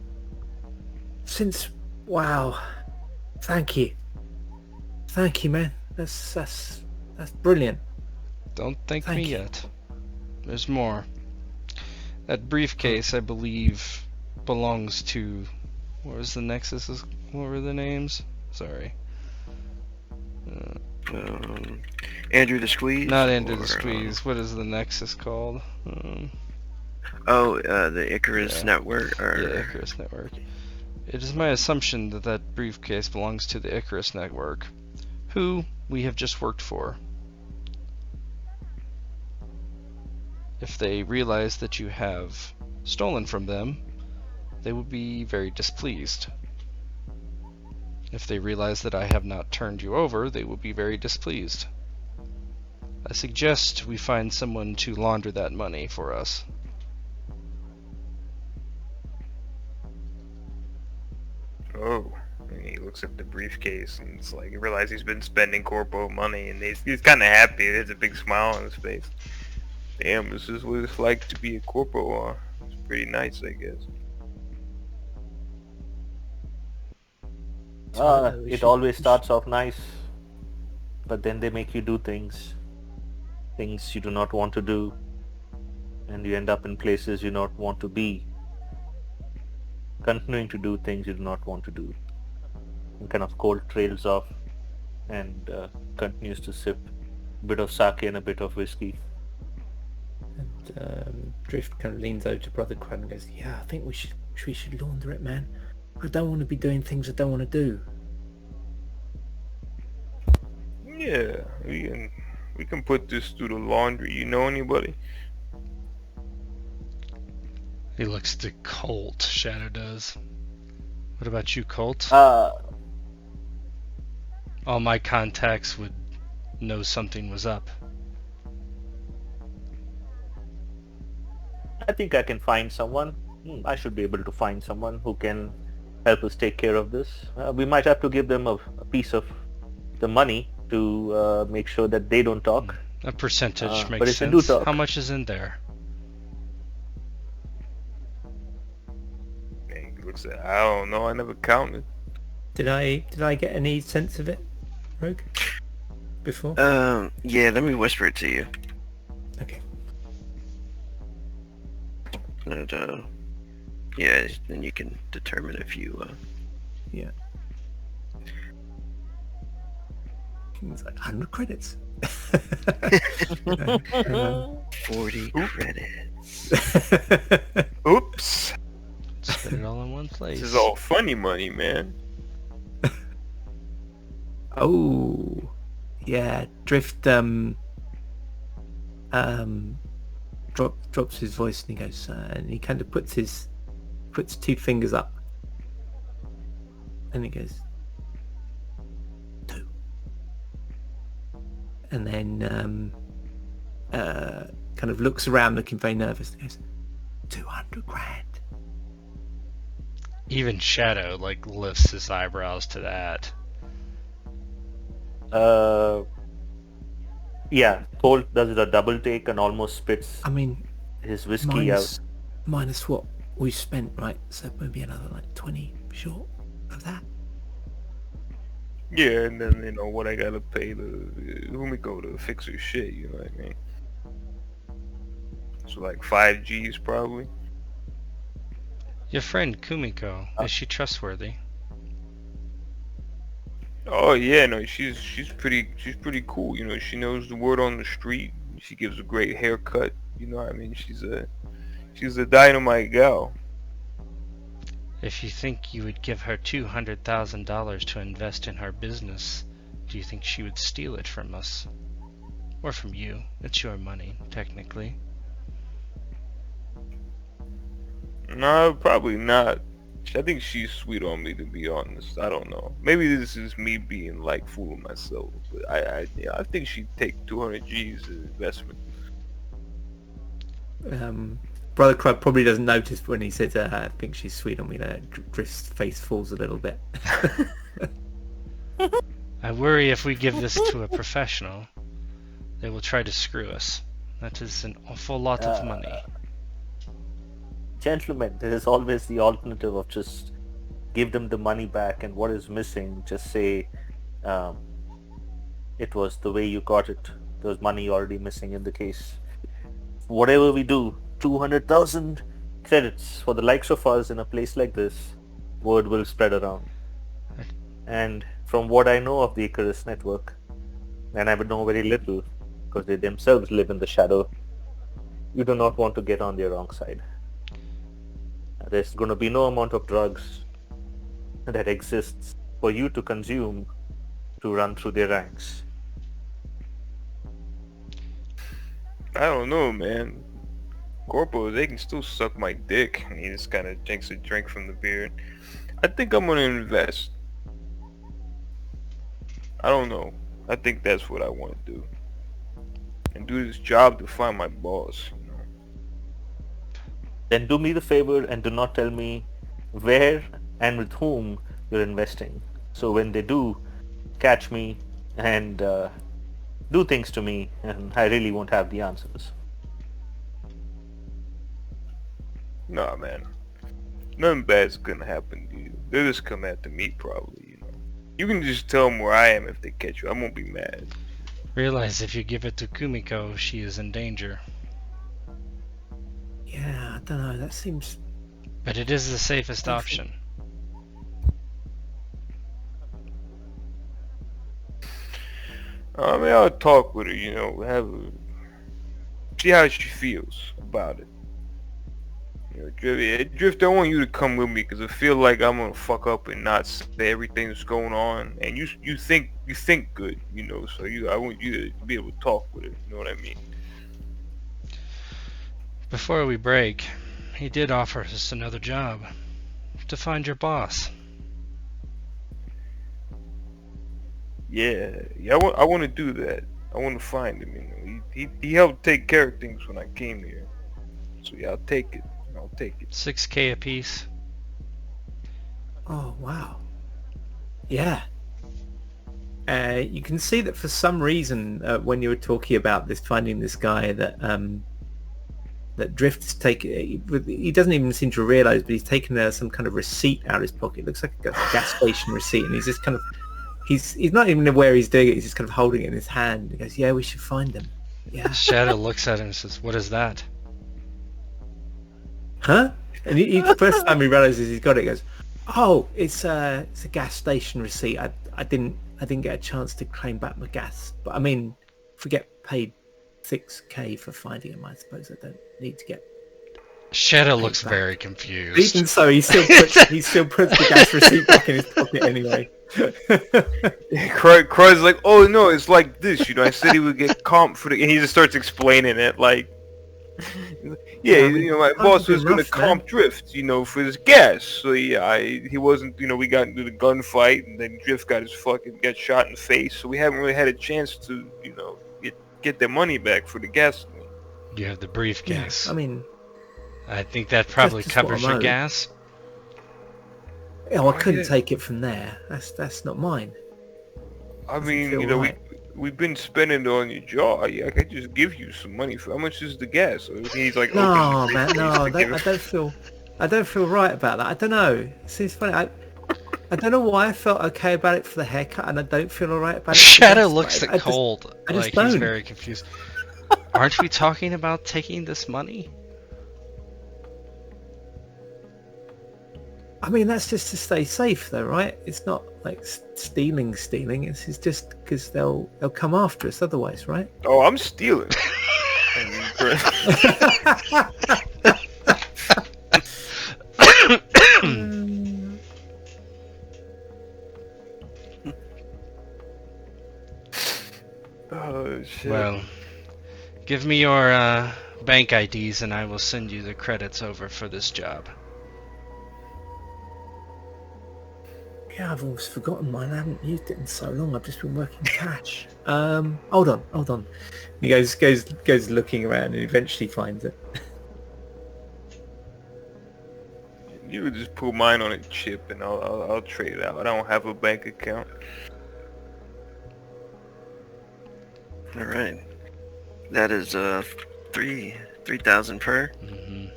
since. Wow. Thank you, man. That's brilliant. Don't thank Thank me you. yet. There's more. That briefcase, I believe, belongs to... What was the Nexus? What were the names? Sorry. Andrew the Squeeze? Not Andrew the or, Squeeze. What is the Nexus called? the Icarus Yeah. Network? Or... Yeah, Icarus Network. It is my assumption that that briefcase belongs to the Icarus Network, who we have just worked for. If they realize that you have stolen from them, they will be very displeased. If they realize that I have not turned you over, they will be very displeased. I suggest we find someone to launder that money for us. Oh, and he looks at the briefcase and it's like he realizes he's been spending corpo money, and he's kind of happy. There's a big smile on his face. Damn, this is what it's like to be a corpo. It's pretty nice, I guess. It always starts off nice, but then they make you do things you do not want to do, and you end up in places you not want to be, continuing to do things you do not want to do. And kind of Colt trails off and continues to sip a bit of sake and a bit of whiskey. And Drift kind of leans over to Brother Crud and goes, "Yeah, I think we should launder it, man. I don't want to be doing things I don't want to do." Yeah, we can put this through the laundry. You know anybody? He looks to Colt, Shadow does. What about you, Colt? All my contacts would know something was up. I think I can find someone. I should be able to find someone who can help us take care of this. We might have to give them a piece of the money to make sure that they don't talk. A percentage but makes if they do sense. talk- How much is in there? And he looks at, I don't know. I never counted. Did I get any sense of it, Rogue? Before? Yeah, let me whisper it to you. Okay. And, yeah, then you can determine if you, Yeah. It's like 100 credits. 40 credits. Oops. Spend it all in one place. This is all funny money, man. Oh, yeah. Drift drops his voice and he goes, and he kind of puts 2 fingers up, and he goes, 2, and then kind of looks around, looking very nervous, and goes, 200 grand. Even Shadow lifts his eyebrows to that. Yeah, Colt does a double take and almost spits I mean, his whiskey out. minus what we spent, right? So maybe another 20 short of that. Yeah, and then what I gotta pay who me go to fix her shit. You know what I mean? So 5 Gs probably. Your friend Kumiko, is she trustworthy? Oh yeah, no, she's pretty cool. You know, she knows the word on the street. She gives a great haircut. You know what I mean? She's a dynamite gal. If you think you would give her $200,000 to invest in her business, do you think she would steal it from us? Or from you? It's your money, technically. No, probably not. I think she's sweet on me, to be honest. I don't know. Maybe this is me being like fooling myself, but I think she'd take 200 G's as investment. Brother Crab probably doesn't notice when he says, I think she's sweet on me, that Drift's face falls a little bit. I worry if we give this to a professional, they will try to screw us. That is an awful lot of money. Gentlemen, there is always the alternative of just give them the money back, and what is missing, just say it was the way you got it. There was money already missing in the case. Whatever we do, 200,000 credits for the likes of us in a place like this, word will spread around. And from what I know of the Icarus network, and I would know very little because they themselves live in the shadow, you do not want to get on their wrong side. There's going to be no amount of drugs that exists for you to consume to run through their ranks. I don't know, man. Corpo, they can still suck my dick. And he just kind of drinks a drink from the beer. I think I'm gonna invest. I don't know. I think that's what I want to do. And do this job to find my boss. You know? Then do me the favor and do not tell me where and with whom you're investing. So when they do catch me and do things to me, and I really won't have the answers. Nah, man. Nothing bad's gonna happen to you. They'll just come after me, probably, you know. You can just tell them where I am if they catch you. I won't be mad. Realize if you give it to Kumiko, she is in danger. Yeah, I don't know, that seems... But it is the safest option. I mean, I'll talk with her, you know, see how she feels about it. You know, Drift, I want you to come with me because I feel like I'm gonna fuck up and not say everything that's going on. And you think good, you know. So I want you to be able to talk with her. You know what I mean? Before we break, he did offer us another job. To find your boss. Yeah. I want to do that. I want to find him. You know, he helped take care of things when I came here. So yeah, I'll take it. $6,000 a piece. Oh, wow. Yeah. You can see that for some reason, when you were talking about this, finding this guy that that Drift is taking, he doesn't even seem to realise, but he's taken some kind of receipt out of his pocket. It looks like a gas station receipt, and he's just kind of, he's not even aware he's doing it. He's just kind of holding it in his hand. He goes, "Yeah, we should find them." Yeah. Shadow looks at him and says, "What is that?" Huh? And he first time he realizes he's got it, he goes, "Oh, it's a gas station receipt. I didn't get a chance to claim back my gas. But I mean, if we get paid $6,000 for finding him, I suppose I don't need to get." Shadow looks very confused. Even so, he still puts the gas receipt back in his pocket anyway. Crow's like, "Oh no, it's like this. You know, I said he would get comp for the," and he just starts explaining it like. Yeah, you know, my boss was gonna comp Drift, you know, for his gas. So yeah, he wasn't, you know, we got into the gunfight, and then Drift got got shot in the face. So we haven't really had a chance to, you know, get their money back for the gas. You have the briefcase. Yeah, I mean, I think that probably covers your gas. Yeah, I couldn't take it from there. That's not mine. I mean, you know, right. We've been spending it on your jaw. I could just give you some money for how much is the gas? So he's like, "No, man, no, I don't feel right about that. I don't know. It seems funny. I don't know why I felt okay about it for the haircut, and I don't feel alright about it. Shadow looks at Cold, like he's very confused. Aren't we talking about taking this money? I mean, that's just to stay safe, though, right? It's not like stealing. It's just because they'll come after us otherwise, right? Oh, I'm stealing. Oh shit. Well, give me your bank IDs and I will send you the credits over for this job. Yeah, I've almost forgotten mine. I haven't used it in so long. I've just been working cash. Hold on. He goes looking around and eventually finds it. You would just pull mine on a chip and I'll trade it out. I don't have a bank account. All right. That is 3,000 per. Mm-hmm.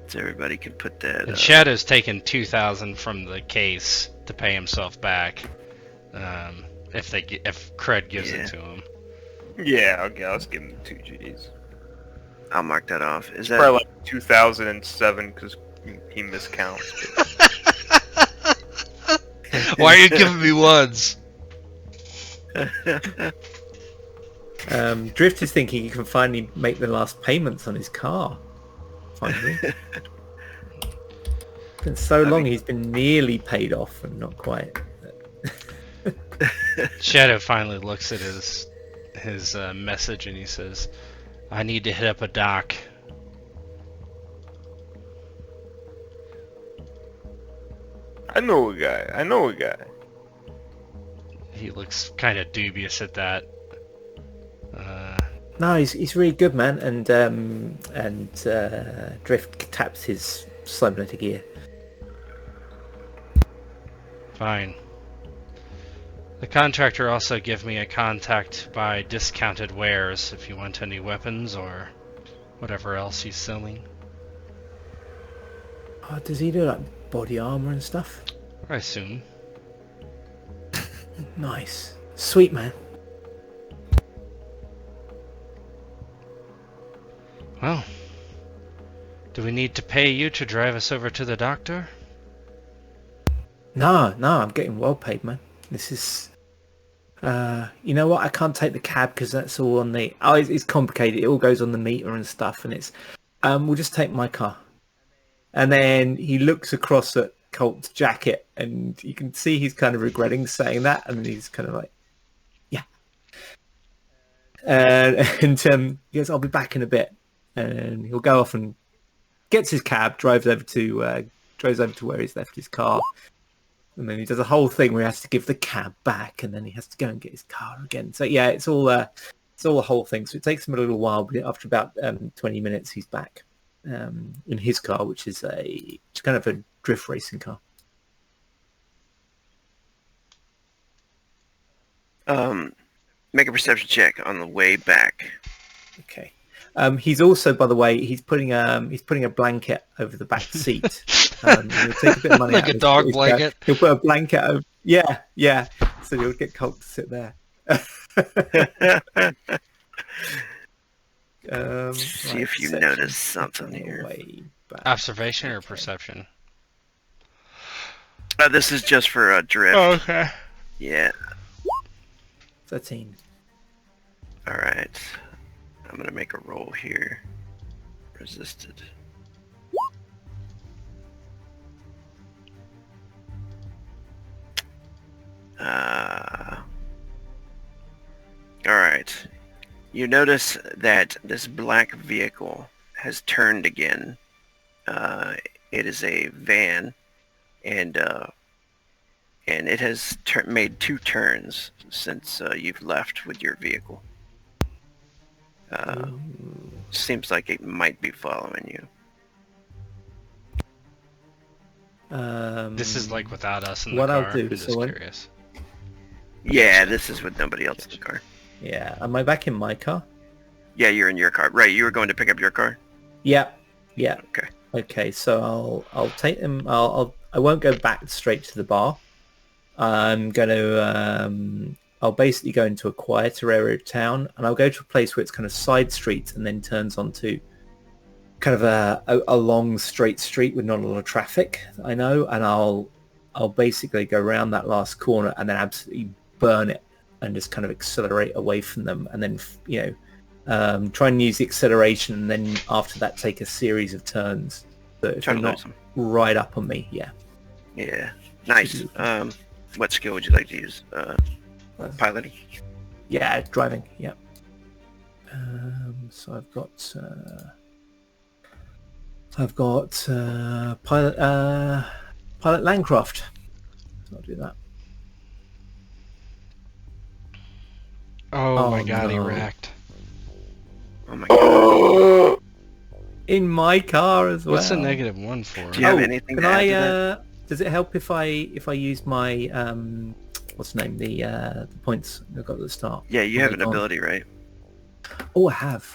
So everybody can put that. And Shadow's taken 2,000 from the case to pay himself back. If Cred gives it to him. Yeah, okay, I'll just give him 2 Gs. I'll mark that off. Is that Probably like 2007 because he miscounts. Why are you giving me ones? Drift is thinking he can finally make the last payments on his car. Finally. Been so long he's been nearly paid off and not quite. Shadow finally looks at his message and he says, "I need to hit up a dock." I know a guy. He looks kind of dubious at that. No, he's really good, man. And Drift taps his cybernetic ear. Fine. The contractor also give me a contact by discounted wares if you want any weapons or whatever else he's selling. Oh, does he do like body armor and stuff? I assume. Nice. Sweet, man. Well, do we need to pay you to drive us over to the doctor? No, I'm getting well paid, man. This is... you know what? I can't take the cab because that's all on the... Oh, it's complicated. It all goes on the meter and stuff, and it's... we'll just take my car. And then he looks across at Colt's jacket, and you can see he's kind of regretting saying that, and he's kind of like, yeah. And he goes, "I'll be back in a bit." And he'll go off and gets his cab, drives over to where he's left his car, and then he does a whole thing where he has to give the cab back, and then he has to go and get his car again. So yeah, it's all a whole thing. So it takes him a little while, but after about 20 minutes, he's back in his car, which is it's kind of a drift racing car. Make a perception check on the way back. Okay. He's also, by the way, he's putting a blanket over the back seat. He'll take a bit of money like out a of dog his blanket. He'll put a blanket over. Yeah. So he'll get Colt to sit there. See if you notice something here. Observation or perception? This is just for drift. Oh, okay. Yeah. 13. All right. I'm gonna make a roll here. Resisted. All right. You notice that this black vehicle has turned again. It is a van, and it has made 2 turns since you've left with your vehicle. Seems like it might be following you. This is like without us in the what car. I'll do, I'm just so curious. Yeah, this is with nobody else in the car. Yeah. Am I back in my car? Yeah, you're in your car. Right, you were going to pick up your car? Yeah. Okay. Okay, so I'll take them. I won't go back straight to the bar. I'm gonna I'll basically go into a quieter area of town, and I'll go to a place where it's kind of side streets and then turns onto kind of a long straight street with not a lot of traffic, I know, and I'll basically go around that last corner and then absolutely burn it and just kind of accelerate away from them, and then try and use the acceleration, and then after that take a series of turns so if Try they're to not lose them. right up on me. Yeah. Nice. What skill would you like to use? Piloting? Yeah, driving. Yeah. So I've got pilot Landcraft. So I'll do that. Oh my god, he no. wrecked. Oh my god. In my car as well. What's the -1 for? Do you have anything can to add I? to that? Does it help if I use my what's the name? The points I got at the start. Yeah, you have an ability, right? Oh, I have.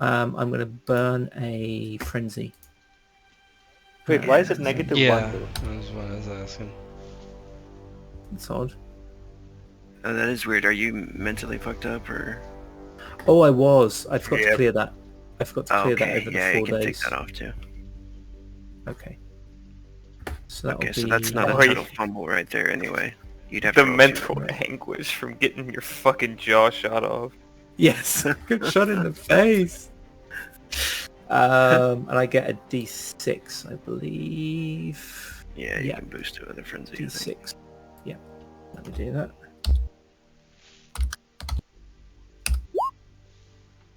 I'm going to burn a frenzy. Wait, why is it -1 Yeah, though? that's what I was asking. That's odd. Oh, that is weird. Are you mentally fucked up, or? Oh, I was. I forgot Yeah. to clear that. I forgot to clear that over the yeah, 4 you can days. take that off too. Okay. So that'll Okay, so be, that's not a Oh, yeah. total fumble right there anyway. You'd have The to roll mental two. anguish from getting your fucking jaw shot off. Yes, good shot in the face. And I get a D6, I believe. Yeah, you Yeah. can boost to other frenzy. I think. D6. Yeah, let me do that.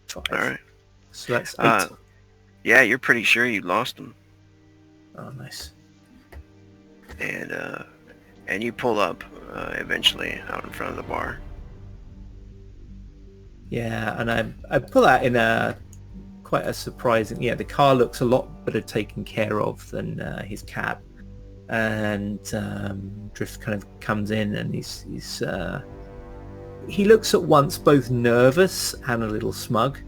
5. Alright. So that's 8. Yeah, you're pretty sure you lost them. Oh, nice. And you pull up eventually out in front of the bar. Yeah, and I pull out in quite a surprising. Yeah, the car looks a lot better taken care of than his cab, and Drift kind of comes in and he looks at once both nervous and a little smug.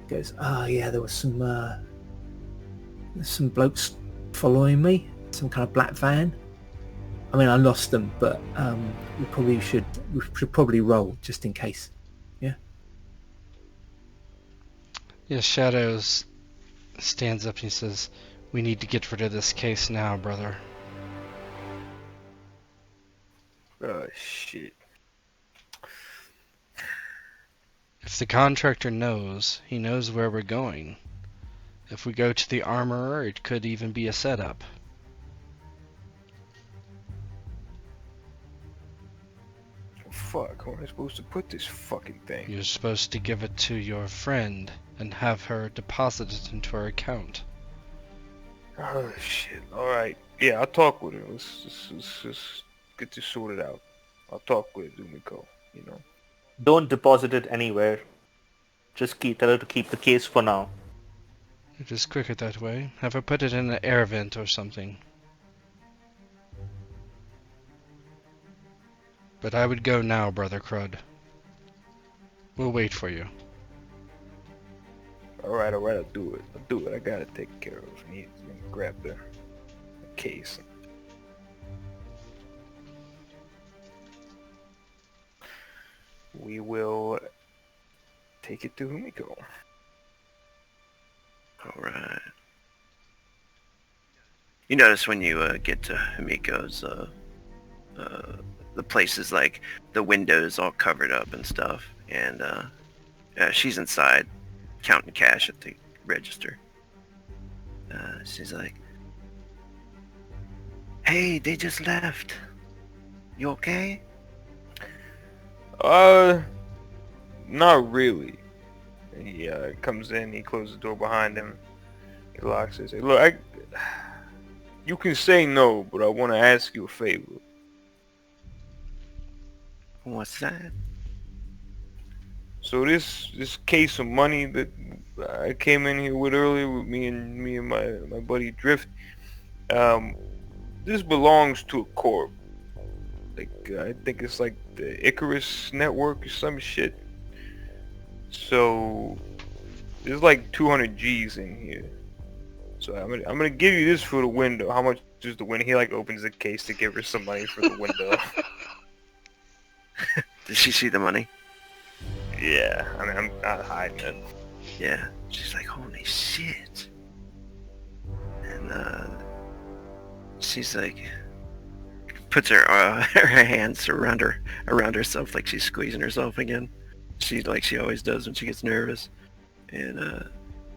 He goes, "Oh yeah, there was some blokes following me, some kind of black van. I mean, I lost them, but we should probably roll just in case." Yeah, Shadows stands up and he says, "We need to get rid of this case now, brother." Oh shit. If the contractor knows, he knows where we're going. If we go to the armorer, it could even be a setup. Fuck, where am I supposed to put this fucking thing? You're supposed to give it to your friend and have her deposit it into her account. Oh shit. Alright. Yeah, I'll talk with her. Let's just get this sorted out. I'll talk with Umiko, you know. Don't deposit it anywhere. Just tell her to keep the case for now. It is quicker that way. Have her put it in an air vent or something. But I would go now, Brother Crud. We'll wait for you. Alright, I'll do it. I gotta take care of it. He's gonna grab the case. We will take it to Humiko. Alright. You notice when you get to Himiko's, the place is like, the windows all covered up and stuff, and she's inside counting cash at the register. She's like, "Hey, they just left. You okay?" Not really. He comes in, he closes the door behind him, he locks it. Say, "Look, you can say no, but I want to ask you a favor." What's that? So this case of money that I came in here with earlier with me and my buddy Drift, this belongs to a corp. Like I think it's like the Icarus network or some shit. So there's like 200 G's in here. So I'm gonna give you this for the window. How much is the window? He like opens the case to give her some money for the window. Did she see the money? Yeah, I mean I'm not hiding it. Yeah, she's like, holy shit. And she's like, puts her her hands around herself like she's squeezing herself again. She always does when she gets nervous. And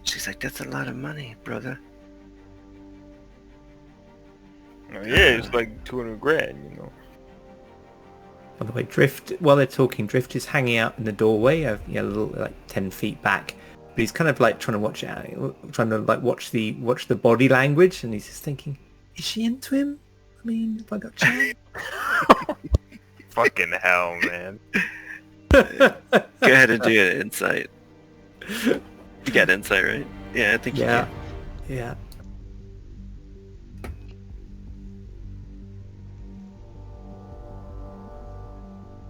she's like, that's a lot of money, brother. Oh, yeah, it's like 200 grand, you know. By the way, Drift, while they're talking, Drift is hanging out in the doorway, a little, like 10 feet back. But he's kind of like trying to watch the body language, and he's just thinking, is she into him? I mean, have I got chance? Fucking hell, man. Go ahead and do an insight. You got insight, right? Yeah, I think you Yeah. can. Yeah.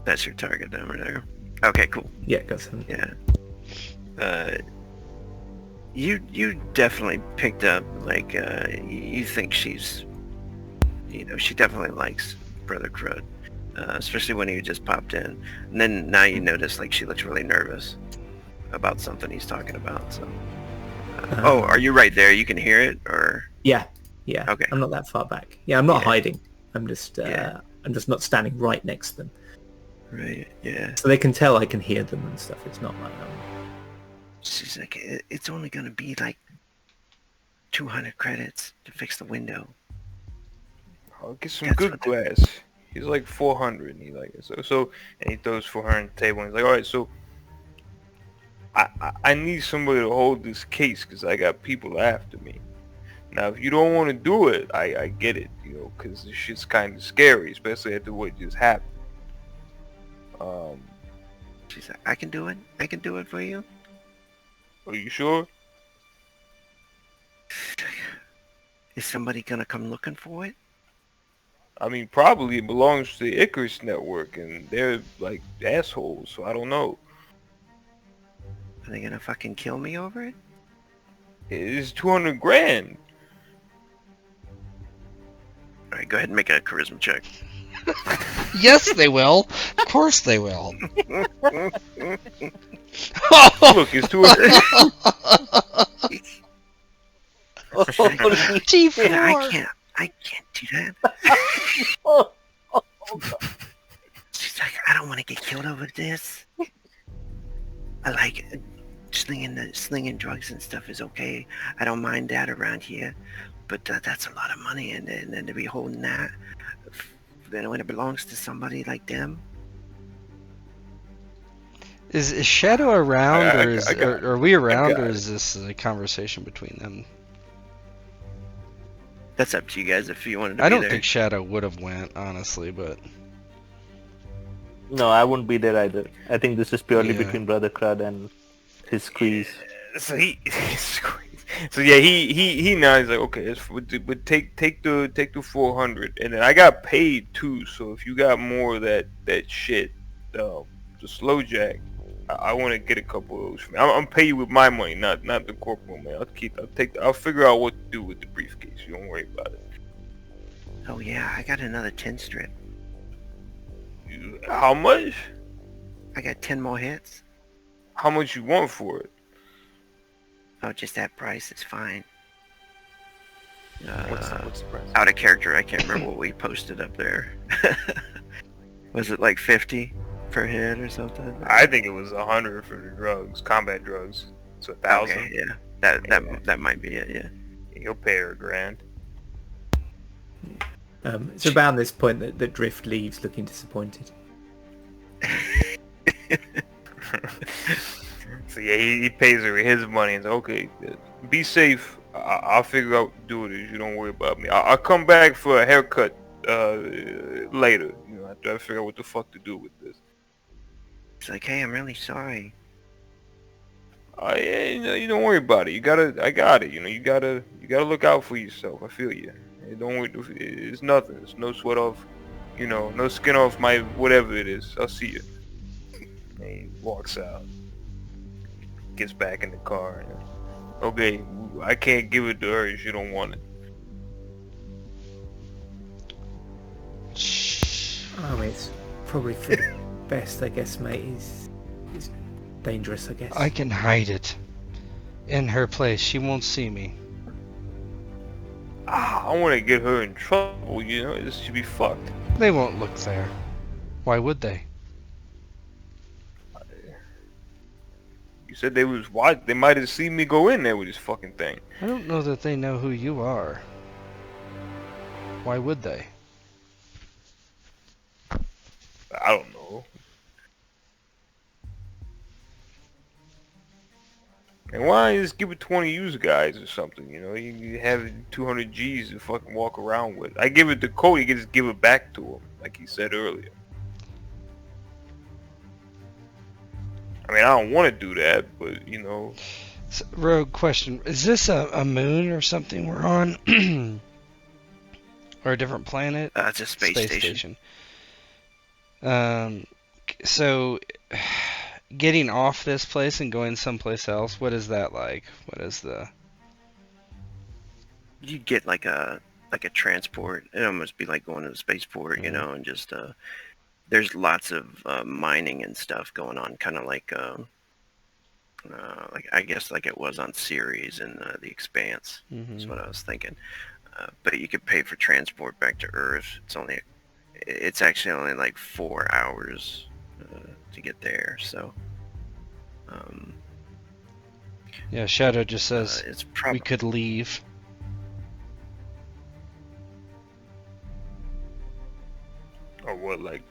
That's your target number there. Okay, cool. Yeah, got some. Yeah. You definitely picked up, like, you think she's, she definitely likes Brother Crud, especially when he just popped in. And then now you notice, like, she looks really nervous about something he's talking about, so. Oh, are you right there? You can hear it, or? Yeah. Okay. I'm not that far back. Yeah, I'm not Yeah. hiding. I'm just not standing right next to them. Right, yeah. So they can tell I can hear them and stuff. It's not like She's like, it's only gonna be like 200 credits to fix the window. I'll get some That's good what glass. He's like 400, and he like so, and he throws 400 on the table, and he's like, all right, so I need somebody to hold this case because I got people after me. Now, if you don't want to do it, I get it, because this shit's kind of scary, especially after what just happened. She's like, I can do it. I can do it for you. Are you sure? Is somebody gonna come looking for it? I mean, probably it belongs to the Icarus Network, and they're like assholes, so I don't know. Are they gonna fucking kill me over it? It's 200 grand. Alright, go ahead and make a charisma check. Yes, they will. Of course they will. Look, it's 200. T4. Yeah, I can't do that. She's like, I don't want to get killed over this. I like slinging drugs and stuff is okay. I don't mind that around here, but that's a lot of money, and then to be holding that, then when it belongs to somebody like them. Is Shadow around, or are we around, or it. is this a conversation between them? That's up to you guys if you wanted to I be don't there. think Shadow would have went, honestly, but No, I wouldn't be there either. I think this is purely Yeah. between Brother Crud and his squeeze. So he now he's like, okay, but take the 400, and then I got paid too. So if you got more of that shit, the slow jack, I want to get a couple of those for me. I'm pay you with my money, not the corporal money. I'll figure out what to do with the briefcase. You don't worry about it. Oh yeah, I got another 10 strip. How much? I got 10 more hits. How much you want for it? Oh, just that price is fine. What's the price? Out of character, I can't remember what we posted up there. Was it like 50 per hit or something? I think it was 100 for the drugs, combat drugs. So 1,000. Okay, yeah. That might be it, yeah. He'll pay her $1,000. it's around this point that Drift leaves looking disappointed. So yeah, he pays her his money and says, okay, be safe. I'll figure out what to do with it. You don't worry about me. I'll come back for a haircut later. After I figure out what the fuck to do with this. It's like, hey, I'm really sorry. Yeah, you don't worry about it. I got it. You gotta look out for yourself. I feel you. Hey, don't worry. It's nothing. It's no sweat off. No skin off my whatever it is. I'll see you. And he walks out. Gets back in the car. And, okay, I can't give it to her if you don't want it. I mean, it's probably for the best, I guess, mate. It's dangerous, I guess. I can hide it. in her place. She won't see me. I want to get her in trouble, you know? This should be fucked. They won't look there. Why would they? You said they was watch. They might have seen me go in there with this fucking thing. I don't know that they know who you are. Why would they? I don't know. And why don't you just give it to one of you guys or something, you know? You have 200 G's to fucking walk around with. I give it to Cody, you can just give it back to him, like he said earlier. I mean, I don't want to do that, but, you know. So, Rogue, question. Is this a moon or something we're on? Or a different planet? It's a space station. So, getting off this place and going someplace else, what is that like? What is the... You get like a transport. It almost be like going to the spaceport, you know, and just there's lots of mining and stuff going on, kind of like I guess like it was on Ceres and The Expanse. That's what I was thinking. But you could pay for transport back to Earth. It's actually only like 4 hours to get there. So Yeah, Shadow just says it's we could leave. Or what, like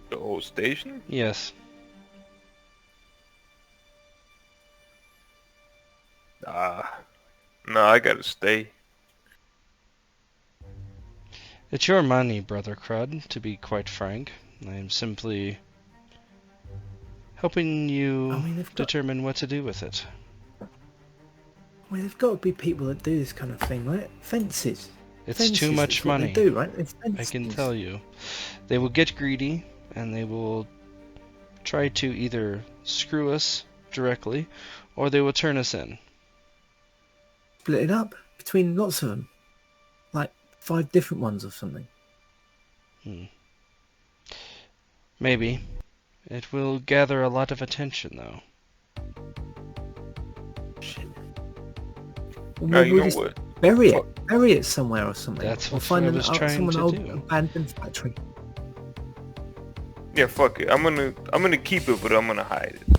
the whole station? Yes. No, I gotta stay. It's your money, Brother Crud, to be quite frank. I am simply helping you determine what to do with it. Well, there've got to be people that do this kind of thing, right? Fences. It's Fences, too much that's what money. They do, right? It's I can tell you. They will get greedy, and they will try to either screw us directly, or they will turn us in. Split it up between lots of them. Like 5 different ones or something. Maybe. It will gather a lot of attention, though. Shit. No, Well, you we'll know just what? bury it somewhere or something. That's or what find I was trying someone to old do. abandoned factory. Yeah, fuck it. I'm gonna keep it, but I'm gonna hide it.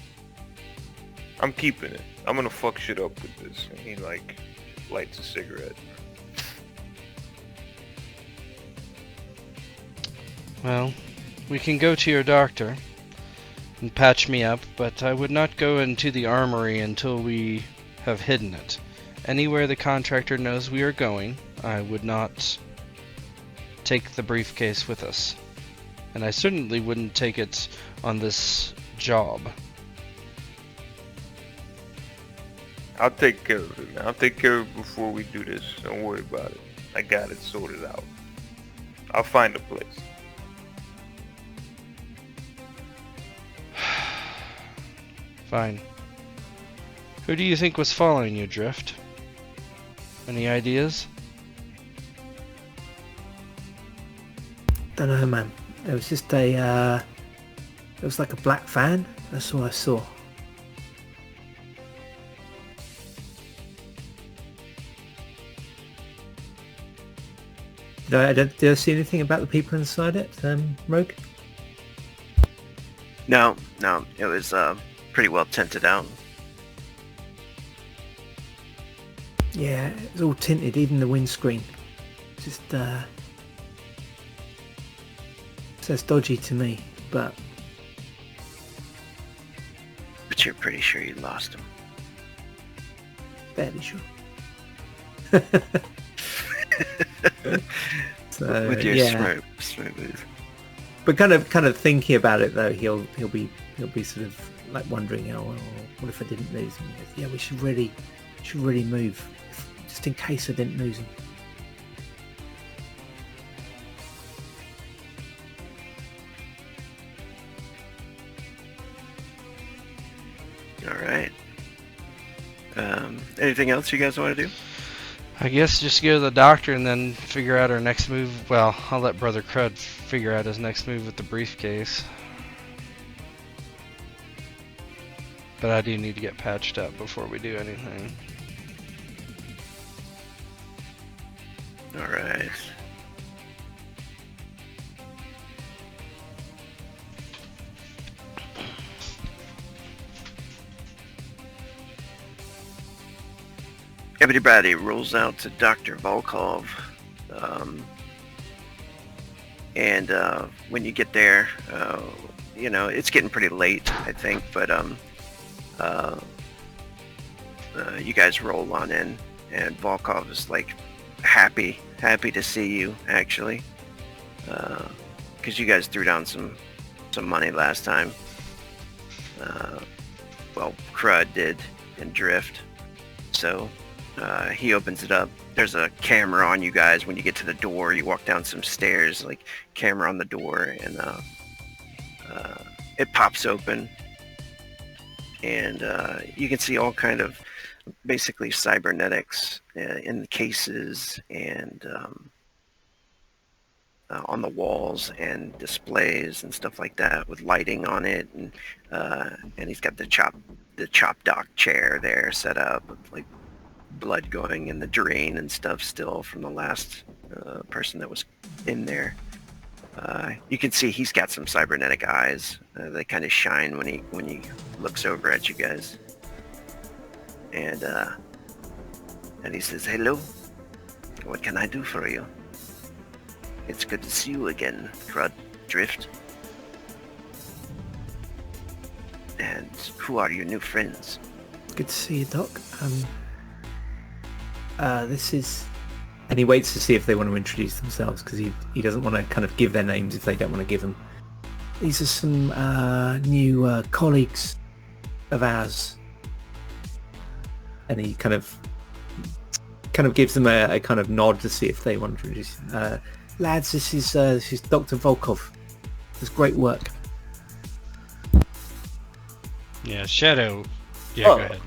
I'm keeping it. I'm gonna fuck shit up with this. And he like lights a cigarette. Well, we can go to your doctor and patch me up, but I would not go into the armory until we have hidden it. Anywhere the contractor knows we are going, I would not take the briefcase with us. And I certainly wouldn't take it on this job. I'll take care of it, man. I'll take care of it before we do this. Don't worry about it. I got it sorted out. I'll find a place. Fine. Who do you think was following you, Drift? Any ideas? Don't know, man. It was just it was like a black van. That's all I saw. Did I see anything about the people inside it, Rogue? No, it was pretty well tented out. Yeah, it's all tinted, even the windscreen. Just says dodgy to me, but You're pretty sure you lost him. fairly sure. With your smooth. But kind of thinking about it though, he'll be sort of like wondering, oh, well, what if I didn't lose him? He goes, yeah, we should really move, just in case I didn't lose him. All right. Anything else you guys want to do? I guess just go to the doctor and then figure out our next move. Well, I'll let Brother Crud figure out his next move with the briefcase. But I do need to get patched up before we do anything. All right. Everybody rolls out to Dr. Volkov. And when you get there, it's getting pretty late, I think, but you guys roll on in, and Volkov is like happy to see you, actually, because you guys threw down some money last time. Well, Crud did, and Drift. So he opens it up. There's a camera on you guys. When you get to the door, you walk down some stairs, like camera on the door, and it pops open, and you can see all kind of basically cybernetics in the cases and on the walls and displays and stuff like that with lighting on it, and he's got the chop dock chair there set up with like blood going in the drain and stuff still from the last person that was in there. You can see he's got some cybernetic eyes. They kind of shine when he looks over at you guys. And he says, "Hello, what can I do for you? It's good to see you again, Crud, Drift. And who are your new friends?" Good to see you, Doc. This is... And he waits to see if they want to introduce themselves, because he doesn't want to kind of give their names if they don't want to give them. These are some new colleagues of ours. And he kind of gives them a kind of nod to see if they want to introduce. Lads, this is Dr. Volkov. Does great work. Yeah, Shadow. Yeah, go ahead.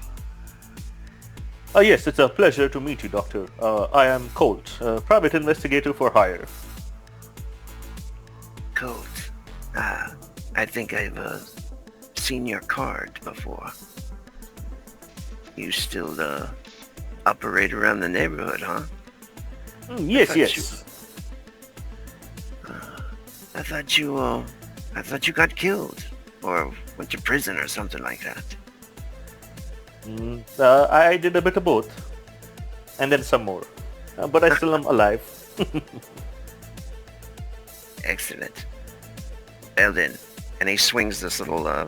Yes, it's a pleasure to meet you, Doctor. I am Colt, private investigator for hire. Colt. I think I've seen your card before. You still operate around the neighborhood, huh? Yes. I thought you got killed or went to prison or something like that. I did a bit of both, and then some more, but I still am alive. Excellent. Well then, and he swings this little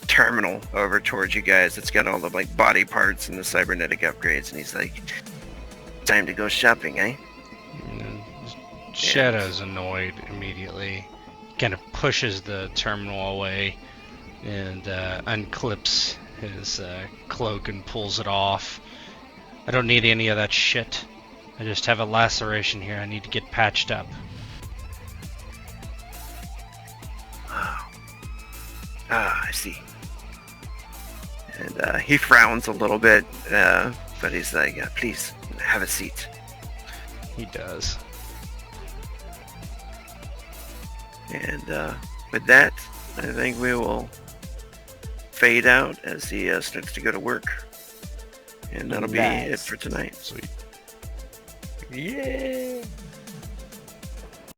terminal over towards you guys. It's got all the like body parts and the cybernetic upgrades, and he's like, "Time to go shopping, eh?" Shadow's annoyed immediately. Kind of pushes the terminal away and unclips his cloak and pulls it off. I don't need any of that shit. I just have a laceration here. I need to get patched up. I see. And he frowns a little bit, but he's like, "Please, have a seat." He does. And with that, I think we will fade out as he starts to go to work. And that'll be it for tonight. Sweet. Yeah.